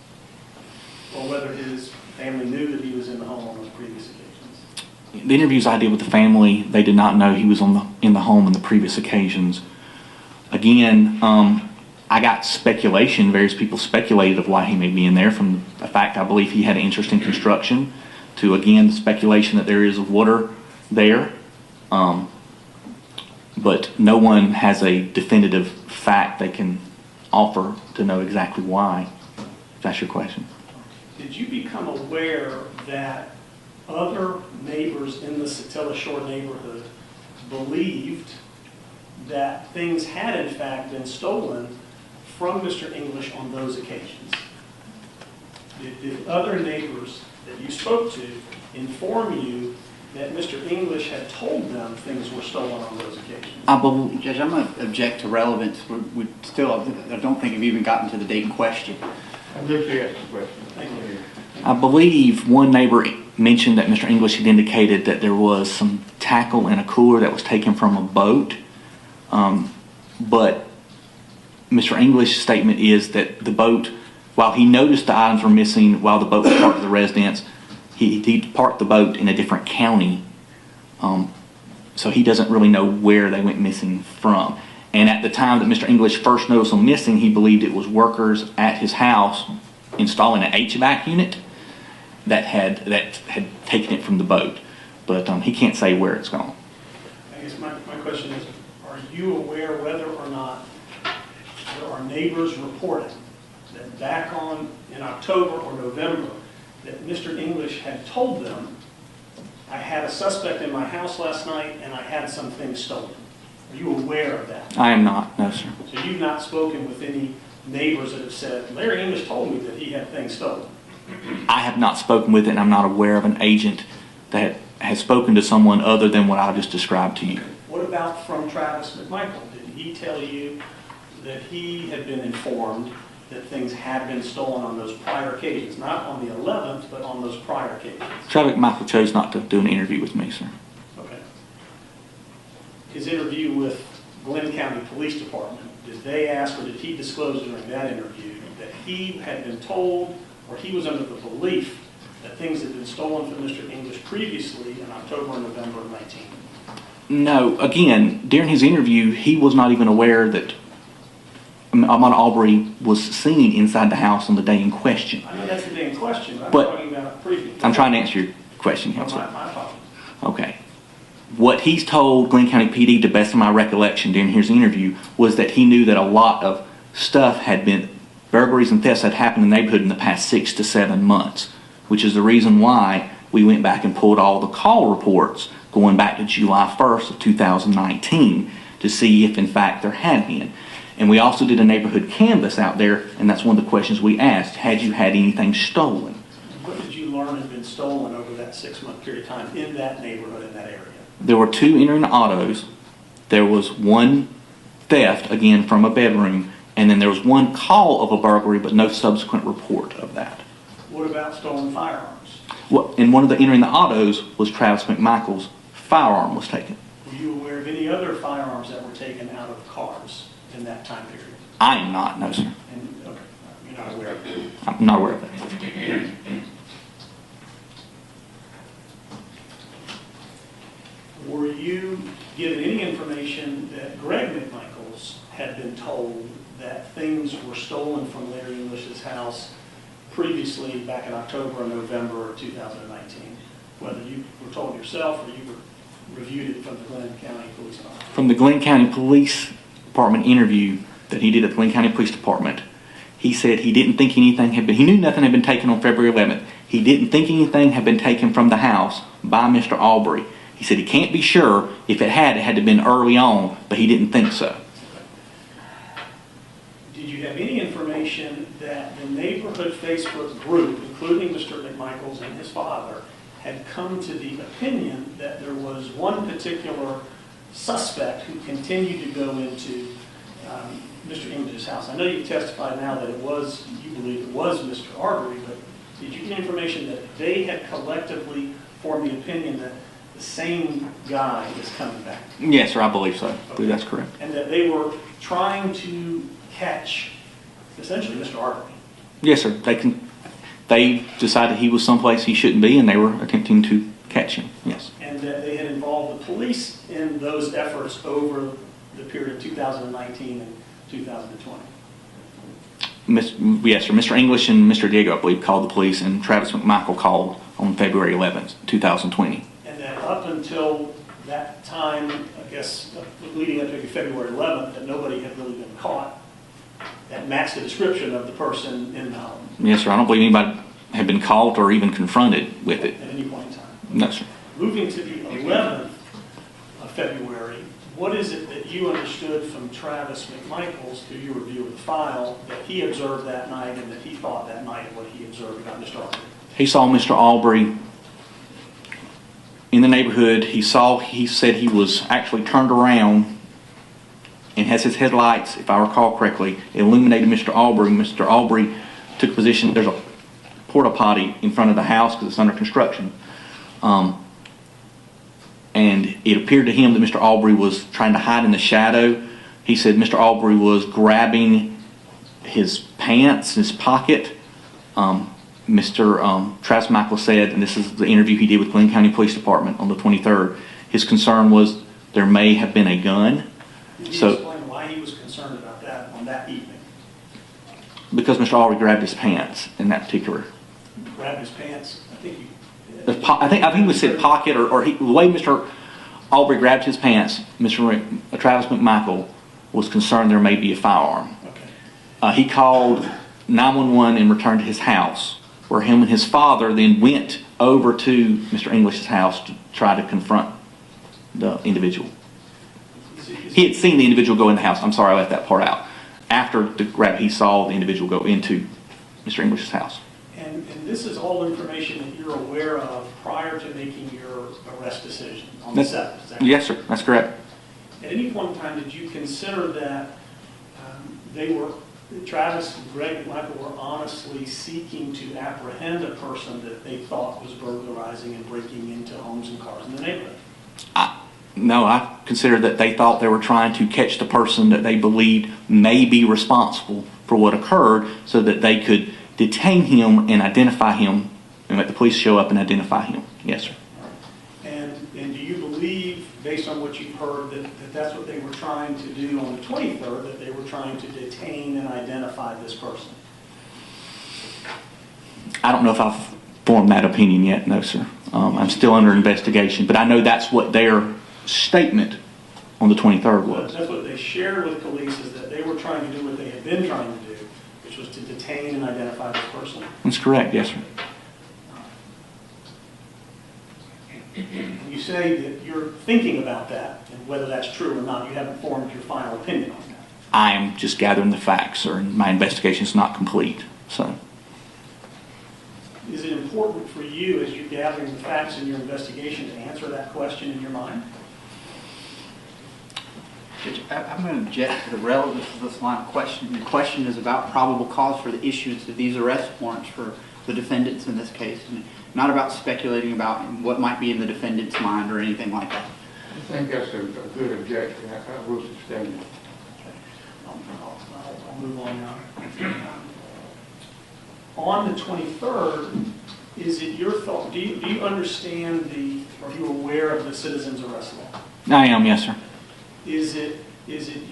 Or whether his family knew that he was in the home on those previous occasions? The interviews I did with the family, they did not know he was in the home on the previous occasions. Again, I got speculation, various people speculated of why he may be in there, from the fact I believe he had an interest in construction, to again the speculation that there is water there. But no one has a definitive fact they can offer to know exactly why, if that's your question. Did you become aware that other neighbors in the Satilla Shore neighborhood believed that things had in fact been stolen from Mr. English on those occasions? Did other neighbors that you spoke to inform you that Mr. English had told them things were stolen on those occasions? Judge, I'm going to object to relevance. We still, I don't think we've even gotten to the date in question. I'd like to ask a question. Thank you. I believe one neighbor mentioned that Mr. English had indicated that there was some tackle in a cooler that was taken from a boat. But Mr. English's statement is that the boat, while he noticed the items were missing while the boat was parked at the residence, he parked the boat in a different county. So he doesn't really know where they went missing from. And at the time that Mr. English first noticed him missing, he believed it was workers at his house installing an HVAC unit that had taken it from the boat. But he can't say where it's gone. I guess my question is, are you aware whether or not there are neighbors reporting that back in October or November that Mr. English had told them, I had a suspect in my house last night and I had some things stolen? Are you aware of that? I am not, no, sir. So you've not spoken with any neighbors that have said, Larry English told me that he had things stolen? I have not spoken with it, and I'm not aware of an agent that has spoken to someone other than what I just described to you. What about from Travis McMichael? Did he tell you that he had been informed that things had been stolen on those prior occasions? Not on the 11th, but on those prior occasions? Travis McMichael chose not to do an interview with me, sir. Okay. His interview with Glenn County Police Department, did they ask or did he disclose during that interview that he had been told or he was under the belief that things had been stolen from Mr. English previously in October and November of 19? No, again, during his interview, he was not even aware that Ahmad Aubry was seen inside the house on the day in question. I know that's the day in question, but I'm But talking about previous. I'm trying to answer your question, My Counselor. apologies. Okay. What he's told Glenn County PD, to the best of my recollection during his interview, was that he knew that a lot of stuff had been, burglaries and thefts had happened in the neighborhood in the past 6 to 7 months, which is the reason why we went back and pulled all the call reports going back to July 1st of 2019 to see if in fact there had been. And we also did a neighborhood canvass out there, and that's one of the questions we asked. Had you had anything stolen? What did you learn had been stolen over that 6-month period of time in that neighborhood, in that area? There were 2 entering autos. There was 1 theft, again from a bedroom, and then there was 1 call of a burglary, but no subsequent report of that. What about stolen firearms? And one of the entering the autos was Travis McMichael's firearm was taken. Were you aware of any other firearms that were taken out of cars in that time period? I am not, no, sir. And, okay, you're not aware of it. I'm not aware of that. Were you given any information that Greg McMichaels had been told that things were stolen from Larry English's house previously back in October or November of 2019? Whether you were told yourself or you reviewed it from the Glenn County Police Department? From the Glenn County Police Department interview that he did at the Glenn County Police Department, he said he didn't think anything had been, he knew nothing had been taken on February 11th. He didn't think anything had been taken from the house by Mr. Aubry. He said he can't be sure. If it had to have been early on, but he didn't think so. Did you have any information that the neighborhood Facebook group, including Mr. McMichaels and his father, had come to the opinion that there was one particular suspect who continued to go into Mr. English's house? I know you've testified now that it was, you believe it was Mr. Aubry, but did you get information that they had collectively formed the opinion that the same guy is coming back? Yes, sir, I believe so. I believe that's correct. And that they were trying to catch essentially Mr. Aubry? Yes, sir. They decided he was someplace he shouldn't be, and they were attempting to catch him. Yes. And that they had involved the police in those efforts over the period of 2019 and 2020? Yes, sir. Mr. English and Mr. Diego, I believe, called the police, and Travis McMichael called on February 11th, 2020. And that up until that time, I guess, leading up to February 11th, that nobody had really been caught that matched the description of the person in the home? Yes, sir. I don't believe anybody had been caught or even confronted with it. At any point in time? No, sir. Moving to the 11th of February, what is it that you understood from Travis McMichaels through your review of the file that he observed that night and that he thought that night what he observed about Mr. Aubry? He saw Mr. Aubry in the neighborhood. He said he was actually turned around and has his headlights, if I recall correctly, illuminated Mr. Aubry. Mr. Aubry took a position. There's a porta potty in front of the house because it's under construction. And it appeared to him that Mr. Aubry was trying to hide in the shadow. He said Mr. Aubry was grabbing his pants, his pocket. Mr. Travis McMichael said, and this is the interview he did with Glenn County Police Department on the 23rd, his concern was there may have been a gun. Did he explain why he concerned about that on that evening? Because Mr. Aubry grabbed his pants in that particular. Grabbed his pants? I think you... I think we said pocket, the way Mr. Aubry grabbed his pants, Travis McMichael was concerned there may be a firearm. Okay. He called 911 and returned to his house, where him and his father then went over to Mr. English's house to try to confront the individual. He had seen the individual go in the house. I'm sorry, I left that part out. After the grab, he saw the individual go into Mr. English's house. And this is all information that you're aware of prior to making your arrest decision on the 7th, is that correct? Yes, sir. That's correct. At any point in time, did you consider that Travis and Greg McMichael were honestly seeking to apprehend a person that they thought was burglarizing and breaking into homes and cars in the neighborhood? No, I considered that they thought they were trying to catch the person that they believed may be responsible for what occurred so that they could detain him and identify him and let the police show up and identify him. Yes, sir. And do you believe, based on what you've heard, that that's what they were trying to do on the 23rd, that they were trying to detain and identify this person? I don't know if I've formed that opinion yet, no, sir. I'm still under investigation, but I know that's what their statement on the 23rd was. That's what they shared with police, is that they were trying to do what they had been trying to do, which was to detain and identify this person. That's correct, yes, sir. You say that you're thinking about that, and whether that's true or not, you haven't formed your final opinion on that. I am just gathering the facts, sir, and my investigation is not complete, so. Is it important for you, as you're gathering the facts in your investigation, to answer that question in your mind? Judge, I'm going to object to the relevance of this line of question. The question is about probable cause for the issuance of these arrest warrants for the defendants in this case, and not about speculating about what might be in the defendant's mind or anything like that. I think that's a good objection. I will sustain it. I'll move on now. On the 23rd, is it your thought, do you understand are you aware of the citizen's arrest law? I am, yes, sir. Is it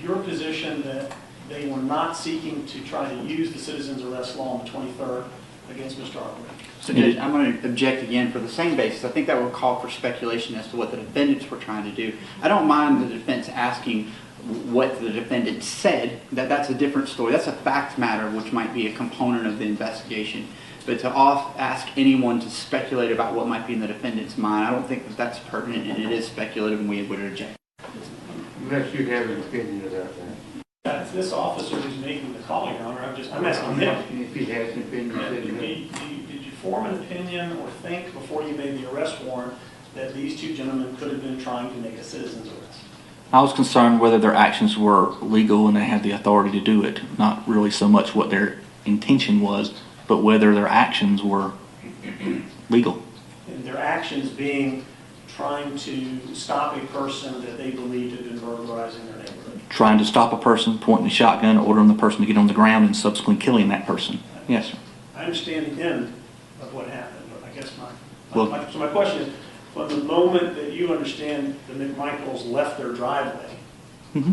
your position that they were not seeking to try to use the citizen's arrest law on the 23rd against Mr. Aubry? So Judge, I'm going to object again for the same basis. I think that will call for speculation as to what the defendants were trying to do. I don't mind the defense asking what the defendant said. That's a different story. That's a fact matter, which might be a component of the investigation. But to ask anyone to speculate about what might be in the defendant's mind, I don't think that that's pertinent, and it is speculative, and we would reject. Unless you have an opinion about that. It's this officer who's making the call, Your Honor. I'm asking him. If he has an opinion, Did you form an opinion or think before you made the arrest warrant that these two gentlemen could have been trying to make a citizen's arrest? I was concerned whether their actions were legal and they had the authority to do it, not really so much what their intention was, but whether their actions were legal. And their actions being trying to stop a person that they believed had been burglarizing their neighborhood. Trying to stop a person, pointing a shotgun, ordering the person to get on the ground, and subsequently killing that person. Yes, sir. I understand the end of what happened, but I guess so my question is, from the moment that you understand the McMichaels left their driveway, let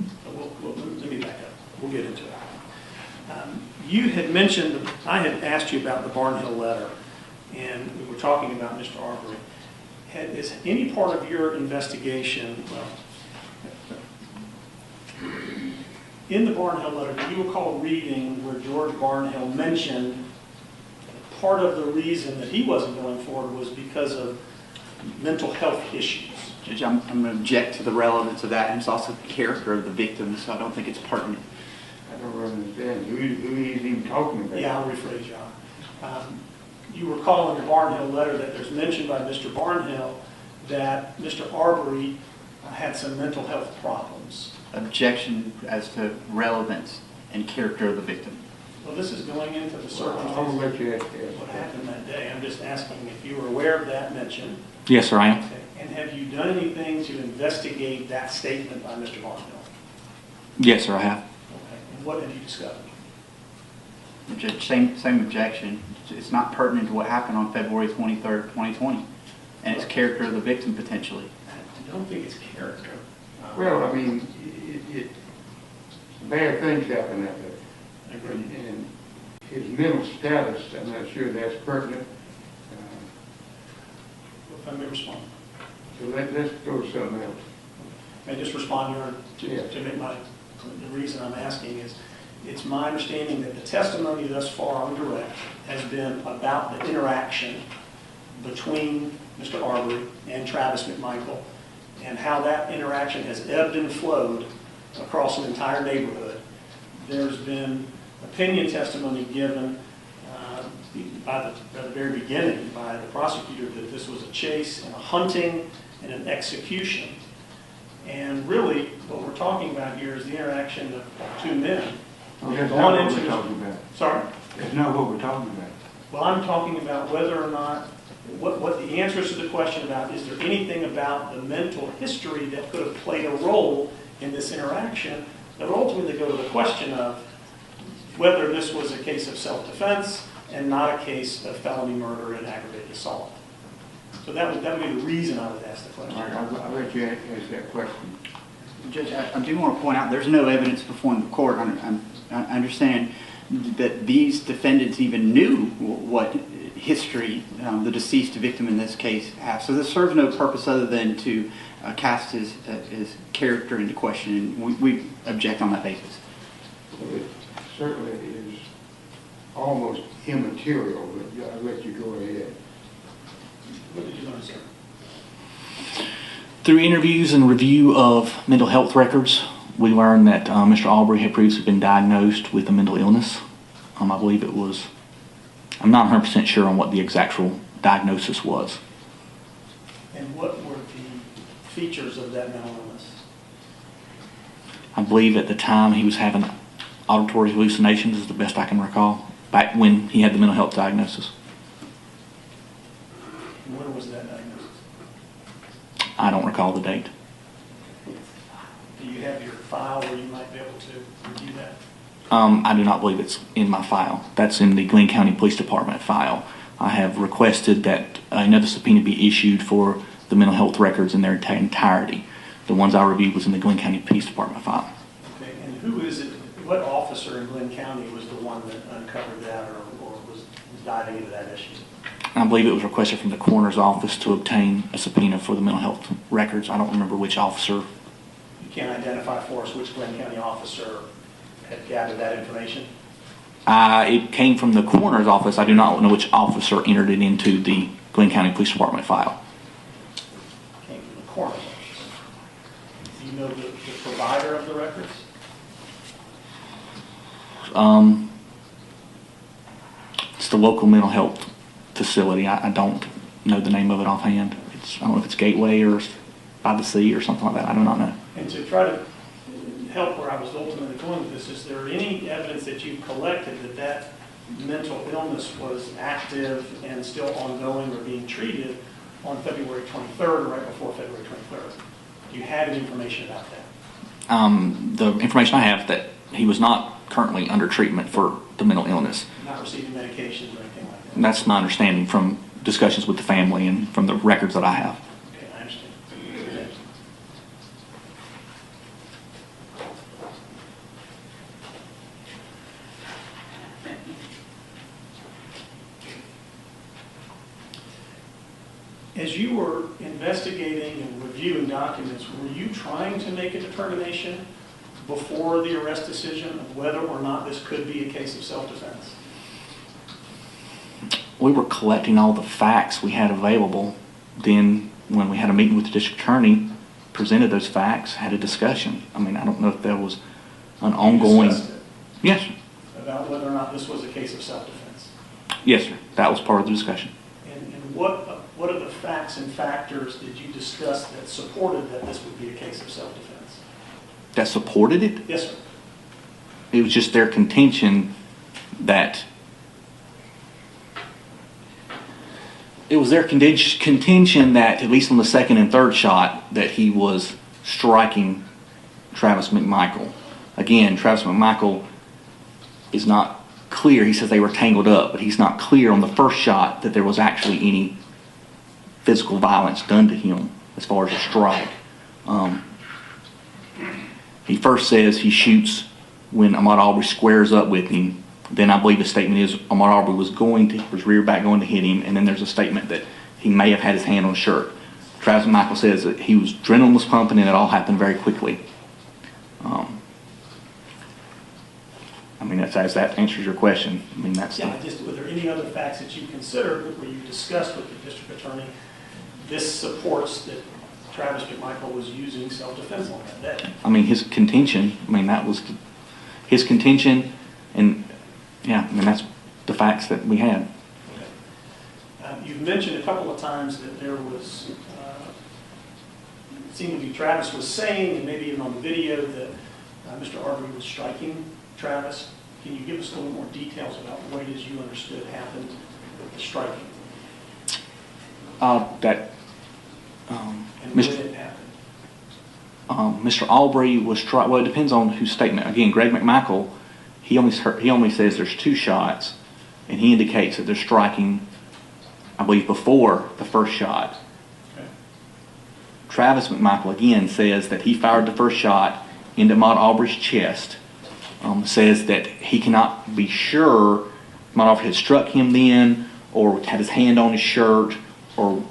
me back up. We'll get into it. You had mentioned, I had asked you about the Barnhill letter, and we were talking about Mr. Aubry. Is any part of your investigation, in the Barnhill letter, do you recall reading where George Barnhill mentioned part of the reason that he wasn't going forward was because of mental health issues? Judge, I'm going to object to the relevance of that, and it's also the character of the victim, so I don't think it's pertinent. I don't understand. Who he's even talking about? Yeah, I'll rephrase, John. You recall in the Barnhill letter that there's mention by Mr. Barnhill that Mr. Aubry had some mental health problems. Objection as to relevance and character of the victim. Well, this is going into the circumstances I'll let you ask of what happened that day. I'm just asking if you were aware of that mention. Yes, sir, I am. Okay. And have you done anything to investigate that statement by Mr. Barnhill? Yes, sir, I have. Okay. And what have you discovered? Judge, same objection. It's not pertinent to what happened on February 23rd, 2020, and it's character of the victim potentially. I don't think it's character. Well, I mean, bad things happen that day. I agree. And his mental status, I'm not sure that's pertinent. If I may respond. So let's go to something else. May I just respond, Your Honor, Yeah. to make the reason I'm asking is, it's my understanding that the testimony thus far on direct has been about the interaction between Mr. Aubry and Travis McMichael, and how that interaction has ebbed and flowed across an entire neighborhood. There's been opinion testimony given by the very beginning by the prosecutor that this was a chase and a hunting and an execution. And really, what we're talking about here is the interaction of two men. Well, that's Gone not what into we're this- talking about. Sorry? That's not what we're talking about. Well, I'm talking about whether or not, what the answers to the question about, is there anything about the mental history that could have played a role in this interaction that would ultimately go to the question of whether this was a case of self-defense and not a case of felony murder and aggravated assault. So that would be the reason I would ask the question. All right, I'll let you ask that question. Judge, I do want to point out, there's no evidence before the court. I understand that these defendants even knew what history the deceased victim in this case has. So this serves no purpose other than to cast his character into question, and we object on that basis. It certainly is almost immaterial, but I'll let you go ahead. What did you want to say? Through interviews and review of mental health records, we learned that Mr. Aubry had previously been diagnosed with a mental illness. I believe it was, I'm not 100% sure on what the exact diagnosis was. And what were the features of that mental illness? I believe at the time he was having auditory hallucinations, is the best I can recall, back when he had the mental health diagnosis. When was that diagnosis? I don't recall the date. Do you have your file where you might be able to review that? I do not believe it's in my file. That's in the Glenn County Police Department file. I have requested that another subpoena be issued for the mental health records in their entirety. The ones I reviewed was in the Glenn County Police Department file. Okay, and who is it, what officer in Glenn County was the one that uncovered that or was diving into that issue? I believe it was requested from the coroner's office to obtain a subpoena for the mental health records. I don't remember which officer. You can't identify for us which Glenn County officer had gathered that information? It came from the coroner's office. I do not know which officer entered it into the Glenn County Police Department file. Came from the coroner's office. Do you know the provider of the records? It's the local mental health facility. I don't know the name of it offhand. I don't know if it's Gateway or by the Sea or something like that. I do not know. And to try to help where I was ultimately going with this, is there any evidence that you've collected that that mental illness was active and still ongoing or being treated on February 23rd or right before February 23rd? Do you have any information about that? The information I have is that he was not currently under treatment for the mental illness. Not receiving medications or anything like that? And that's my understanding from discussions with the family and from the records that I have. Okay, I understand. As you were investigating and reviewing documents, were you trying to make a determination before the arrest decision of whether or not this could be a case of self-defense? We were collecting all the facts we had available. Then when we had a meeting with the district attorney, presented those facts, had a discussion. I mean, I don't know if there was an ongoing... You discussed it Yes, sir. about whether or not this was a case of self-defense. Yes, sir. That was part of the discussion. And what are the facts and factors that you discussed that supported that this would be a case of self-defense? That supported it? Yes, sir. It was just their contention that... It was their contention that, at least on the second and third shot, that he was striking Travis McMichael. Again, Travis McMichael is not clear. He says they were tangled up, but he's not clear on the first shot that there was actually any physical violence done to him as far as a strike. He first says he shoots when Ahmad Aubry squares up with him, then I believe the statement is Ahmad Aubry was rear back going to hit him, and then there's a statement that he may have had his hand on his shirt. Travis McMichael says that adrenaline was pumping and it all happened very quickly. I mean, as that answers your question. I mean, that's Yeah, were there any other facts that you considered where you discussed with the district attorney, this supports that Travis McMichael was using self-defense on that day? I mean, his contention, that was his contention, and yeah, I mean, that's the facts that we had. Okay. You've mentioned a couple of times that there was, it seemed to be Travis was saying, and maybe even on the video, that Mr. Aubry was striking Travis. Can you give us a little more details about what it is you understood happened with the striking? And when it happened? Mr. Aubry was well, it depends on whose statement. Again, Greg McMichael, he only says there's 2 shots, and he indicates that they're striking, I believe, before the first shot. Okay. Travis McMichael again says that he fired the first shot into Ahmad Aubry's chest. Says that he cannot be sure Ahmad Aubry had struck him then, or had his hand on his shirt, or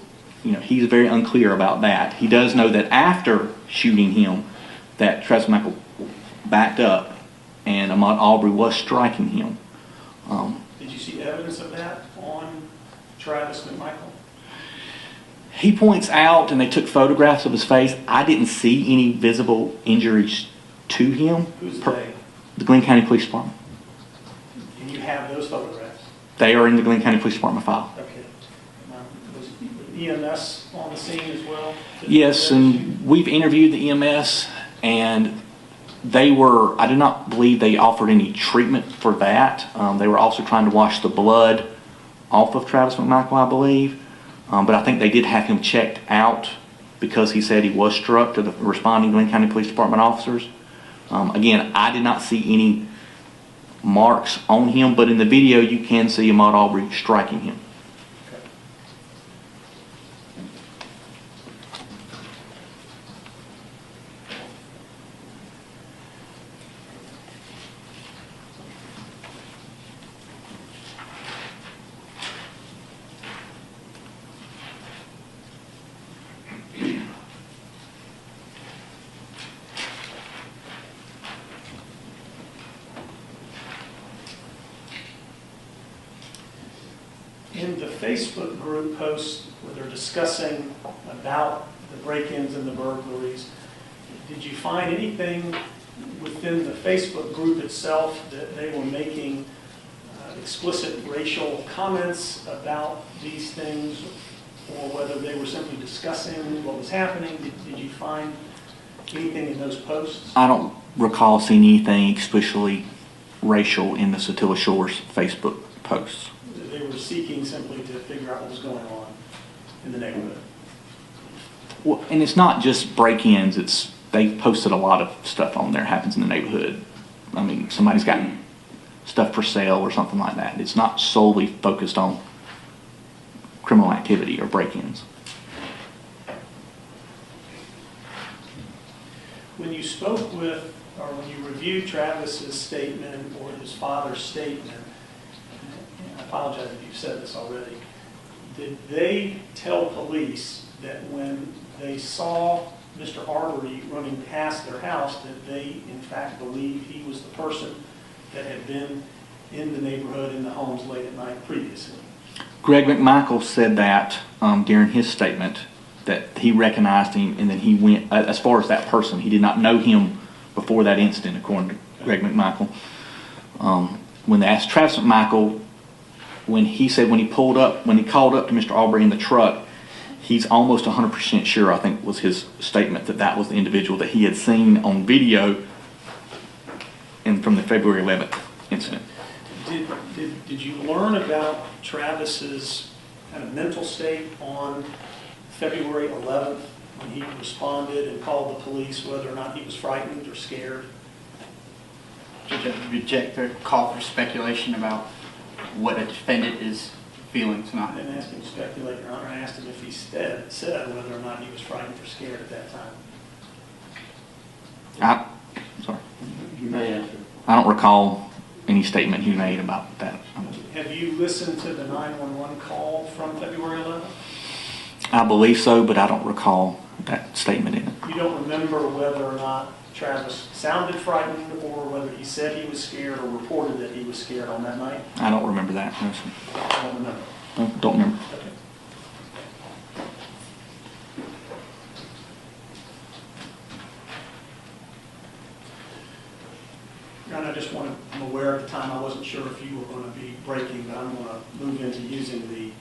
he's very unclear about that. He does know that after shooting him, that Travis McMichael backed up, and Ahmad Aubry was striking him. Did you see evidence of that on Travis McMichael? He points out, and they took photographs of his face. I didn't see any visible injuries to him. Who's they? The Glenn County Police Department. And you have those photographs? They are in the Glenn County Police Department file. Okay. Was EMS on the scene as well? Yes, and we've interviewed the EMS, and I do not believe they offered any treatment for that. They were also trying to wash the blood off of Travis McMichael, I believe. But I think they did have him checked out because he said he was struck to the responding Glenn County Police Department officers. Again, I did not see any marks on him, but in the video you can see Ahmad Aubry striking him. In the Facebook group posts where they're discussing about the break-ins and the burglaries, did you find anything within the Facebook group itself that they were making explicit racial comments about these things, or whether they were simply discussing what was happening? Did you find anything in those posts? I don't recall seeing anything explicitly racial in the Satilla Shores Facebook posts. They were seeking simply to figure out what was going on in the neighborhood. Well, and it's not just break-ins. They posted a lot of stuff on there happens in the neighborhood. I mean, somebody's gotten stuff for sale or something like that. It's not solely focused on criminal activity or break-ins. When you spoke with, or when you reviewed Travis's statement or his father's statement, I apologize if you've said this already, did they tell police that when they saw Mr. Aubry running past their house that they in fact believed he was the person that had been in the neighborhood in the homes late at night previously? Greg McMichael said that during his statement, that he recognized him, and then he went, as far as that person, he did not know him before that incident, according to Greg McMichael. When they asked Travis McMichael, when he called up to Mr. Aubry in the truck, he's almost 100% sure, I think was his statement, that was the individual that he had seen on video from the February 11th incident. Did you learn about Travis's kind of mental state on February 11th when he responded and called the police, whether or not he was frightened or scared? Judge, I reject the call for speculation about what a defendant is feeling tonight. I didn't ask him to speculate, Your Honor. I asked him if he said whether or not he was frightened or scared at that time. I'm sorry. You may answer. I don't recall any statement he made about that. Have you listened to the 911 call from February 11th? I believe so, but I don't recall that statement in it. You don't remember whether or not Travis sounded frightened or whether he said he was scared or reported that he was scared on that night? I don't remember that. No, sir. I don't remember. No, don't remember. Okay. And I just wanted, I'm aware at the time, I wasn't sure if you were going to be breaking, but I'm going to move into using the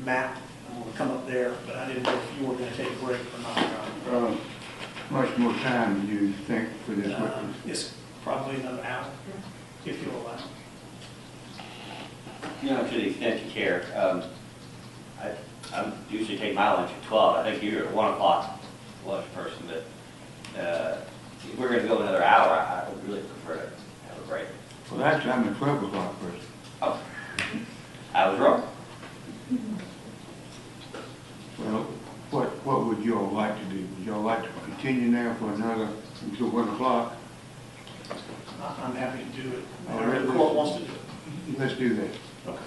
map. I'm going to come up there, but I didn't know if you were going to take a break or not. Much more time do you think for this witness? It's probably another hour, if you'll allow. You know, to the extent you care, I usually take my lunch at 12. I think you're at 1 o'clock lunch person, but if we're going to go another hour, I would really prefer to have a break. Well, actually, I'm a 12 o'clock person. Oh, I was wrong. Well, what would you all like to do? Would you all like to continue now for another, until 1 o'clock? I'm happy to do it. All Whatever right, the court wants to do it. Let's do that. Okay.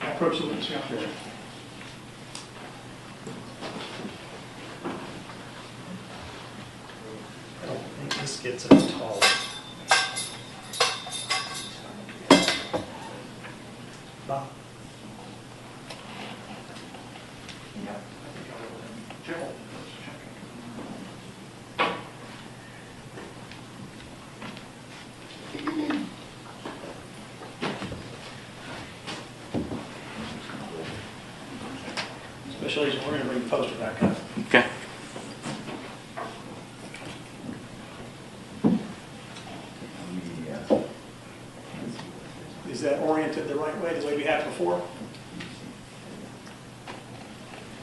I approach the witness out there. I don't think this gets us tall. Bob? Yeah, I think I'll go ahead. Joe? Special Agent, we're going to bring the poster back up. Okay. Is that oriented the right way, the way we had before?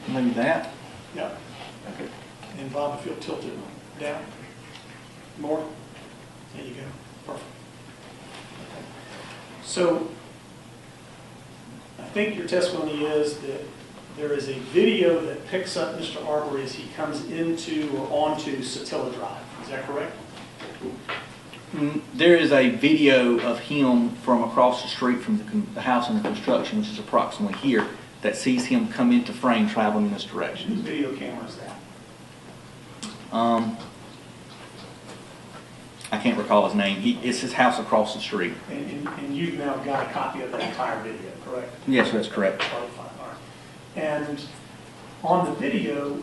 Maybe that. Yeah. Okay. And Bob, if you'll tilt it down more. There you go. Perfect. Okay. So I think your testimony is that there is a video that picks up Mr. Aubry as he comes into or onto Satilla Drive. Is that correct? There is a video of him from across the street from the house under construction, which is approximately here, that sees him come into frame traveling in this Whose direction. video camera is that? I can't recall his name. It's his house across the street. And you've now got a copy of the entire video, correct? Yes, that's correct. All right. And on the video,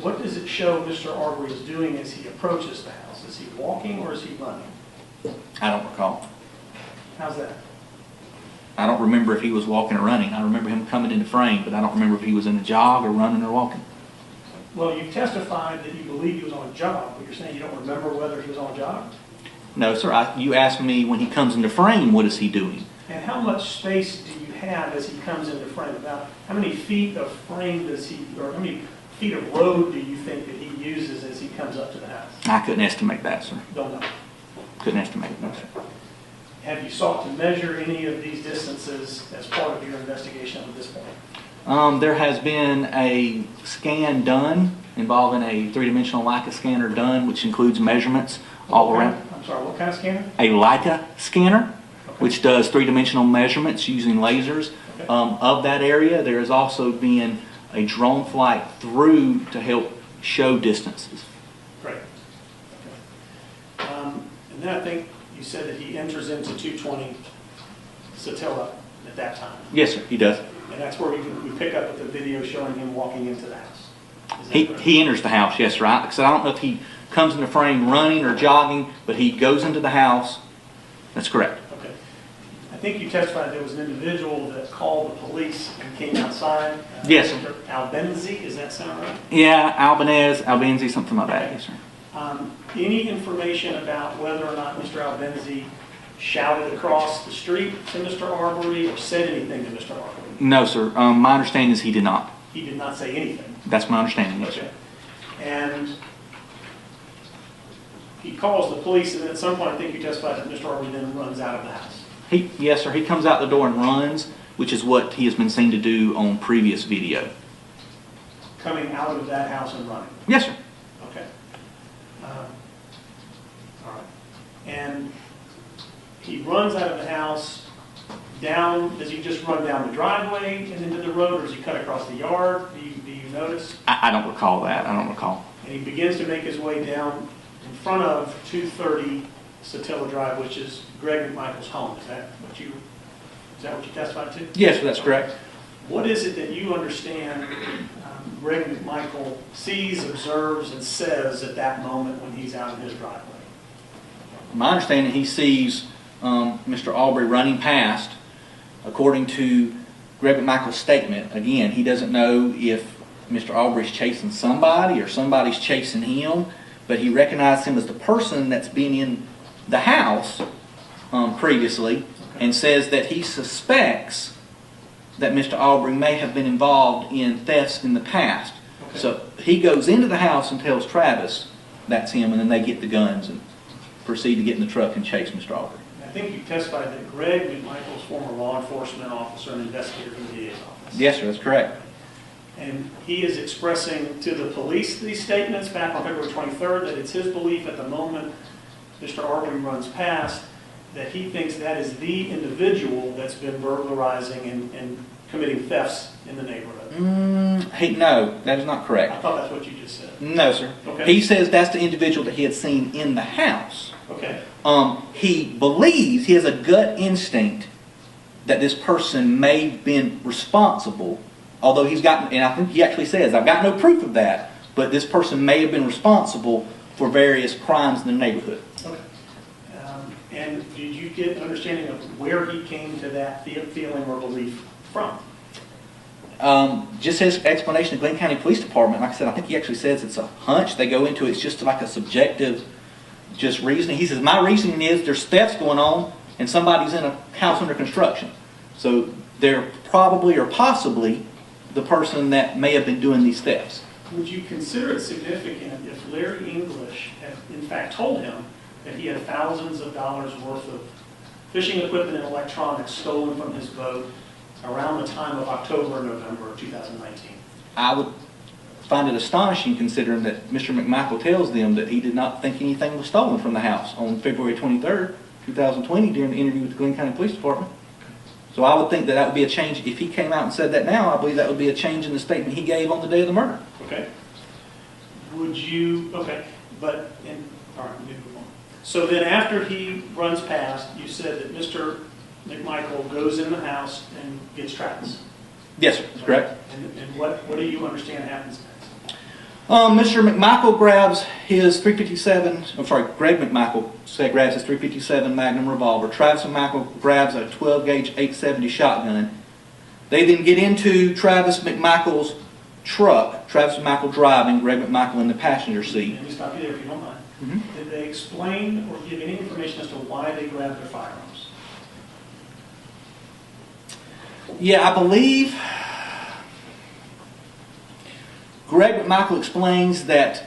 what does it show Mr. Aubry is doing as he approaches the house? Is he walking or is he running? I don't recall. How's that? I don't remember if he was walking or running. I remember him coming into frame, but I don't remember if he was in a jog or running or walking. Well, you testified that you believe he was on a jog, but you're saying you don't remember whether he was on a jog? No, sir. You asked me when he comes into frame, what is he doing? And how much space do you have as he comes into frame? About how many feet of frame does he, or how many feet of road do you think that he uses as he comes up to the house? I couldn't estimate that, sir. Don't know. Couldn't estimate it, no, sir. Have you sought to measure any of these distances as part of your investigation at this point? There has been a scan done involving a three-dimensional Leica scanner done, which includes measurements all around. I'm sorry, what kind of scanner? A Leica scanner, which does three-dimensional measurements using lasers of that area. There has also been a drone flight through to help show distances. Great. Okay. And then I think you said that he enters into 220 Satilla at that time. Yes, sir, he does. And that's where we pick up with the video showing him walking into the house. Is that correct? He enters the house, yes, right? Because I don't know if he comes into frame running or jogging, but he goes into the house. That's correct. Okay. I think you testified there was an individual that called the police and came outside. Yes. Mr. Albenzi, does that sound right? Yeah, Albenzi, something like that, yes, sir. Any information about whether or not Mr. Albenzi shouted across the street to Mr. Aubry or said anything to Mr. Aubry? No, sir. My understanding is he did not. He did not say anything. That's my understanding, yes, sir. Okay. And he calls the police, and then at some point, I think you testified that Mr. Aubry then runs out of the house. Yes, sir. He comes out the door and runs, which is what he has been seen to do on previous video. Coming out of that house and running. Yes, sir. Okay. All right. And he runs out of the house down, does he just run down the driveway and into the road, or does he cut across the yard? Do you notice? I don't recall that. I don't recall. And he begins to make his way down in front of 230 Satilla Drive, which is Greg McMichael's home. Is that what you testified to? Yes, sir, that's correct. What is it that you understand Greg McMichael sees, observes, and says at that moment when he's out in his driveway? My understanding, he sees Mr. Aubry running past. According to Greg McMichael's statement, again, he doesn't know if Mr. Aubry's chasing somebody or somebody's chasing him, but he recognized him as the person that's been in the house previously, and says that he suspects that Mr. Aubry may have been involved in thefts in the past. Okay. So he goes into the house and tells Travis that's him, and then they get the guns and proceed to get in the truck and chase Mr. Aubry. I think you testified that Greg McMichael's former law enforcement officer and investigator from the DA's office. Yes, sir, that's correct. And he is expressing to the police these statements back on February 23rd that it's his belief at the moment Mr. Aubry runs past that he thinks that is the individual that's been burglarizing and committing thefts in the neighborhood. No, that is not I correct. thought that's what you just said. No, sir. Okay. He says that's the individual that he had seen in the house. Okay. He believes, he has a gut instinct that this person may have been responsible, although he's got, and I think he actually says, I've got no proof of that, but this person may have been responsible for various crimes in the neighborhood. Okay. And did you get an understanding of where he came to that feeling or belief from? Just his explanation of Glenn County Police Department, like I said, I think he actually says it's a hunch. They go into it, it's just like a subjective just reasoning. He says, my reasoning is there's thefts going on and somebody's in a house under construction. So they're probably or possibly the person that may have been doing these thefts. Would you consider it significant if Larry English had in fact told him that he had thousands of dollars worth of fishing equipment and electronics stolen from his boat around the time of October or November of 2019? I would find it astonishing considering that Mr. McMichael tells them that he did not think anything was stolen from the house on February 23rd, 2020 during the interview with the Glenn County Police Department. So I would think that that would be a change. If he came out and said that now, I believe that would be a change in the statement he gave on the day of the murder. Okay. Would you, okay, but, all right, let me move on. So then after he runs past, you said that Mr. McMichael goes in the house and gets Travis. Yes, sir, that's correct. And what do you understand happens next? Mr. McMichael grabs his Greg McMichael grabs his .357 Magnum revolver. Travis McMichael grabs a 12-gauge 870 shotgun. They then get into Travis McMichael's truck, Travis McMichael driving, Greg McMichael in the passenger seat. Let me stop you there if you don't mind. Mm-hmm. Did they explain or give any information as to why they grabbed their firearms? Yeah, I believe Greg McMichael explains that,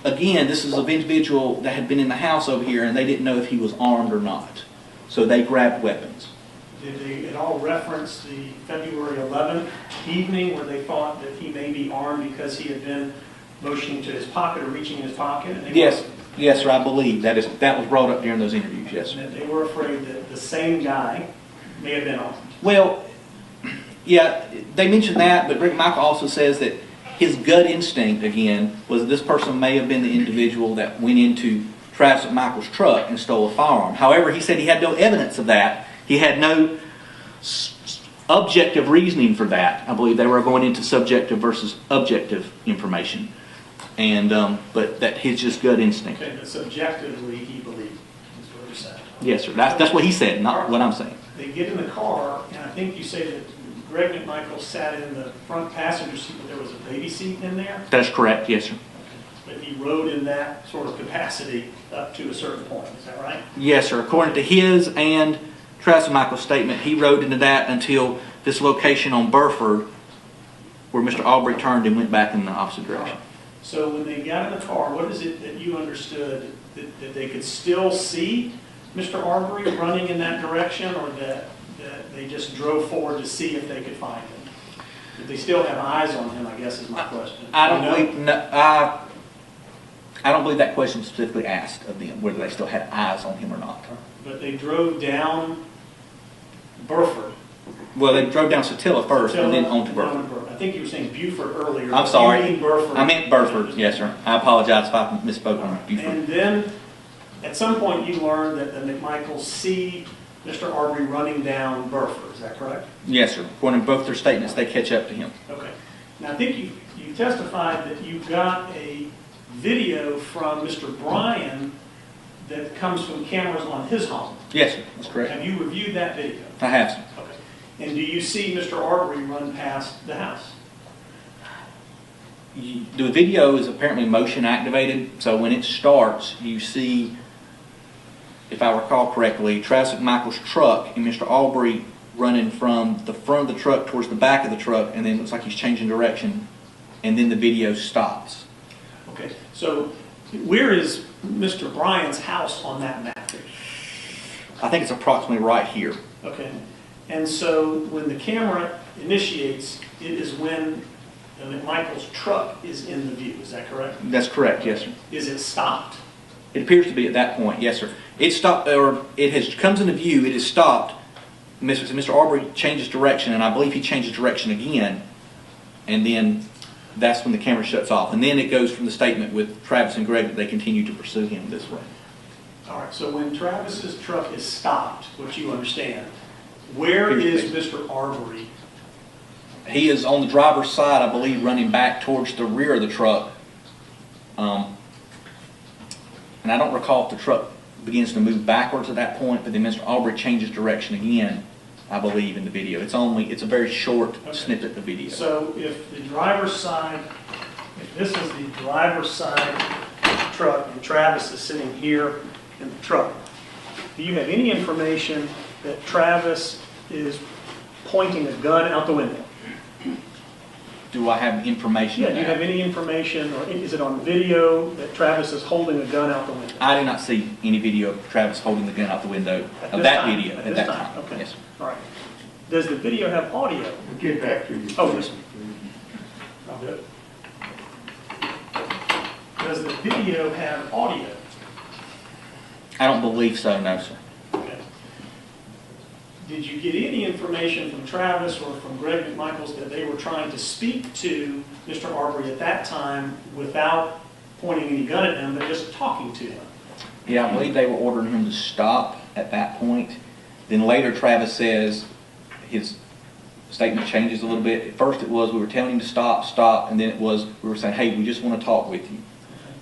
again, this is an individual that had been in the house over here and they didn't know if he was armed or not. So they grabbed weapons. Did they at all reference the February 11th evening where they thought that he may be armed because he had been motioning to his pocket or reaching in his pocket? And Yes, sir, I believe that was brought up during those interviews, yes, sir. And that they were afraid that the same guy may have been armed. Well, yeah, they mentioned that, but Greg McMichael also says that his gut instinct, again, was this person may have been the individual that went into Travis McMichael's truck and stole a firearm. However, he said he had no evidence of that. He had no objective reasoning for that. I believe they were going into subjective versus objective information, and but that his just gut instinct. Okay, but subjectively he believed, is what you're saying. Yes, sir. That's what he said, not what I'm saying. They get in the car, and I think you say that Greg McMichael sat in the front passenger seat, but there was a baby seat in there? That's correct, yes, sir. But he rode in that sort of capacity up to a certain point, is that right? Yes, sir. According to his and Travis McMichael's statement, he rode into that until this location on Burford, where Mr. Aubry turned and went back in the opposite direction. So when they got in the car, what is it that you understood that they could still see Mr. Aubry running in that direction, or that they just drove forward to see if they could find him? Did they still have eyes on him, I guess is my question. I You know? don't believe that question was specifically asked of them, whether they still had eyes on him or not. But they drove down Burford. Well, they drove down Satilla first and then on to Burford. I think you were saying Buford earlier. I'm but sorry. You mean Burford. I meant Burford, yes, sir. I apologize if I misspoke on Buford. And then, at some point, you learned that the McMichaels see Mr. Aubry running down Burford, is that correct? Yes, sir. According to both their statements, they catch up to him. Okay. Now, I think you testified that you got a video from Mr. Bryan that comes from cameras on his home. Yes, sir. That's correct. Have you reviewed that video? I have, sir. Okay. And do you see Mr. Aubry run past the house? The video is apparently motion activated, so when it starts, you see, if I recall correctly, Travis McMichael's truck and Mr. Aubry running from the front of the truck towards the back of the truck, and then it looks like he's changing direction, and then the video stops. Okay, so where is Mr. Bryan's house on that map? I think it's approximately right here. Okay, and so when the camera initiates, it is when the McMichael's truck is in the view, is that correct? That's correct, yes, sir. Is it stopped? It appears to be at that point, yes, sir. It stopped, or it has comes into view. It is stopped. Mr. Aubry changes direction, and I believe he changes direction again, and then that's when the camera shuts off. And then it goes from the statement with Travis and Greg that they continue to pursue him this way. All right, so when Travis's truck is stopped, which you understand, where is Mr. Aubry? He is on the driver's side, I believe, running back towards the rear of the truck. And I don't recall if the truck begins to move backwards at that point, but then Mr. Aubry changes direction again, I believe, in the video. It's a very short snippet of video. So if the driver's side, if this is the driver's side truck and Travis is sitting here in the truck, do you have any information that Travis is pointing a gun out the window? Do I have information? Yeah, do you have any information, or is it on video that Travis is holding a gun out the window? I do not see any video of Travis holding the gun out the window of that video at that time. Okay. Yes, sir. All right. Does the video have audio? We'll get back to you. Oh, yes. I'll do it. Does the video have audio? I don't believe so, no, sir. Okay. Did you get any information from Travis or from Greg McMichaels that they were trying to speak to Mr. Aubry at that time without pointing any gun at him, but just talking to him? Yeah, I believe they were ordering him to stop at that point. Then later Travis says his statement changes a little bit. At first it was we were telling him to stop, and then it was we were saying, hey, we just want to talk with you.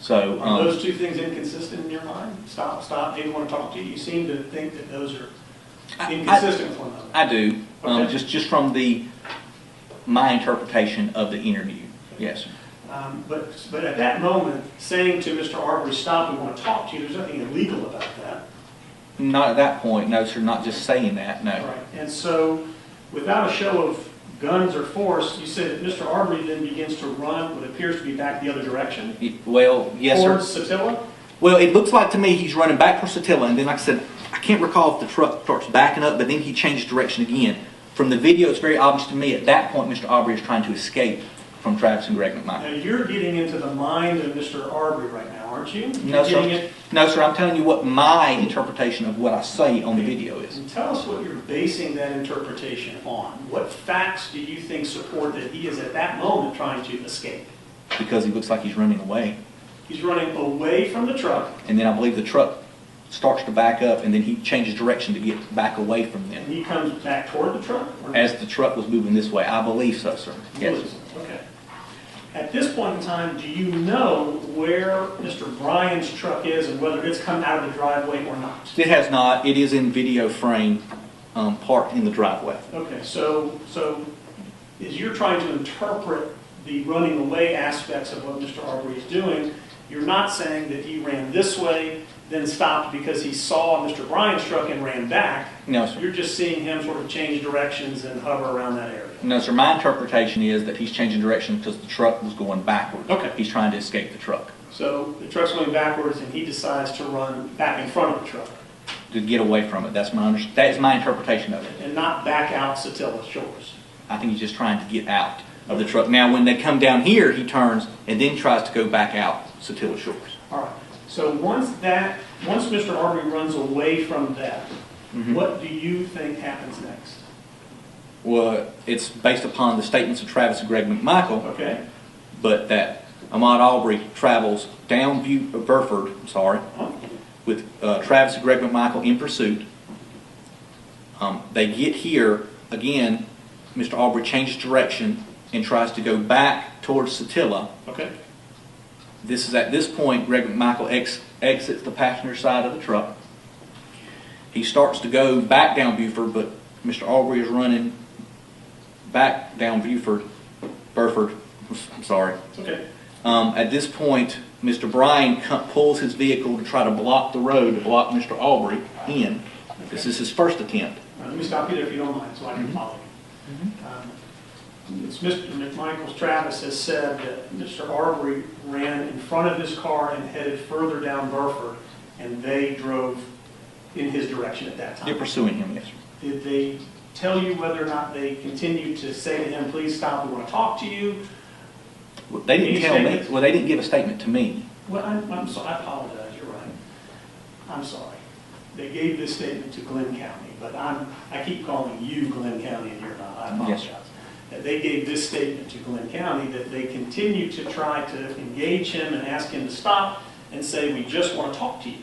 So Are those two things inconsistent in your mind? Stop, hey, we want to talk to you. You seem to think that those are inconsistent with one another. I do, Okay. just from my interpretation of the interview. Yes, sir. But at that moment, saying to Mr. Aubry, stop, we want to talk to you, there's nothing illegal about that. Not at that point, no, sir. Not just saying that, no. Right. And so, without a show of guns or force, you said that Mr. Aubry then begins to run what appears to be back the other direction? Well, yes, sir. Towards Satilla? Well, it looks like to me he's running back for Satilla, and then, like I said, I can't recall if the truck starts backing up, but then he changes direction again. From the video, it's very obvious to me at that point Mr. Aubry is trying to escape from Travis and Greg Now, McMichael. you're getting into the mind of Mr. Aubry right now, aren't you? No, You're getting sir. it- No, sir. I'm telling you what my interpretation of what I say on the video is. And tell us what you're basing that interpretation on. What facts do you think support that he is at that moment trying to escape? Because he looks like he's running away. He's running away from the truck, And then I believe the truck starts to back up, and then he changes direction to get back away from and them. he comes back toward the truck? Or- As the truck was moving this way. I believe so, sir. Yes, sir. Okay. At this point in time, do you know where Mr. Bryan's truck is and whether it's come out of the driveway or not? It has not. It is in video frame, parked in the driveway. Okay, so as you're trying to interpret the running away aspects of what Mr. Aubry is doing, you're not saying that he ran this way, then stopped because he saw Mr. Bryan's truck and ran back. No, sir. You're just seeing him sort of change directions and hover around that area. No, sir. My interpretation is that he's changing direction because the truck was going backwards. Okay. He's trying to escape the truck. So the truck's going backwards and he decides to run back in front of the truck To get away from it. That is my interpretation of it. and not back out Satilla Shores. I think he's just trying to get out of the truck. Now, when they come down here, he turns and then tries to go back out Satilla Shores. All right. So once Mr. Aubry runs away from that, what do you think happens next? Well, it's based upon the statements of Travis and Greg McMichael, Okay. but that Ahmad Aubry travels down Burford, with Travis and Greg McMichael in pursuit. They get here, again, Mr. Aubry changes direction and tries to go back towards Satilla. Okay. This is at this point, Greg McMichael exits the passenger side of the truck. He starts to go back down Buford, but Mr. Aubry is running back down Burford. I'm sorry. It's okay. At this point, Mr. Bryan pulls his vehicle to try to block the road, to block Mr. Aubry in. This is his first attempt. Let me stop you there if you don't mind, so I can follow you. It's Mr. McMichael's Travis has said that Mr. Aubry ran in front of his car and headed further down Burford, and they drove in his direction at that time. They're pursuing him, yes, sir. Did they tell you whether or not they continued to say to him, please stop, we want to talk to you? Well, they didn't Any tell me. statements? Well, they didn't give a statement to me. Well, I'm sorry, I apologize, you're right. I'm sorry. They gave this statement to Glenn County, but I keep calling you Glenn County and you're not. I apologize. Yes, sir. That they gave this statement to Glenn County, that they continue to try to engage him and ask him to stop and say, we just want to talk to you.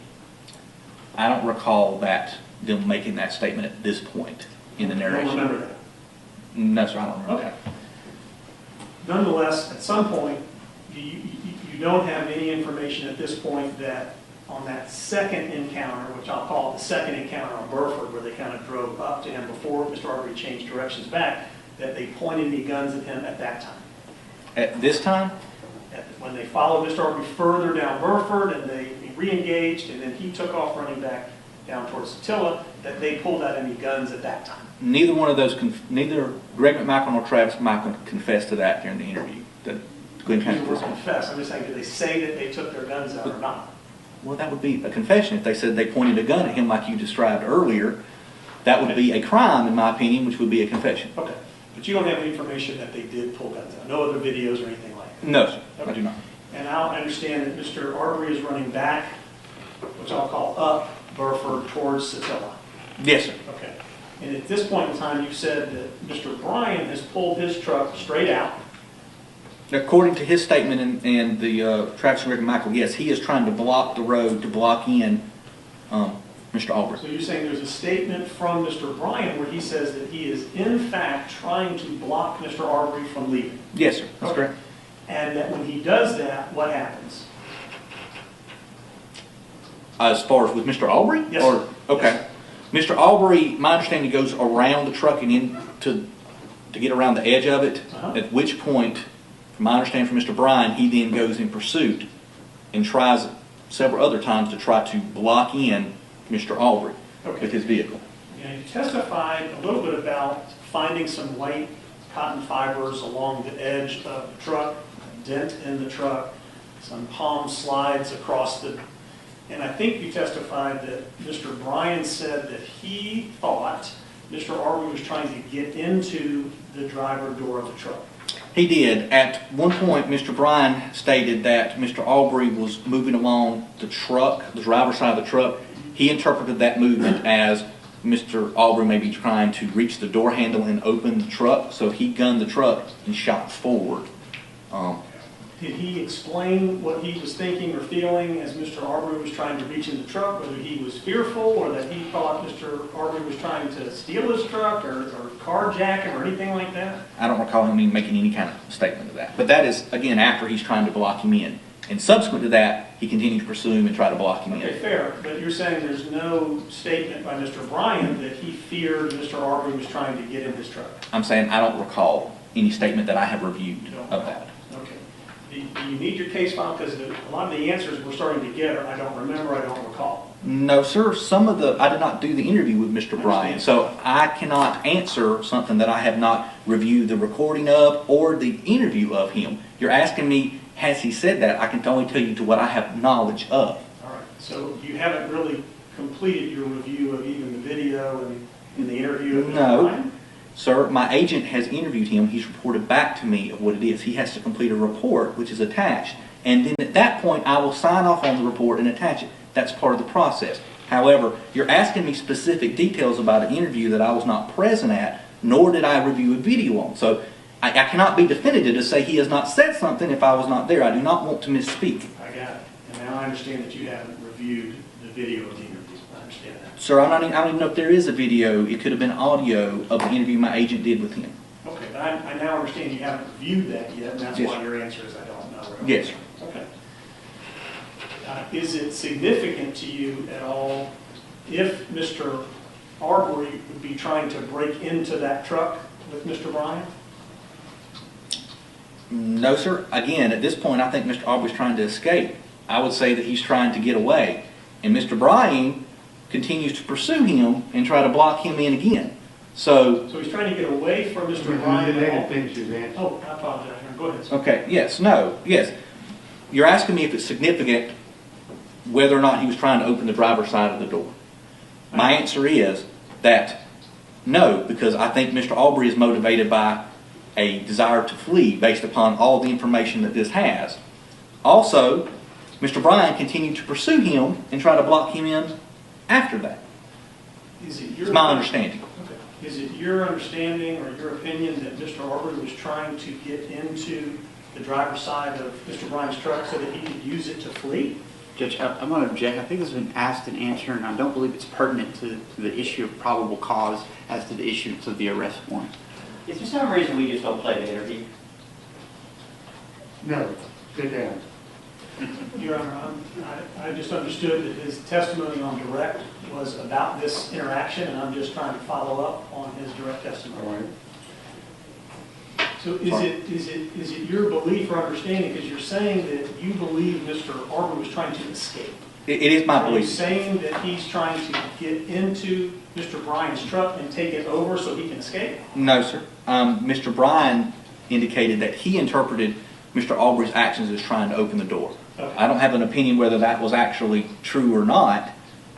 I don't recall them making that statement at this point in the You narration. don't remember that? No, sir, I don't remember. Okay. Nonetheless, at some point, you don't have any information at this point that on that second encounter, which I'll call it the second encounter on Burford, where they kind of drove up to him before Mr. Aubry changed directions back, that they pointed any guns at him at that time. At this time? When they followed Mr. Aubry further down Burford and they re-engaged and then he took off running back down towards Satilla, that they pulled out any guns at that time. Neither one of those, neither Greg McMichael nor Travis McMichael confessed to that during the interview. That Glenn County These were confessed. I'm just saying, did they say that they took their guns out or not? Well, that would be a confession. If they said they pointed a gun at him like you described earlier, that would be a crime, in my opinion, which would be a confession. Okay. But you don't have any information that they did pull guns out? No other videos or anything like that? No, sir. Okay. I do not. And I understand that Mr. Aubry is running back, which I'll call up Burford towards Satilla. Yes, sir. Okay. And at this point in time, you said that Mr. Bryan has pulled his truck straight out. According to his statement and the Travis and Greg McMichael, yes, he is trying to block the road, to block in Mr. Aubry. So you're saying there's a statement from Mr. Bryan where he says that he is in fact trying to block Mr. Aubry from leaving. Yes, sir. That's Okay. correct. And that when he does that, what happens? As far as with Mr. Aubry? Yes, Or, sir. okay. Mr. Aubry, my understanding, goes around the truck and in to get around the edge of it, at which point, from my understanding from Mr. Bryan, he then goes in pursuit and tries several other times to try to block in Mr. Aubry with his vehicle. And you testified a little bit about finding some white cotton fibers along the edge of the truck, a dent in the truck, some palm slides across the, and I think you testified that Mr. Bryan said that he thought Mr. Aubry was trying to get into the driver door of the truck. He did. At one point, Mr. Bryan stated that Mr. Aubry was moving along the truck, the driver's side of the truck. He interpreted that movement as Mr. Aubry may be trying to reach the door handle and open the truck, so he gunned the truck and shot forward. Did he explain what he was thinking or feeling as Mr. Aubry was trying to reach in the truck, whether he was fearful or that he thought Mr. Aubry was trying to steal his truck or carjack him or anything like that? I don't recall him making any kind of statement of that. But that is, again, after he's trying to block him in. And subsequent to that, he continued to pursue him and try to block him Okay, in. fair, but you're saying there's no statement by Mr. Bryan that he feared Mr. Aubry was trying to get in his truck? I'm saying I don't recall any statement that I have reviewed of that. Okay. Do you need your case file? Because a lot of the answers we're starting to get are, I don't remember, I don't recall. No, sir. I did not do the interview with Mr. Bryan, so I cannot answer something that I have not reviewed the recording of or the interview of him. You're asking me has he said that? I can only tell you to what I have knowledge of. All right, so you haven't really completed your review of even the video and the interview of Mr. No. Bryan? Sir, my agent has interviewed him. He's reported back to me of what it is. He has to complete a report, which is attached. And then at that point, I will sign off on the report and attach it. That's part of the process. However, you're asking me specific details about an interview that I was not present at, nor did I review a video on. So I cannot be definitive to say he has not said something if I was not there. I do not want to misspeak. I got it. And now I understand that you haven't reviewed the video of the interview. I understand that. Sir, I don't even know if there is a video. It could have been audio of the interview my agent did with him. Okay, but I now understand you haven't reviewed that yet, and that's Yes, why sir. your answer is I don't know. Yes, sir. Okay. Is it significant to you at all if Mr. Aubry would be trying to break into that truck with Mr. Bryan? No, sir. Again, at this point, I think Mr. Aubry's trying to escape. I would say that he's trying to get away. And Mr. Bryan continues to pursue him and try to block him in again. So So he's trying to get away from Mr. You Bryan. didn't finish his answer. Oh, I apologize. Go ahead, sir. okay, yes, no, yes. You're asking me if it's significant whether or not he was trying to open the driver's side of the door. My answer is that no, because I think Mr. Aubry is motivated by a desire to flee based upon all the information that this has. Also, Mr. Bryan continued to pursue him and try to block him in after that. Is it It's your my understanding. Okay. Is it your understanding or your opinion that Mr. Aubry was trying to get into the driver's side of Mr. Bryan's truck so that he could use it to flee? Judge, I'm going to object. I think this has been asked and answered, and I don't believe it's pertinent to the issue of probable cause as to the issuance of the arrest warrant. Is there some reason we just don't play the interview? No, sit down. Your Honor, I just understood that his testimony on direct was about this interaction, and I'm just trying to follow up on his direct All testimony. right. So is it your belief or understanding, because you're saying that you believe Mr. Aubry was trying to escape? It is my Are you belief. saying that he's trying to get into Mr. Bryan's truck and take it over so he can escape? No, sir. Mr. Bryan indicated that he interpreted Mr. Aubry's actions as trying to open the door. Okay. I don't have an opinion whether that was actually true or not.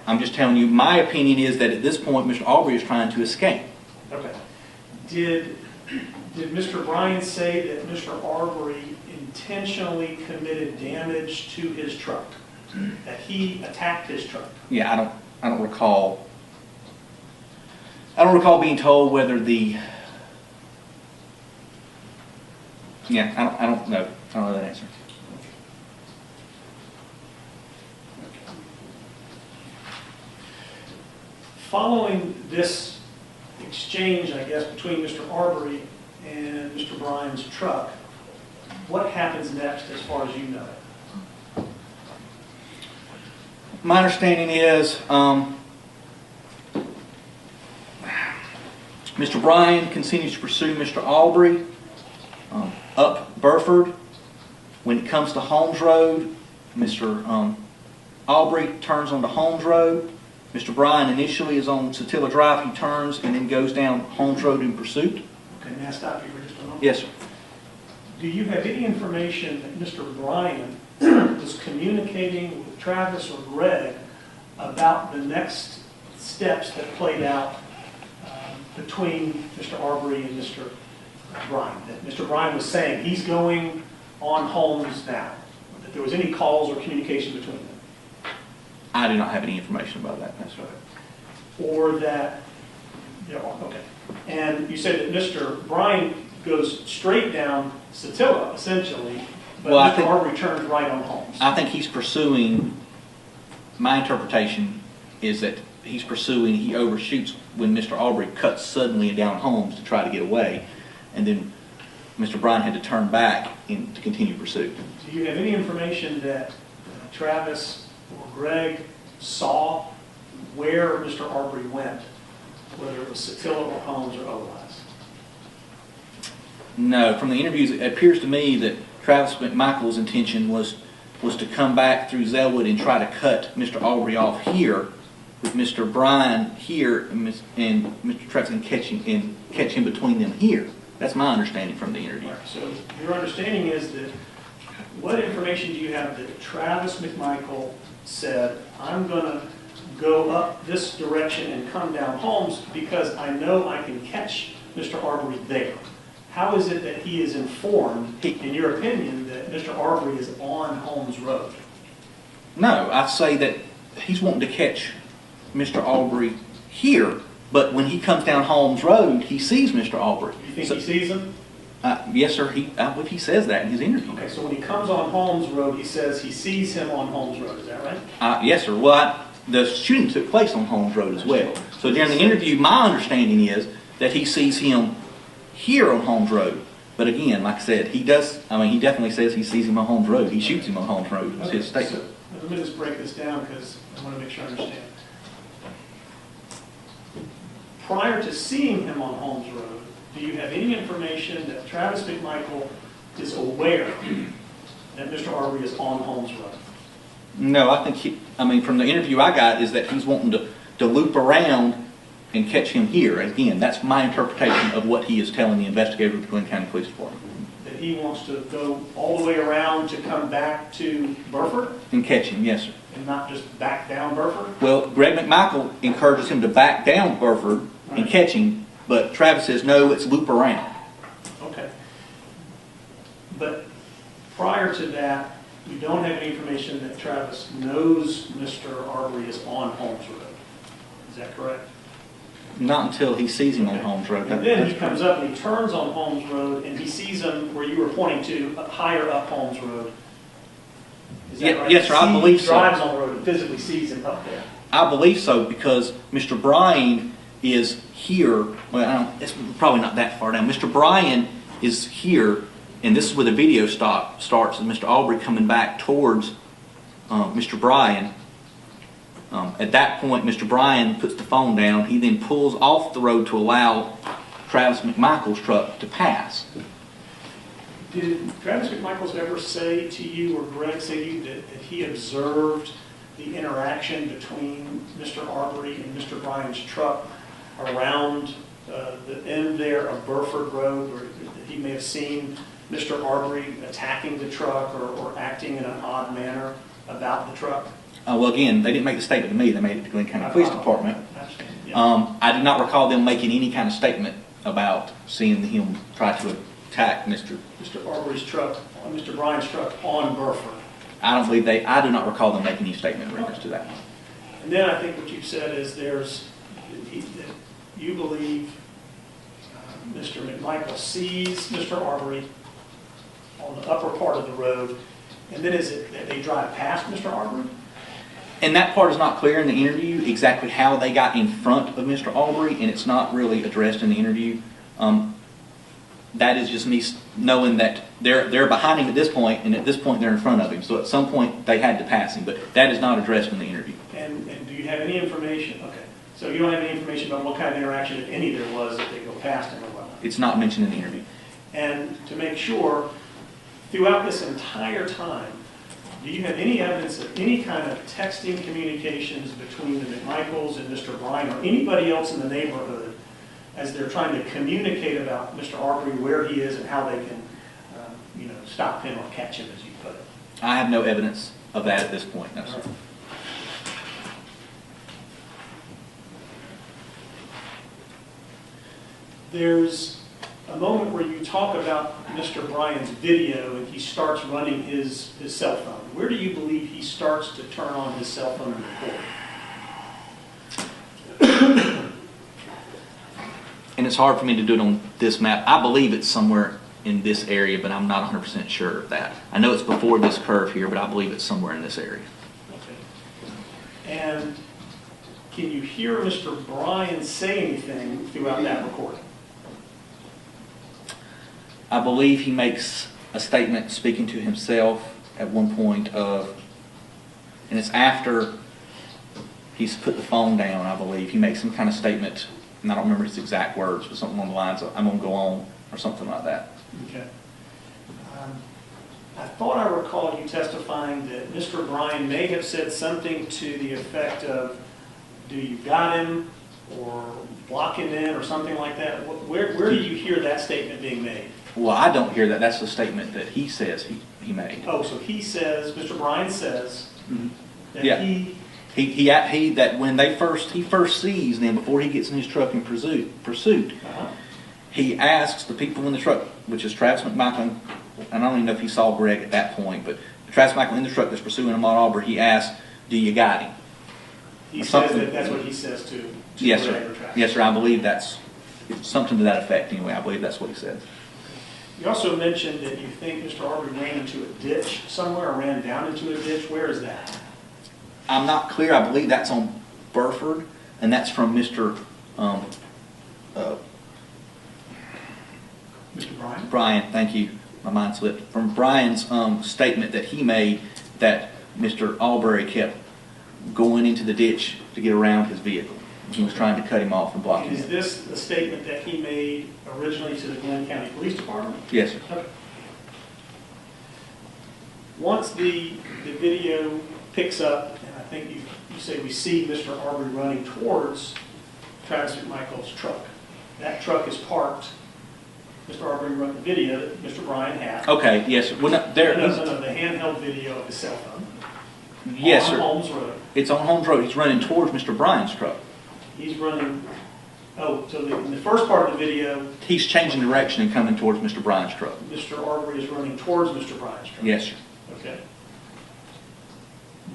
I'm just telling you, my opinion is that at this point, Mr. Aubry is trying to escape. Okay. Did Mr. Bryan say that Mr. Aubry intentionally committed damage to his truck? That he attacked his truck? Yeah, I don't recall. I don't recall being told whether the. Yeah, I don't know. I don't know that answer. Following this exchange, I guess, between Mr. Aubry and Mr. Bryan's truck, what happens next as far as you know? My understanding is Mr. Bryan continues to pursue Mr. Aubry up Burford. When it comes to Holmes Road, Mr. Aubry turns onto Holmes Road. Mr. Bryan initially is on Satilla Drive. He turns and then goes down Holmes Road in pursuit. Okay, may I stop you for just a moment? Yes, sir. Do you have any information that Mr. Bryan was communicating with Travis or Greg about the next steps that played out between Mr. Aubry and Mr. Bryan? That Mr. Bryan was saying he's going on Holmes now? That there was any calls or communication between them? I do not have any information about that. That's right. Or that, yeah, okay. And you said that Mr. Bryan goes straight down Satilla, essentially, but Well, I Mr. think- Aubry turns right on Holmes. I think he's pursuing, my interpretation is that he's pursuing, he overshoots when Mr. Aubry cuts suddenly down Holmes to try to get away, and then Mr. Bryan had to turn back to continue pursuit. Do you have any information that Travis or Greg saw where Mr. Aubry went, whether it was Satilla or Holmes or otherwise? No, from the interviews, it appears to me that Travis McMichael's intention was to come back through Zellwood and try to cut Mr. Aubry off here, with Mr. Bryan here and Mr. Travis and catch him between them here. That's my understanding from the interview. Right, so your understanding is that what information do you have that Travis McMichael said, I'm going to go up this direction and come down Holmes because I know I can catch Mr. Aubry there? How is it that he is informed, in your opinion, that Mr. Aubry is on Holmes Road? No, I say that he's wanting to catch Mr. Aubry here, but when he comes down Holmes Road, he sees Mr. Aubry. You think he sees him? Yes, sir. I believe he says that in his interview. Okay, so when he comes on Holmes Road, he says he sees him on Holmes Road. Is that right? Yes, sir. Well, the shooting took place on Holmes Road as well. So during the interview, my understanding is that he sees him here on Holmes Road. But again, like I said, he definitely says he sees him on Holmes Road. He shoots him on Holmes Road. It's his statement. So let me just break this down because I want to make sure I understand. Prior to seeing him on Holmes Road, do you have any information that Travis McMichael is aware that Mr. Aubry is on Holmes Road? No, I think from the interview I got is that he's wanting to loop around and catch him here. Again, that's my interpretation of what he is telling the investigator of the Glenn County Police Department. That he wants to go all the way around to come back to Burford? And catch him, yes, sir. And not just back down Burford? Well, Greg McMichael encourages him to back down Burford and catch him, but Travis says, no, it's loop around. Okay. But prior to that, you don't have any information that Travis knows Mr. Aubry is on Holmes Road. Is that correct? Not until he sees him on Holmes Road. And then he comes up and he turns on Holmes Road and he sees him where you were pointing to, higher up Holmes Road. Is that right? Yes, sir, I believe so. He drives on the road and physically sees him up there. I believe so because Mr. Bryan is here. Well, it's probably not that far down. Mr. Bryan is here, and this is where the video starts, and Mr. Aubry coming back towards Mr. Bryan. At that point, Mr. Bryan puts the phone down. He then pulls off the road to allow Travis McMichael's truck to pass. Did Travis McMichaels ever say to you, or Greg say to you, that he observed the interaction between Mr. Aubry and Mr. Bryan's truck around the end there of Burford Road, or that he may have seen Mr. Aubry attacking the truck or acting in an odd manner about the truck? Well, again, they didn't make the statement to me. They made it to Glenn County Police Department. Yeah. I did not recall them making any kind of statement about seeing him try to attack Mr. Aubry's truck, Mr. Bryan's truck on Burford. I do not recall them making any statement in reference to that. And then I think what you've said is you believe Mr. McMichael sees Mr. Aubry on the upper part of the road, and then is it that they drive past Mr. Aubry? And that part is not clear in the interview, exactly how they got in front of Mr. Aubry, and it's not really addressed in the interview. That is just me knowing that they're behind him at this point, and at this point they're in front of him. So at some point they had to pass him, but that is not addressed in the interview. And do you have any information? Okay, so you don't have any information about what kind of interaction, if any, there was that they go past him or whatnot? It's not mentioned in the interview. And to make sure, throughout this entire time, do you have any evidence of any kind of texting communications between the McMichaels and Mr. Bryan or anybody else in the neighborhood as they're trying to communicate about Mr. Aubry, where he is and how they can stop him or catch him, as you put it? I have no evidence of that at this point, no, sir. There's a moment where you talk about Mr. Bryan's video and he starts running his cell phone. Where do you believe he starts to turn on his cell phone and record? And it's hard for me to do it on this map. I believe it's somewhere in this area, but I'm not 100% sure of that. I know it's before this curve here, but I believe it's somewhere in this area. Okay. And can you hear Mr. Bryan say anything throughout that recording? I believe he makes a statement speaking to himself at one point and it's after he's put the phone down, I believe. He makes some kind of statement, and I don't remember his exact words, but something along the lines of, I'm going to go on, or something like that. Okay. I thought I recall you testifying that Mr. Bryan may have said something to the effect of, do you got him, or block him in, or something like that. Where do you hear that statement being made? Well, I don't hear that. That's the statement that he says he made. Oh, so he says, Mr. Bryan says that Yeah. he, When he first sees them before he gets in his truck in pursuit, he asks the people in the truck, which is Travis McMichael, and I don't even know if he saw Greg at that point, but Travis McMichael in the truck that's pursuing Ahmad Aubry, he asks, "Do you got him?" he says that's what he says to Yes, Greg sir. or Travis. Yes, sir. I believe that's something to that effect. Anyway, I believe that's what he says. You also mentioned that you think Mr. Aubry ran into a ditch somewhere, or ran down into a ditch. Where is that? I'm not clear. I believe that's on Burford, and that's from Mr. Mr. Bryan? Bryan. Thank you. My mind slipped. From Bryan's statement that he made that Mr. Aubry kept going into the ditch to get around his vehicle. He was trying to cut him off and block And him. is this a statement that he made originally to the Glenn County Police Department? Yes, sir. Okay. Once the video picks up, and I think you say we see Mr. Aubry running towards Travis McMichael's truck. That truck is parked. Mr. Aubry wrote the video that Mr. Bryan had. Okay. Yes, sir. Well, no, there. No, the handheld video of the cell phone. Yes, On sir. Holmes Road. It's on Holmes Road. He's running towards Mr. Bryan's truck. He's running, so in the first part of the video, He's changing direction and coming towards Mr. Bryan's truck. Mr. Aubry is running towards Mr. Bryan's truck. Yes, sir. Okay.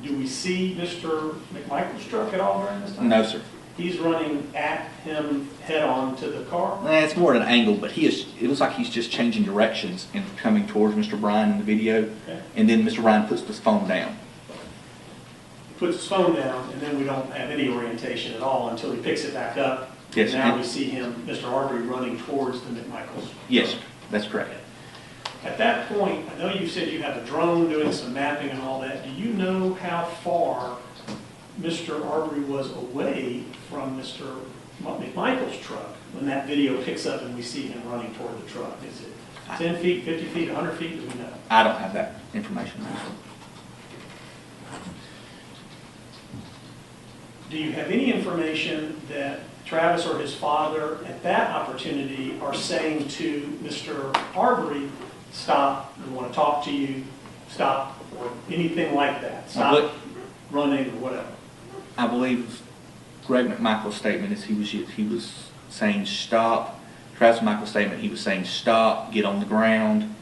Do we see Mr. McMichael's truck at all during this time? No, sir. He's running at him head-on to the car? It's more at an angle, but it looks like he's just changing directions and coming towards Mr. Bryan in the video. Okay. And then Mr. Bryan puts his phone down. He puts his phone down, and then we don't have any orientation at all until he picks it back up. Yes, Now and- we see him, Mr. Aubry, running towards the McMichaels. Yes, sir. That's correct. At that point, I know you said you have a drone doing some mapping and all that. Do you know how far Mr. Aubry was away from Mr. McMichael's truck when that video picks up and we see him running toward the truck? Is it 10 feet, 50 feet, 100 feet? Do we know? I don't have that information. Do you have any information that Travis or his father at that opportunity are saying to Mr. Aubry, stop, we want to talk to you, stop, or anything like that? Stop running or whatever. I believe Greg McMichael's statement is he was saying stop. Travis McMichael's statement, he was saying stop, get on the ground.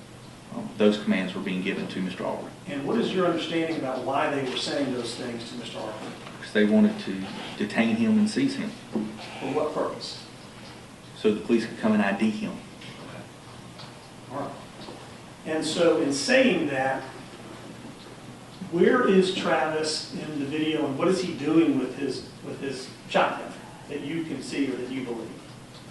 Those commands were being given to Mr. Aubry. And what is your understanding about why they were saying those things to Mr. Aubry? Because they wanted to detain him and seize him For what purpose? so the police could come and ID him. All right. And so in saying that, where is Travis in the video and what is he doing with his shotgun that you can see or that you believe?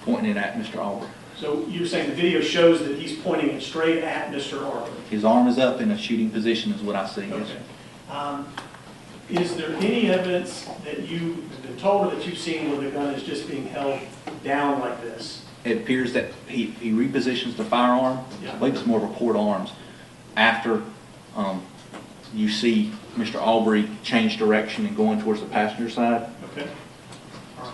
Pointing it at Mr. Aubry. So you're saying the video shows that he's pointing it straight at Mr. Aubry? His arm is up in a shooting position is what I see. Yes, sir. Is there any evidence that you've been told or that you've seen where the gun is just being held down like this? It appears that he repositions the firearm. Yeah. I believe it's more of a port arms. After you see Mr. Aubry change direction and going towards the passenger side. Okay. All right.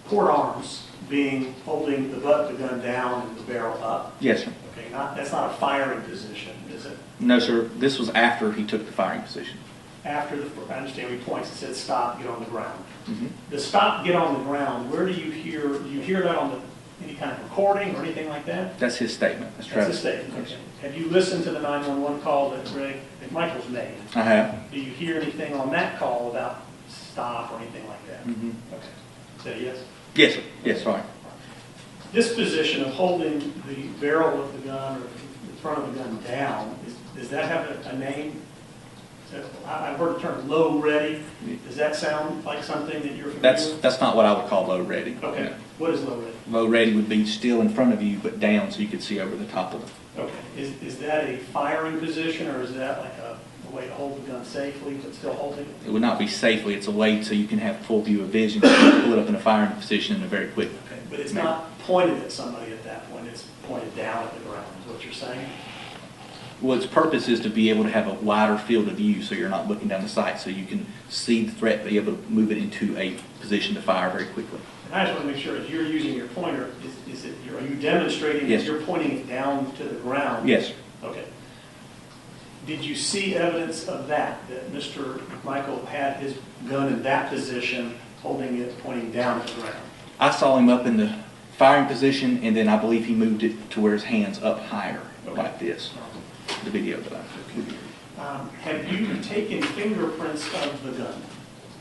Port arms being holding the butt of the gun down and the barrel up. Yes, sir. Okay, that's not a firing position, is it? No, sir. This was after he took the firing position. After I understand he points and said, stop, get on the ground. Mm-hmm. The stop, get on the ground, where do you hear that on any kind of recording or anything like that? That's his statement. That's Travis. a statement, okay. Have you listened to the 911 call that Greg McMichael's made? I have. Do you hear anything on that call about stop or anything like that? Mm-hmm. Okay. Say yes? Yes, sir. Yes, sorry. This position of holding the barrel of the gun or the front of the gun down, does that have a name? I've heard the term low ready. Does that sound like something that you're familiar with? That's not what I would call low ready. Okay. What is low ready? Low ready would be still in front of you but down so you could see over the top of it. Okay. Is that a firing position or is that like a way to hold the gun safely but still holding it? It would not be safely. It's a way so you can have full view of vision. You can pull it up in a firing position in a very quick. Okay. But it's not pointed at somebody at that point. It's pointed down at the ground is what you're saying? Well, its purpose is to be able to have a wider field of view so you're not looking down the sight so you can see the threat, be able to move it into a position to fire very quickly. And I just want to make sure as you're using your pointer, are you demonstrating Yes. that you're pointing it down to the ground? Yes, sir. Okay. Did you see evidence of that Mr. McMichael had his gun in that position, holding it, pointing down at the ground? I saw him up in the firing position, and then I believe he moved it to where his hand's up higher, like this. The video that I took. Have you taken fingerprints of the gun?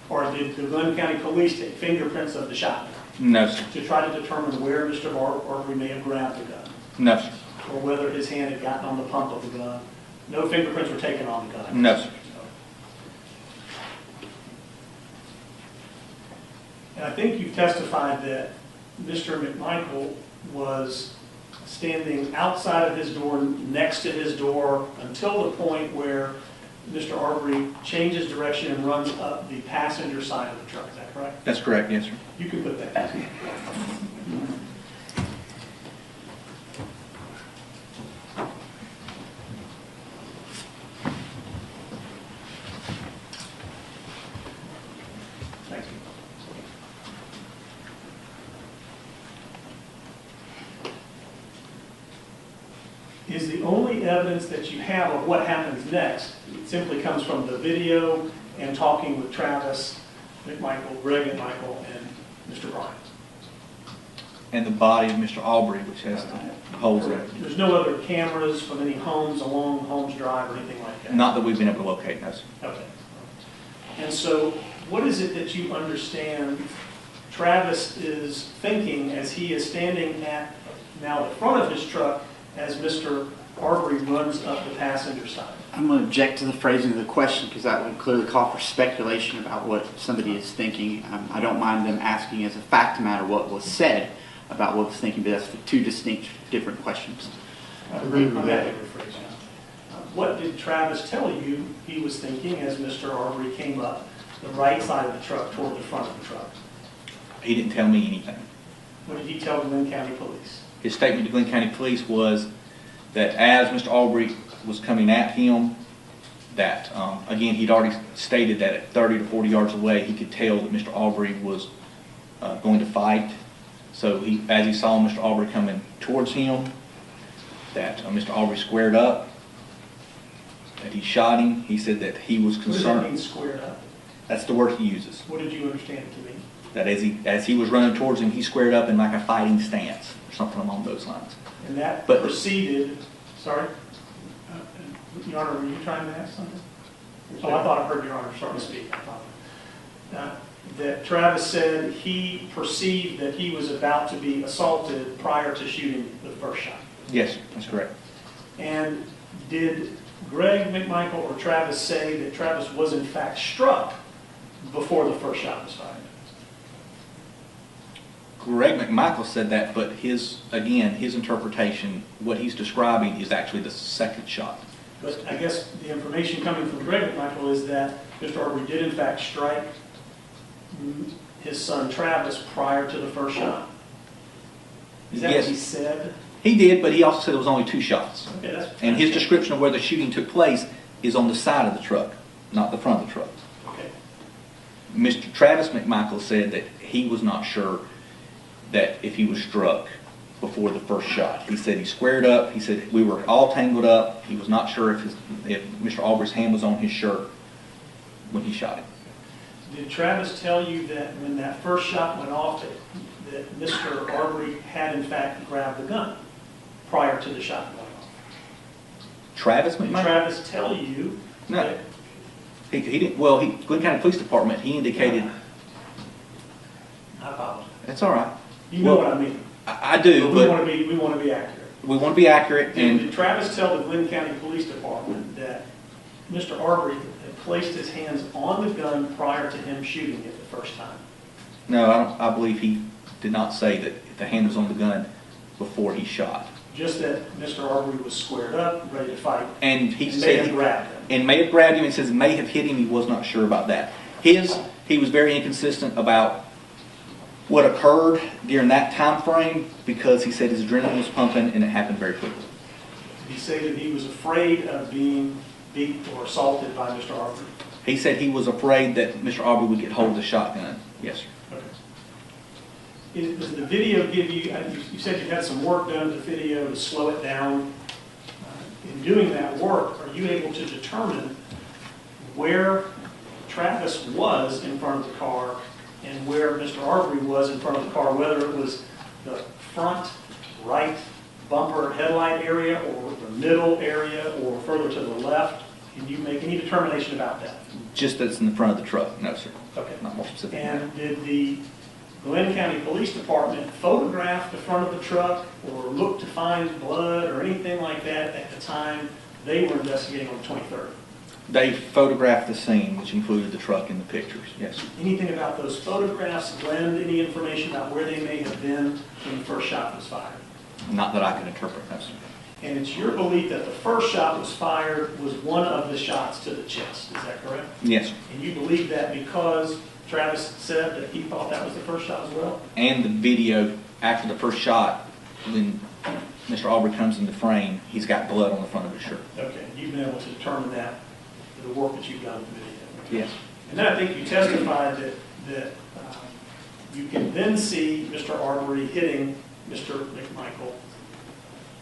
Or did the Glenn County Police take fingerprints of the shotgun? No, sir. To try to determine where Mr. Aubry may have grabbed the gun? No, sir. Or whether his hand had gotten on the pump of the gun? No fingerprints were taken on the gun? No, sir. And I think you've testified that Mr. McMichael was standing outside of his door, next to his door, until the point where Mr. Aubry changes direction and runs up the passenger side of the truck. Is that correct? That's correct, yes, sir. You can put that. Thank you. Is the only evidence that you have of what happens next, it simply comes from the video and talking with Travis McMichael, Greg McMichael, and Mr. Bryan? And the body of Mr. Aubry, which has the holes in it. There's no other cameras from any homes along Holmes Drive or anything like that? Not that we've been able to locate, no, sir. Okay. And so what is it that you understand Travis is thinking as he is standing at now the front of his truck as Mr. Aubry runs up the passenger side? I'm going to object to the phrasing of the question because that would clearly call for speculation about what somebody is thinking. I don't mind them asking as a fact matter what was said about what was thinking, but that's for two distinct, different questions. What did Travis tell you he was thinking as Mr. Aubry came up the right side of the truck toward the front of the truck? He didn't tell me anything. What did he tell the Glenn County Police? His statement to Glenn County Police was that as Mr. Aubry was coming at him, that, again, he'd already stated that at 30 to 40 yards away, he could tell that Mr. Aubry was going to fight. So as he saw Mr. Aubry coming towards him, that Mr. Aubry squared up, that he shot him. He said that he was concerned. What does that mean, squared up? That's the word he uses. What did you understand it to mean? That as he was running towards him, he squared up in like a fighting stance, or something along those lines. And that proceeded, sorry? Your Honor, were you trying to ask something? Oh, I thought I heard Your Honor start to speak. That Travis said he perceived that he was about to be assaulted prior to shooting the first shot. Yes, that's correct. And did Greg McMichael or Travis say that Travis was in fact struck before the first shot was fired? Greg McMichael said that, but his interpretation, what he's describing is actually the second shot. But I guess the information coming from Greg McMichael is that Mr. Aubry did in fact strike his son Travis prior to the first shot. Is that Yes. what he said? He did, but he also said it was only two shots. Okay, that's And his description of where the shooting took place is on the side of the truck, not the front of the truck. okay. Mr. Travis McMichael said that he was not sure that if he was struck before the first shot. He said he squared up. He said we were all tangled up. He was not sure if Mr. Aubry's hand was on his shirt when he shot him. Did Travis tell you that when that first shot went off that Mr. Aubry had in fact grabbed the gun prior to the shot going off? Travis Did McMichael? Travis tell you? No. that- He didn't. Well, Glenn County Police Department, he indicated. I apologize. That's all right. You know Well, what I mean. I do, We but want to be accurate. we want to be accurate. Did And Travis tell the Glenn County Police Department that Mr. Aubry had placed his hands on the gun prior to him shooting it the first time? no, I believe he did not say that the hand was on the gun before he shot. Just that Mr. Aubry was squared up, ready to fight, And he and may said have he grabbed him. and may have grabbed him, and says may have hit him. He was not sure about that. He was very inconsistent about what occurred during that time frame because he said his adrenaline was pumping and it happened very quickly. Did he say that he was afraid of being beat or assaulted by Mr. Aubry? He said he was afraid that Mr. Aubry would get hold of the shotgun. Yes, sir. Okay. Does the video give you, you said you had some work done to the video to slow it down in in doing that work, are you able to determine where Travis was in front of the car and where Mr. Aubry was in front of the car, whether it was the front right bumper headlight area or the middle area or further to the left? Can you make any determination about that? Just that's in the front of the truck, no, sir. Okay. Not more specific. than And did the Glenn County Police Department photograph the front of the truck or look to find blood or anything like that at the time they were investigating on the 23rd? that. They photographed the scene, which included the truck in the pictures, yes. Anything about those photographs lend any information about where they may have been when the first shot was fired? Not that I can interpret, no, sir. And it's your belief that the first shot was fired was one of the shots to the chest, is that correct? Yes, sir. And you believe that because Travis said that he thought that was the first shot as well? And the video after the first shot, when Mr. Aubry comes into frame, he's got blood on the front of his shirt. Okay, you've been able to determine that through the work that you've done with the video? Yes. And then I think you testified that you can then see Mr. Aubry hitting Mr. McMichael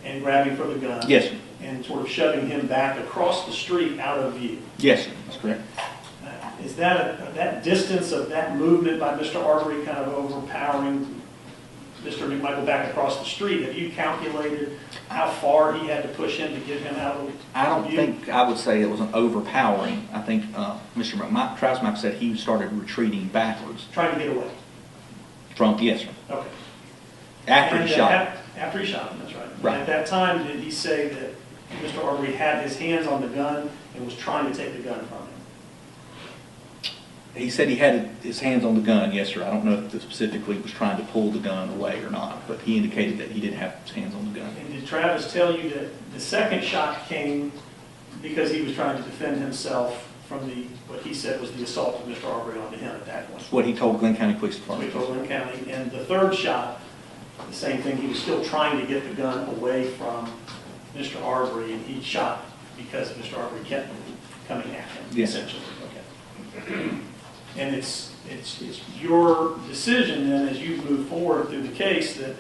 and grabbing for the gun. Yes, sir. And sort of shoving him back across the street out of view. Yes, sir, that's correct. Is that that distance of that movement by Mr. Aubry kind of overpowering Mr. McMichael back across the street? Have you calculated how far he had to push him to get him out of view? I don't think I would say it was an overpowering. I think Mr. McMichael, Travis McMichael said he started retreating backwards. Trying to get away. From, yes, sir. Okay. After And, he shot. After he shot him, that's right. Right. And at that time, did he say that Mr. Aubry had his hands on the gun and was trying to take the gun from him? He said he had his hands on the gun, yes, sir. I don't know if he specifically was trying to pull the gun away or not, but he indicated that he did have his hands on the gun. And did Travis tell you that the second shot came because he was trying to defend himself from what he said was the assault of Mr. Aubry onto him at that point? That's what he told Glenn County Police So we Department. told Lynn County. And the third shot, the same thing, he was still trying to get the gun away from Mr. Aubry, and he shot because Mr. Aubry kept coming at him, Yes. essentially. Okay. And it's your decision then, as you move forward through the case, that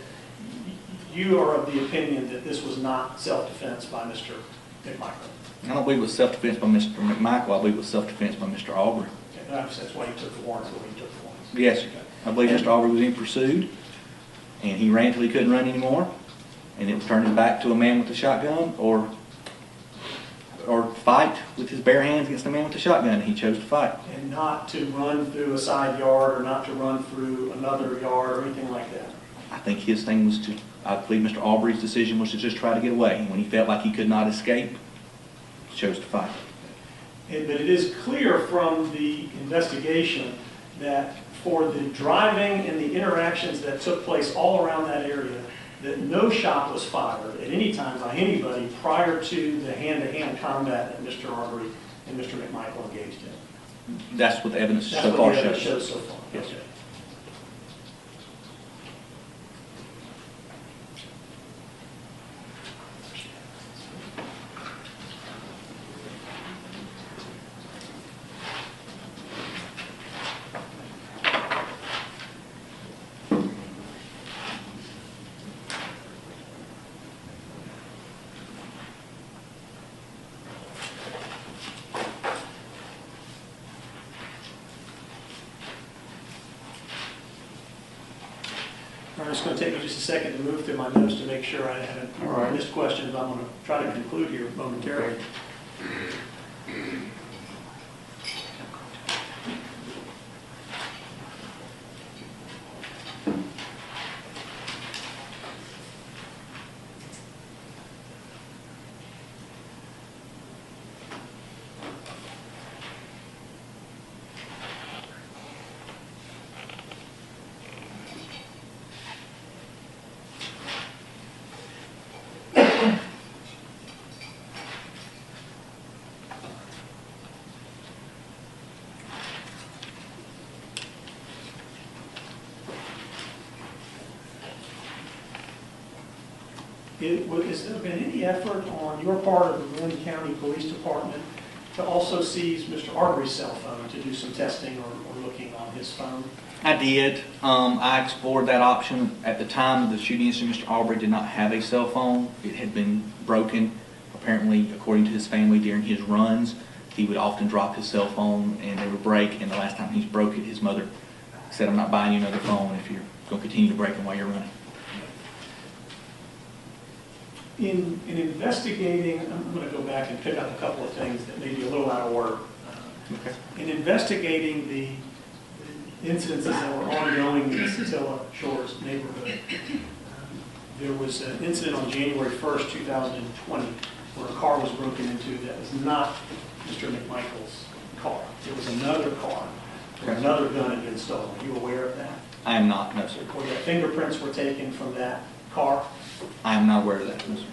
you are of the opinion that this was not self-defense by Mr. McMichael. I don't believe it was self-defense by Mr. McMichael. I believe it was self-defense by Mr. Aubry. Okay, that's why you took the warrants the way you took the warrants. Yes, sir. I believe Mr. Aubry was being pursued, and he ran till he couldn't run anymore, and it was turning back to a man with a shotgun or fight with his bare hands against a man with a shotgun, and he chose to fight. And not to run through a side yard or not to run through another yard or anything like that. I think his thing was to, I believe Mr. Aubry's decision was to just try to get away. And when he felt like he could not escape, he chose to fight. But it is clear from the investigation that for the driving and the interactions that took place all around that area, that no shot was fired at any time by anybody prior to the hand-to-hand combat that Mr. Aubry and Mr. McMichael engaged in. That's what the evidence That's so what far the evidence shows. shows so far. Yes. Okay. I'm just going to take me just a second to move through my notes to make sure I haven't All right. missed questions. I'm going to try to conclude here momentarily. Has there been any effort on your part of the Glenn County Police Department to also seize Mr. Aubry's cell phone to do some testing or looking on his phone? I did. I explored that option. At the time of the shooting incident, Mr. Aubry did not have a cell phone. It had been broken. Apparently, according to his family, during his runs, he would often drop his cell phone and they would break, and the last time he broke it, his mother said, "I'm not buying you another phone if you're going to continue to break them while you're running." In investigating, I'm going to go back and pick up a couple of things that may be a little out of order. Okay. In investigating the incidences that were ongoing in the Satilla Shores neighborhood, there was an incident on January 1st, 2020, where a car was broken into that was not Mr. McMichael's car. It was another car where another gun had been stolen. Are you aware of that? I am not, no, sir. Where the fingerprints were taken from that car? I am not aware of that, no, sir.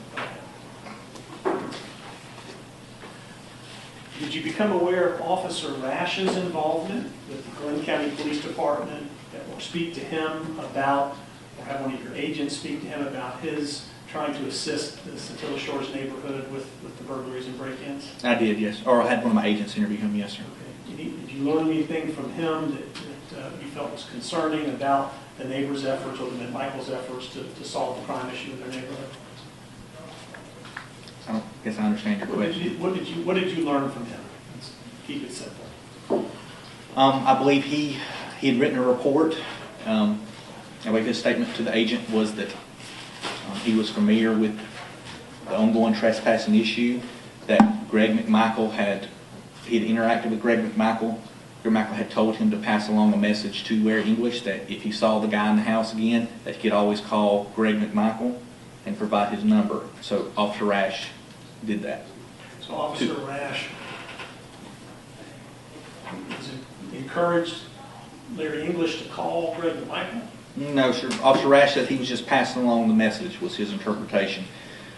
Did you become aware of Officer Rash's involvement with the Glenn County Police Department, or speak to him about, or have one of your agents speak to him about his trying to assist the Satilla Shores neighborhood with the burglaries and break-ins? I did, yes. Or I had one of my agents interview him, yes, sir. Okay. Did you learn anything from him that you felt was concerning about the neighbors' efforts or the McMichaels' efforts to solve the crime issue in their neighborhood? I don't guess I understand your question. What did you learn from him? Let's keep it simple. I believe he had written a report. I believe his statement to the agent was that he was familiar with the ongoing trespassing issue, that Greg McMichael he had interacted with Greg McMichael. Greg McMichael had told him to pass along a message to Ware English that if he saw the guy in the house again, that he could always call Greg McMichael and provide his number. So Officer Rash did that. So Officer Rash encouraged Larry English to call Greg McMichael? No, sir. Officer Rash said he was just passing along the message, was his interpretation.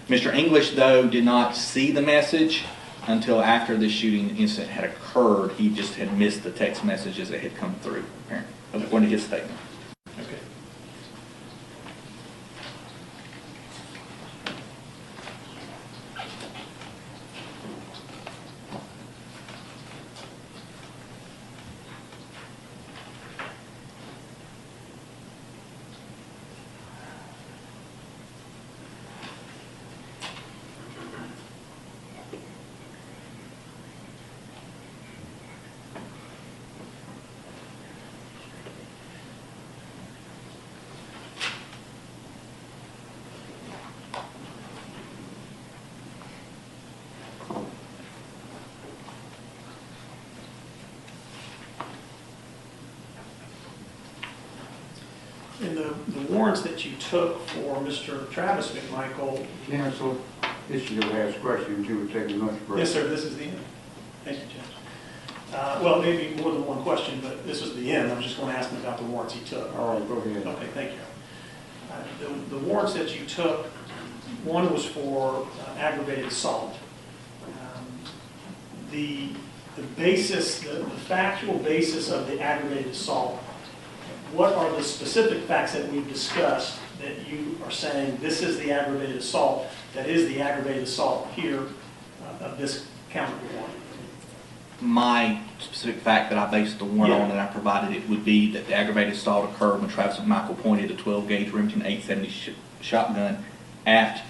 Mr. English, though, did not see the message until after the shooting incident had occurred. He just had missed the text messages that had come through, apparently, according to his statement. Okay. In the warrants that you took for Mr. Travis McMichael. Counsel, this is your last question. You would take a lunch break. Yes, sir, this is the end. Thank you, Judge. Well, maybe more than one question, but this was the end. I was just going to ask him about the warrants he took. All right, go ahead. Okay, thank you. The warrants that you took, one was for aggravated assault. The basis, the factual basis of the aggravated assault, what are the specific facts that we've discussed that you are saying this is the aggravated assault, that is the aggravated assault here of this count of warrant? My specific fact that I based the warrant on, that I provided it, would be that the aggravated assault occurred when Travis McMichael pointed a 12-gauge Remington 870 shotgun at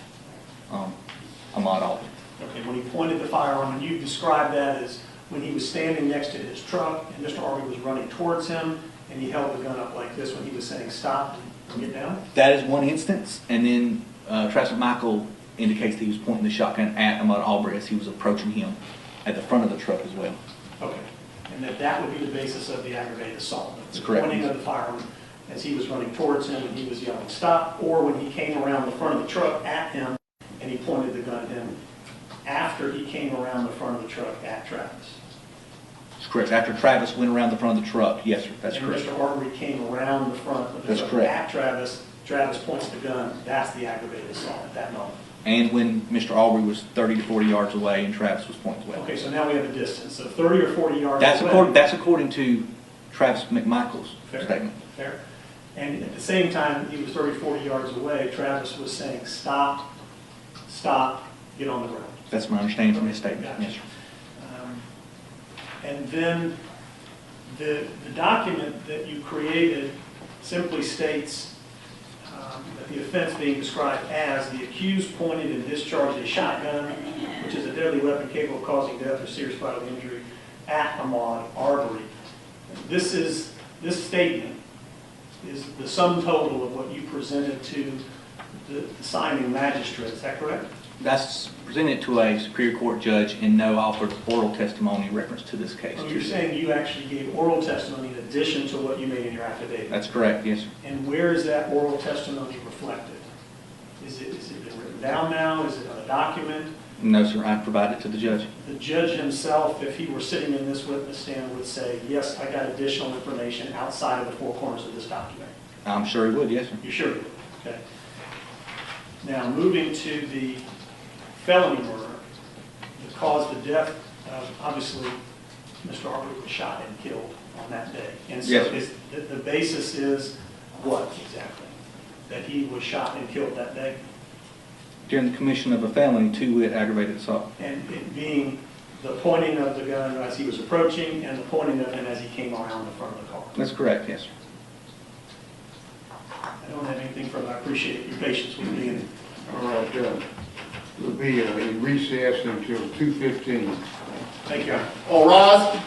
Ahmad Aubry. Okay, when he pointed the firearm, and you described that as when he was standing next to his truck and Mr. Aubry was running towards him, and he held the gun up like this when he was saying stop and get down? That is one instance, and then Travis McMichael indicates that he was pointing the shotgun at Ahmad Aubry as he was approaching him at the front of the truck as well. Okay, and that would be the basis of the aggravated assault? That's correct. Pointing of the firearm as he was running towards him and he was yelling stop, or when he came around the front of the truck at him and he pointed the gun at him after he came around the front of the truck at Travis? That's correct. After Travis went around the front of the truck, yes, sir, that's and correct. Mr. Aubry came around the front of the That's truck correct. at Travis, Travis points the gun, that's the aggravated assault at that moment. And when Mr. Aubry was 30 to 40 yards away and Travis was pointing away. Okay, so now we have a distance of 30 or 40 yards That's away. that's according to Travis McMichael's statement. Fair. And at the same time, he was 30, 40 yards away, Travis was saying stop, get on the ground. That's my understanding from his statement. Gotcha. Yes, sir. And then the document that you created simply states that the offense being described as the accused pointed and discharged a shotgun, which is a deadly weapon capable of causing death or serious bodily injury, at Ahmad Aubry. This statement is the sum total of what you presented to the signing magistrate. Is that correct? That's presented to a Superior Court judge and no offered oral testimony in reference to this case. So you're saying you actually gave oral testimony in addition to what you made in your affidavit? That's correct, yes, sir. And where is that oral testimony reflected? Is it been written down now? Is it on a document? No, sir, I provided it to the judge. The judge himself, if he were sitting in this witness stand, would say, yes, I got additional information outside of the four corners of this document. I'm sure he would, yes, sir. You sure would? Okay. Now, moving to the felony murder that caused the death of, obviously, Mr. Aubry was shot and killed on that day. And so Yes, sir. the basis is what exactly? That he was shot and killed that day? During the commission of a felony, 2-wit aggravated assault. And it being the pointing of the gun as he was approaching and the pointing of him as he came around the front of the car. That's correct, yes, sir. I don't have anything further. I appreciate your patience with me. And All right, we'll be in recess until 2:15. thank you. All rise.